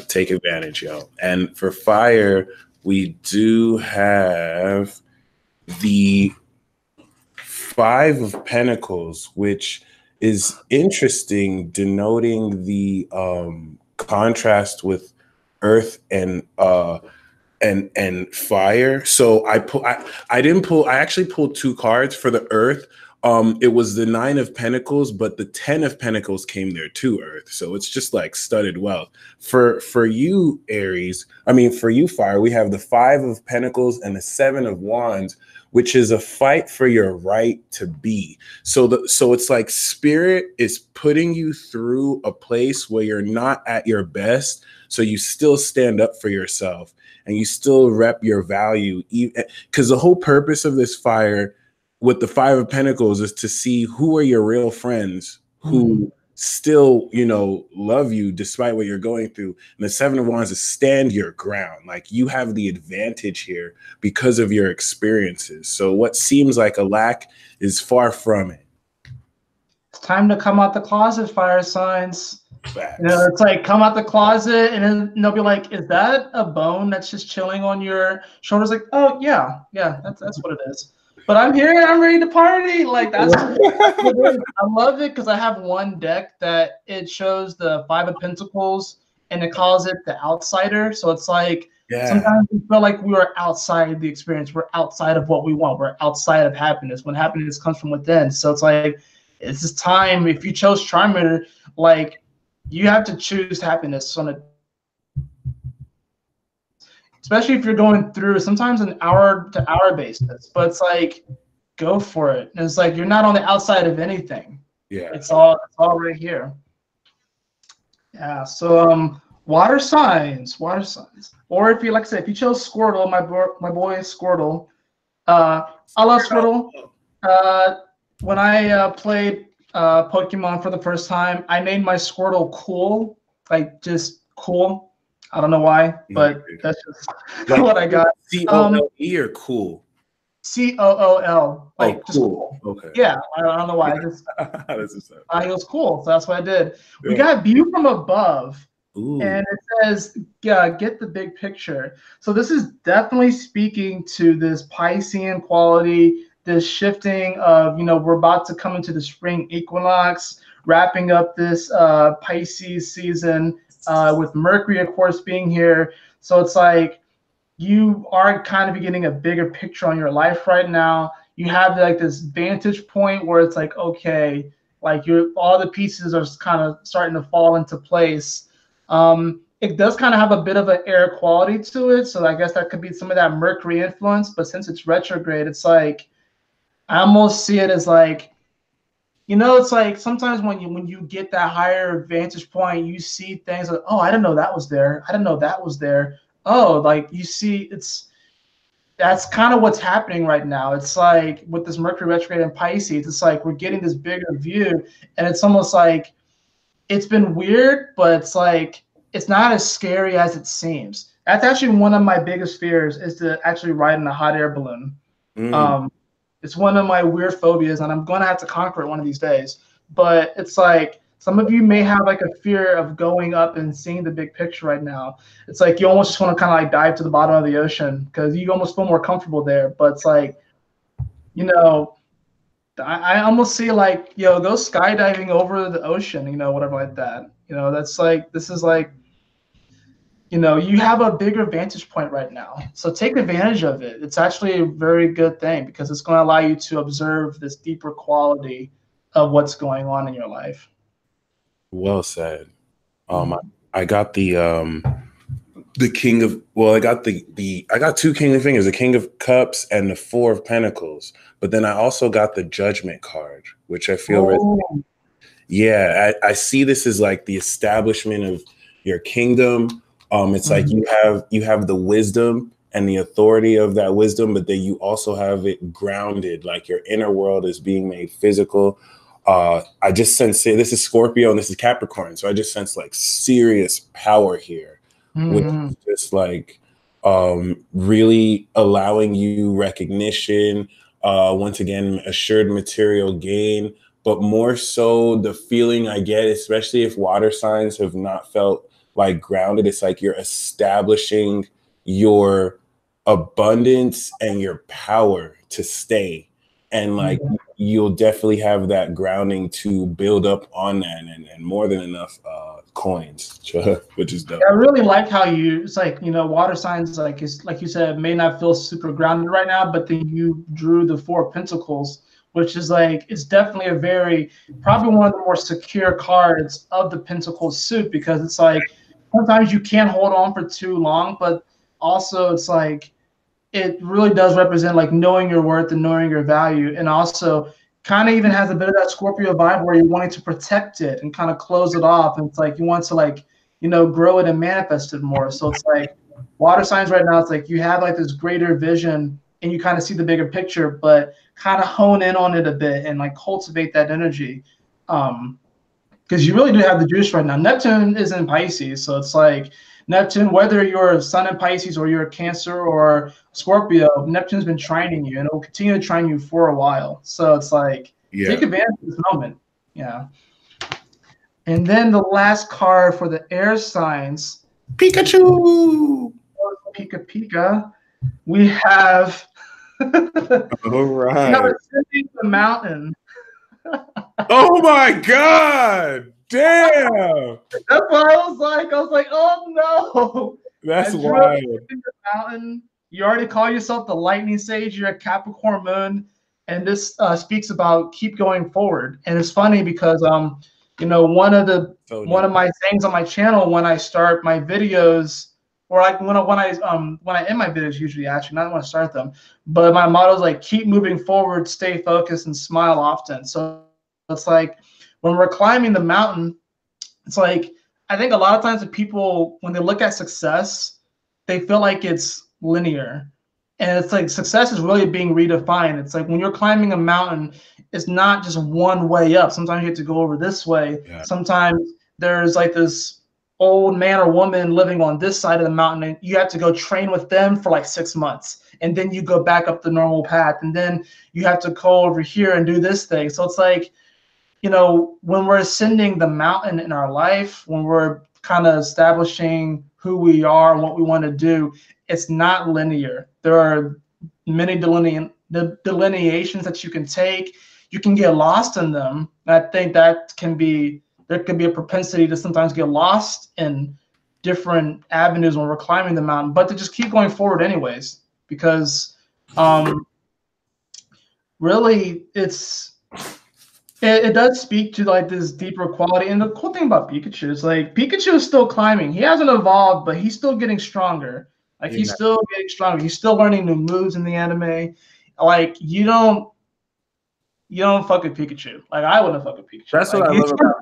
take advantage, yo. And for fire, we do have the 5 of Pentacles, which is interesting, denoting the contrast with earth and fire. So I actually pulled 2 cards for the earth. It was the 9 of Pentacles, but the 10 of Pentacles came there too, Earth. So it's just like studded wealth. For you, Aries, for you, Fire, we have the 5 of Pentacles and the 7 of Wands, which is a fight for your right to be. So it's like Spirit is putting you through a place where you're not at your best, so you still stand up for yourself and you still rep your value. Because the whole purpose of this fire with the 5 of Pentacles is to see who are your real friends who still, love you despite what you're going through. And the 7 of Wands is stand your ground. Like, you have the advantage here because of your experiences. So what seems like a lack is far from it.
It's time to come out the closet, fire signs. It's like, come out the closet, and then they'll be like, is that a bone that's just chilling on your shoulders? Like, oh yeah, that's what it is. But I'm here, I'm ready to party. Like, that's what it is. I love it because I have one deck that it shows the 5 of Pentacles and it calls it the outsider. So it's like
Yeah.
sometimes we feel like we are outside the experience. We're outside of what we want. We're outside of happiness when happiness comes from within. So it's like it's this time. If you chose Charmander, like you have to choose happiness on a, especially if you're going through sometimes an hour to hour basis. But it's like go for it. And it's like you're not on the outside of anything.
Yeah.
It's all right here. Yeah. So water signs. Or if you like I said, if you chose Squirtle, my boy Squirtle. I love Squirtle. When I played Pokemon for the first time, I named my Squirtle Cool, like just cool. I don't know why, but that's just
like,
what I got.
COOLE or cool?
COOL, like
cool.
just cool.
Okay.
Yeah, I don't know why. I just it was cool, so that's what I did. Yeah. We got View from Above. Ooh. And it says, get the big picture. So this is definitely speaking to this Piscean quality, this shifting of, we're about to come into the spring equinox, wrapping up this Pisces season with Mercury, of course, being here. So it's like you are kind of getting a bigger picture on your life right now. You have like this vantage point where it's like, okay, like all the pieces are kind of starting to fall into place. It does kind of have a bit of an air quality to it, so I guess that could be some of that Mercury influence. But since it's retrograde, it's like I almost see it as like, it's like sometimes when you get that higher vantage point, you see things like, oh, I didn't know that was there. I didn't know that was there. Oh, like you see, that's kind of what's happening right now. It's like with this Mercury retrograde in Pisces, it's like we're getting this bigger view, and it's almost like it's been weird, but it's like it's not as scary as it seems. That's actually one of my biggest fears is to actually ride in a hot air balloon. It's one of my weird phobias, and I'm going to have to conquer it one of these days. But it's like some of you may have like a fear of going up and seeing the big picture right now. It's like you almost just want to kind of like dive to the bottom of the ocean because you almost feel more comfortable there. But it's like, I almost see like, go skydiving over the ocean, whatever like that. That's like, this is like, you have a bigger vantage point right now. So take advantage of it. It's actually a very good thing because it's going to allow you to observe this deeper quality of what's going on in your life.
Well said. I got the King of, well, I got I got two King of Fingers, the King of Cups and the Four of Pentacles. But then I also got the Judgment card, which I feel, I see this as like the establishment of your kingdom. It's like you have the wisdom and the authority of that wisdom, but then you also have it grounded, like your inner world is being made physical. I just sense this is Scorpio and this is Capricorn, so I just sense like serious power here, which is just like really allowing you recognition. Once again, assured material gain, but more so the feeling I get, especially if water signs have not felt like grounded, it's like you're establishing your abundance and your power to stay. And like you'll definitely have that grounding to build up on that and more than enough coins, which is dope.
I really like how it's like, water signs, like it's like you said, may not feel super grounded right now, but then you drew the Four of Pentacles, which is like, it's definitely probably one of the more secure cards of the Pentacles suit, because it's like, sometimes you can't hold on for too long, but also it's like, it really does represent like knowing your worth and knowing your value. And also kind of even has a bit of that Scorpio vibe where you're wanting to protect it and kind of close it off. And it's like, you want to like, grow it and manifest it more. So it's like water signs right now, it's like you have like this greater vision and you kind of see the bigger picture, but kind of hone in on it a bit and like cultivate that energy. Because you really do have the juice right now. Neptune is in Pisces, so it's like Neptune, whether you're a Sun in Pisces or you're a Cancer or Scorpio, Neptune's been trining you, and it will continue to trine you for a while. So it's like, take advantage of this moment. Yeah. And then the last card for the air signs,
Pikachu.
Pika. We have.
All right.
We have Ascending the Mountain.
Oh my God, Damn.
That's why I was like, oh no.
That's
I drew up
wild.
in the mountain. You already call yourself the lightning sage. You're a Capricorn moon, and this speaks about keep going forward. And it's funny because you know, one of my things on my channel when I start my videos, or like when I end my videos, usually actually not when I start them, but my motto is like keep moving forward, stay focused, and smile often. So it's like when we're climbing the mountain, it's like I think a lot of times the people when they look at success, they feel like it's linear. And it's like success is really being redefined. It's like when you're climbing a mountain, it's not just one way up. Sometimes you have to go over this way.
Yeah.
Sometimes there's like this old man or woman living on this side of the mountain, and you have to go train with them for like 6 months. And then you go back up the normal path. And then you have to go over here and do this thing. So it's like, you know, when we're ascending the mountain in our life, when we're kind of establishing who we are and what we want to do, it's not linear. There are many delineations that you can take. You can get lost in them. And I think that there can be a propensity to sometimes get lost in different avenues when we're climbing the mountain, but to just keep going forward anyways, because really it does speak to like this deeper quality. And the cool thing about Pikachu is like Pikachu is still climbing. He hasn't evolved, but he's still getting stronger. Like he's still getting stronger. He's still learning new moves in the anime. Like you don't fuck with Pikachu. Like I wouldn't fuck with Pikachu.
That's
like,
what I love about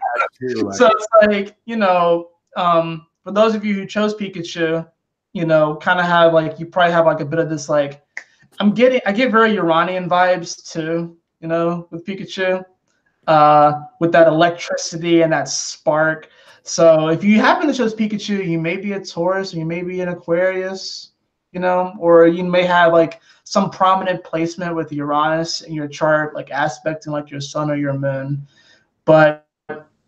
Pikachu. Like,
so it's like, you know, for those of you who chose Pikachu, you know, kind of have like you probably have like a bit of this like I get very Uranian vibes too, you know, with Pikachu. With that electricity and that spark. So if you happen to choose Pikachu, you may be a Taurus, or you may be an Aquarius, you know, or you may have like some prominent placement with Uranus in your chart, like aspecting like your sun or your moon. But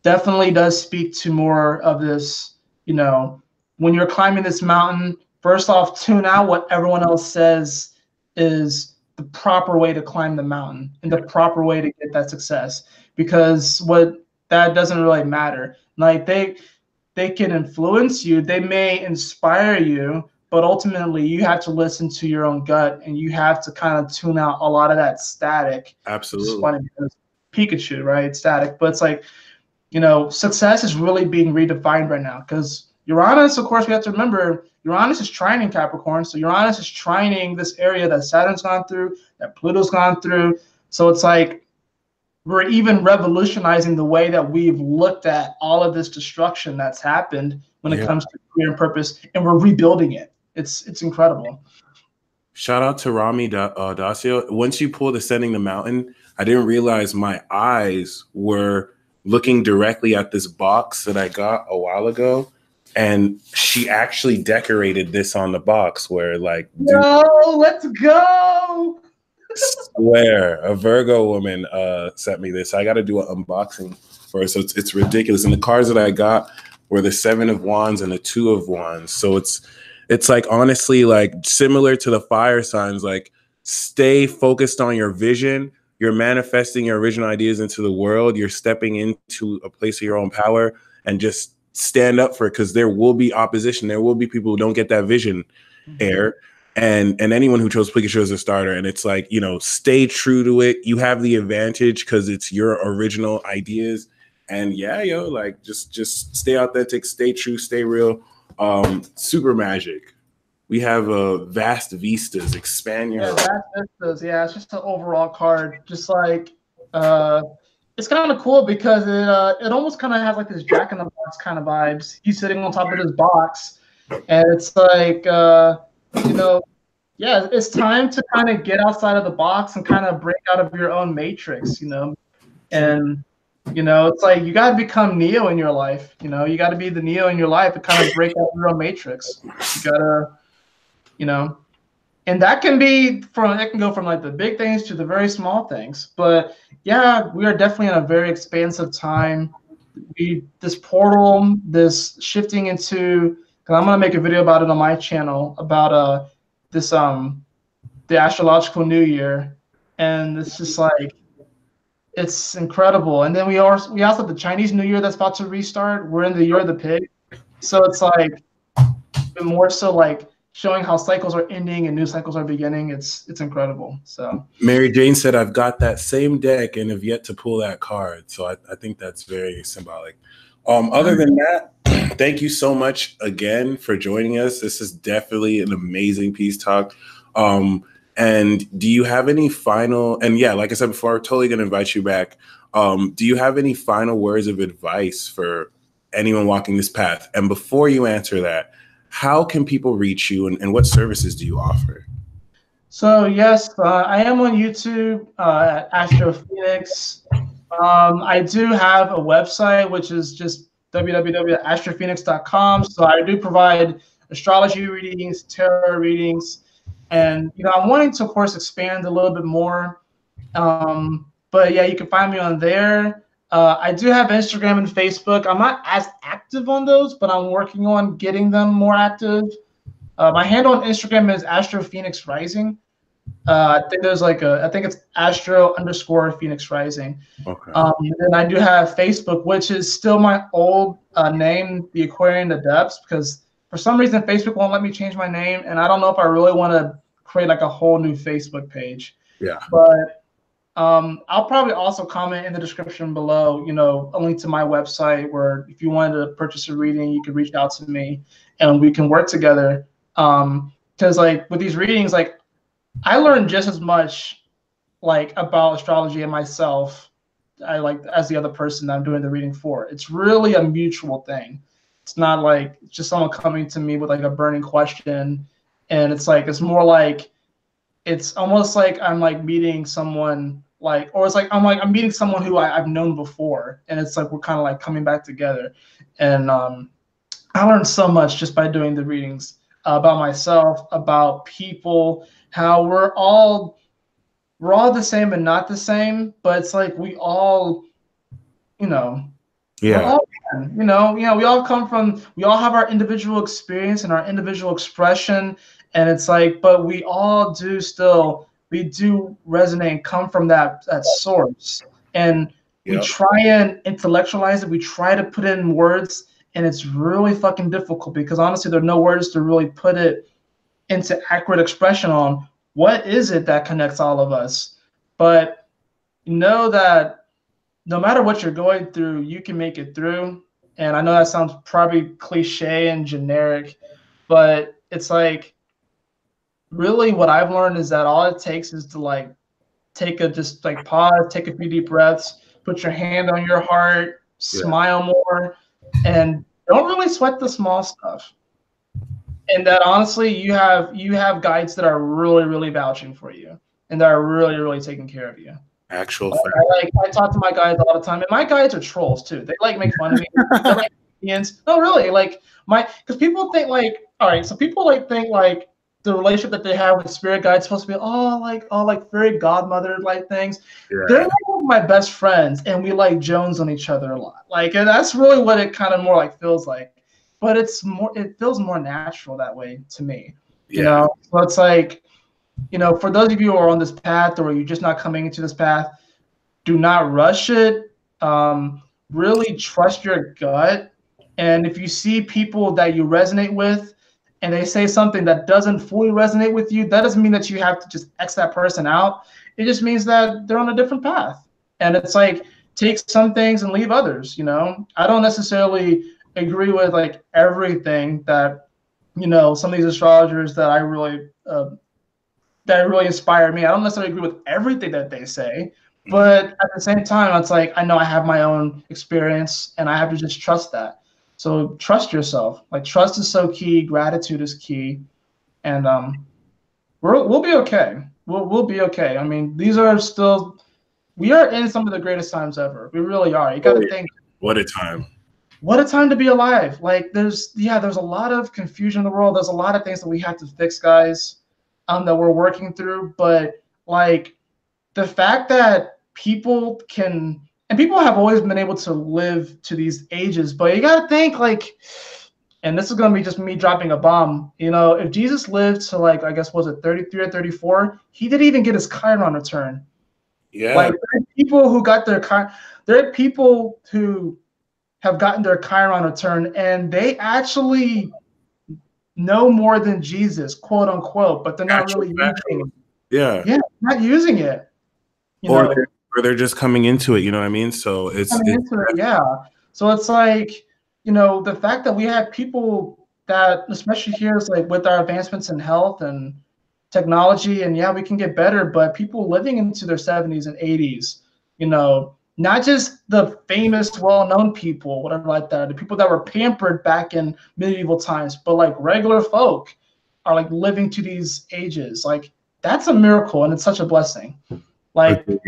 definitely does speak to more of this, you know, when you're climbing this mountain, first off, tune out what everyone else says is the proper way to climb the mountain and the proper way to get that success, because what that doesn't really matter. Like they can influence you, they may inspire you, but ultimately you have to listen to your own gut and you have to kind of tune out a lot of that static.
absolutely.
It's funny because Pikachu, right? Static, but it's like, you know, success is really being redefined right now because Uranus, of course, we have to remember Uranus is trining Capricorn. So Uranus is trining this area that Saturn's gone through, that Pluto's gone through. So it's like we're even revolutionizing the way that we've looked at all of this destruction that's happened when it comes to career and purpose, and we're rebuilding it. It's incredible.
Shout out to Rami Dacio. Once you pulled Ascending the Mountain, I didn't realize my eyes were looking directly at this box that I got a while ago. And she actually decorated this on the box where like,
no, let's go.
Swear, a Virgo woman sent me this. I got to do an unboxing for it. So it's ridiculous. And the cards that I got were the 7 of Wands and the 2 of Wands. So it's like honestly like similar to the fire signs. Like stay focused on your vision. You're manifesting your original ideas into the world. You're stepping into a place of your own power and just stand up for it, because there will be opposition. There will be people who don't get that vision air. And anyone who chose Pikachu as a starter, and it's like, you know, stay true to it. You have the advantage because it's your original ideas. And yeah, yo, like just stay authentic, stay true, stay real. Super magic. We have vast vistas. Expand your
vast vistas. Yeah, it's just an overall card. Just like it's kind of cool because it almost kind of has like this Jack in the Box kind of vibes. He's sitting on top of this box, and it's like you know, yeah, it's time to kind of get outside of the box and kind of break out of your own matrix, you know. And you know, it's like you gotta become Neo in your life. You know, you gotta be the Neo in your life to kind of break out your own matrix. You gotta, you know. And that can go from like the big things to the very small things. But yeah, we are definitely in a very expansive time. This portal, this shifting into, because I'm gonna make a video about it on my channel about this the astrological new year, and it's just like It's incredible. And then we also have the Chinese New Year that's about to restart. We're in the year of the pig. So it's like more so like showing how cycles are ending and new cycles are beginning. It's incredible. So
Mary Jane said, I've got that same deck and have yet to pull that card. So I think that's very symbolic. Other than that, thank you so much again for joining us. This is definitely an amazing peace talk. And do you have any final, and yeah, like I said before, I'm totally going to invite you back. Do you have any final words of advice for anyone walking this path? And before you answer that, how can people reach you and what services do you offer?
So yes, I am on YouTube at Astro Phoenix. I do have a website which is just www.astrophoenix.com. So I do provide astrology readings, tarot readings, and I'm wanting to, of course, expand a little bit more. But yeah, you can find me on there. I do have Instagram and Facebook. I'm not as active on those, but I'm working on getting them more active. My handle on Instagram is Astro Phoenix Rising. I think there's I think it's Astro _ Phoenix Rising.
Okay.
And I do have Facebook, which is still my old name, the Aquarian Adepts, because for some reason Facebook won't let me change my name, and I don't know if I really want to create like a whole new Facebook page.
Yeah.
But I'll probably also comment in the description below, a link to my website where if you wanted to purchase a reading, you could reach out to me and we can work together. Because like with these readings, like I learned just as much like about astrology and myself as the other person that I'm doing the reading for. It's really a mutual thing. It's not like just someone coming to me with like a burning question, and it's more like it's almost like I'm like meeting someone or it's like I'm meeting someone who I've known before, and it's like we're kind of like coming back together. And I learned so much just by doing the readings about myself, about people, how we're all the same and not the same, but it's like we all, we're all, we all we all have our individual experience and our individual expression, and it's like, but we all do we do resonate and come from that source, and we try and intellectualize it. We try to put it in words, and it's really fucking difficult because honestly, there are no words to really put it into accurate expression on what is it that connects all of us. But know that no matter what you're going through, you can make it through. And I know that sounds probably cliche and generic, but it's like really what I've learned is that all it takes is to like just pause, take a few deep breaths, put your hand on your heart, smile more, and don't really sweat the small stuff. And that honestly, you have guides that are really, really vouching for you and that are really, really taking care of you.
Actual
I talk to my guides all the time, and my guides are trolls too. They like make fun of me. They're like comedians. No, really, because people think all right, so people think the relationship that they have with spirit guides is supposed to be all fairy godmother things. Yeah. They're like my best friends, and we like Jones on each other a lot. And that's really what it kind of more feels like. But it feels more natural that way to me.
Yeah.
So it's like, for those of you who are on this path or you're just not coming into this path, do not rush it. Really trust your gut. And if you see people that you resonate with and they say something that doesn't fully resonate with you, that doesn't mean that you have to just X that person out. It just means that they're on a different path. And it's like, take some things and leave others. I don't necessarily agree with everything that some of these astrologers that really inspire me. I don't necessarily agree with everything that they say, but at the same time, it's like I know I have my own experience, and I have to just trust that. So trust yourself. Trust is so key. Gratitude is key, and we'll be okay. We'll be okay. I mean, we are in some of the greatest times ever. We really are. You got to think.
What a time.
What a time to be alive. There's a lot of confusion in the world. There's a lot of things that we have to fix, guys, that we're working through. But the fact that people have always been able to live to these ages, but you got to think and this is going to be just me dropping a bomb. If Jesus lived to I guess, was it 33 or 34? He didn't even get his Chiron return.
Yeah.
Like there are people who got there are people who have gotten their Chiron return, and they actually know more than Jesus, quote unquote, but they're not
Actual
really using
factual.
it.
Yeah.
Yeah, not using it. You
Or
know,
they're just coming into it, you know what I mean? So
coming into it, yeah. So it's like, the fact that we have people that, especially here, is like with our advancements in health and technology, and yeah, we can get better, but people living into their 70s and 80s, not just the famous, well-known people, whatever like that, the people that were pampered back in medieval times, but like regular folk are like living to these ages. Like that's a miracle, and it's such a blessing. Like
agreed.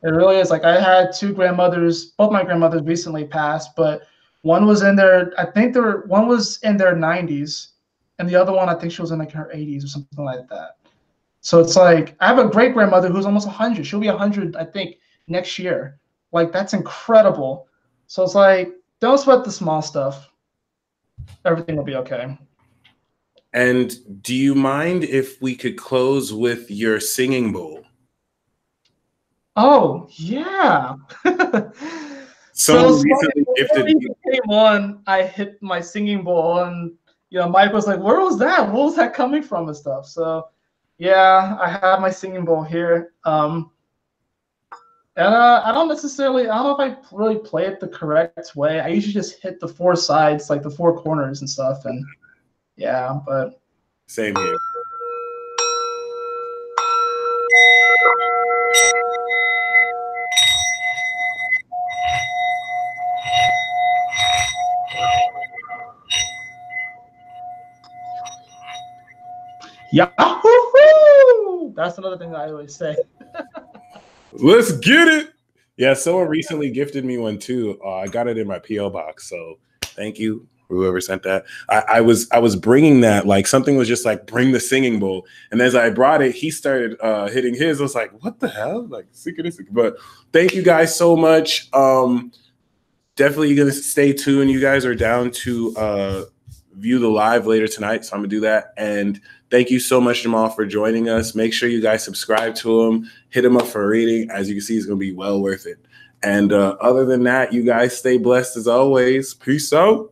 it really is. Like I had two grandmothers, both my grandmothers recently passed, but one was in their, I think one was in their 90s, and the other one, I think she was in like her 80s or something like that. So it's like I have a great grandmother who's almost 100. She'll be 100, I think, next year. Like that's incredible. So it's like don't sweat the small stuff. Everything will be okay.
And do you mind if we could close with your singing bowl?
Oh yeah. So
Someone recently
before
gifted
we
me.
came on, I hit my singing bowl, and Mike was like, "Where was that? Where was that coming from?" and stuff. So, yeah, I have my singing bowl here. And I don't know if I really play it the correct way. I usually just hit the four sides, like the four corners and stuff, and yeah, but
Same here.
Yahoo! That's another thing that I always say.
Let's get it. Yeah, someone recently gifted me one too. I got it in my PO box, so thank you whoever sent that. I was bringing that, like something was just like bring the singing bowl, and as I brought it, he started hitting his. I was like, what the hell, like synchronistic. But thank you guys so much. Definitely gonna stay tuned. You guys are down to view the live later tonight, so I'm gonna do that. And thank you so much, Jamaal, for joining us. Make sure you guys subscribe to him, hit him up for a rating. As you can see, it's gonna be well worth it. And other than that, you guys stay blessed as always. Peace out.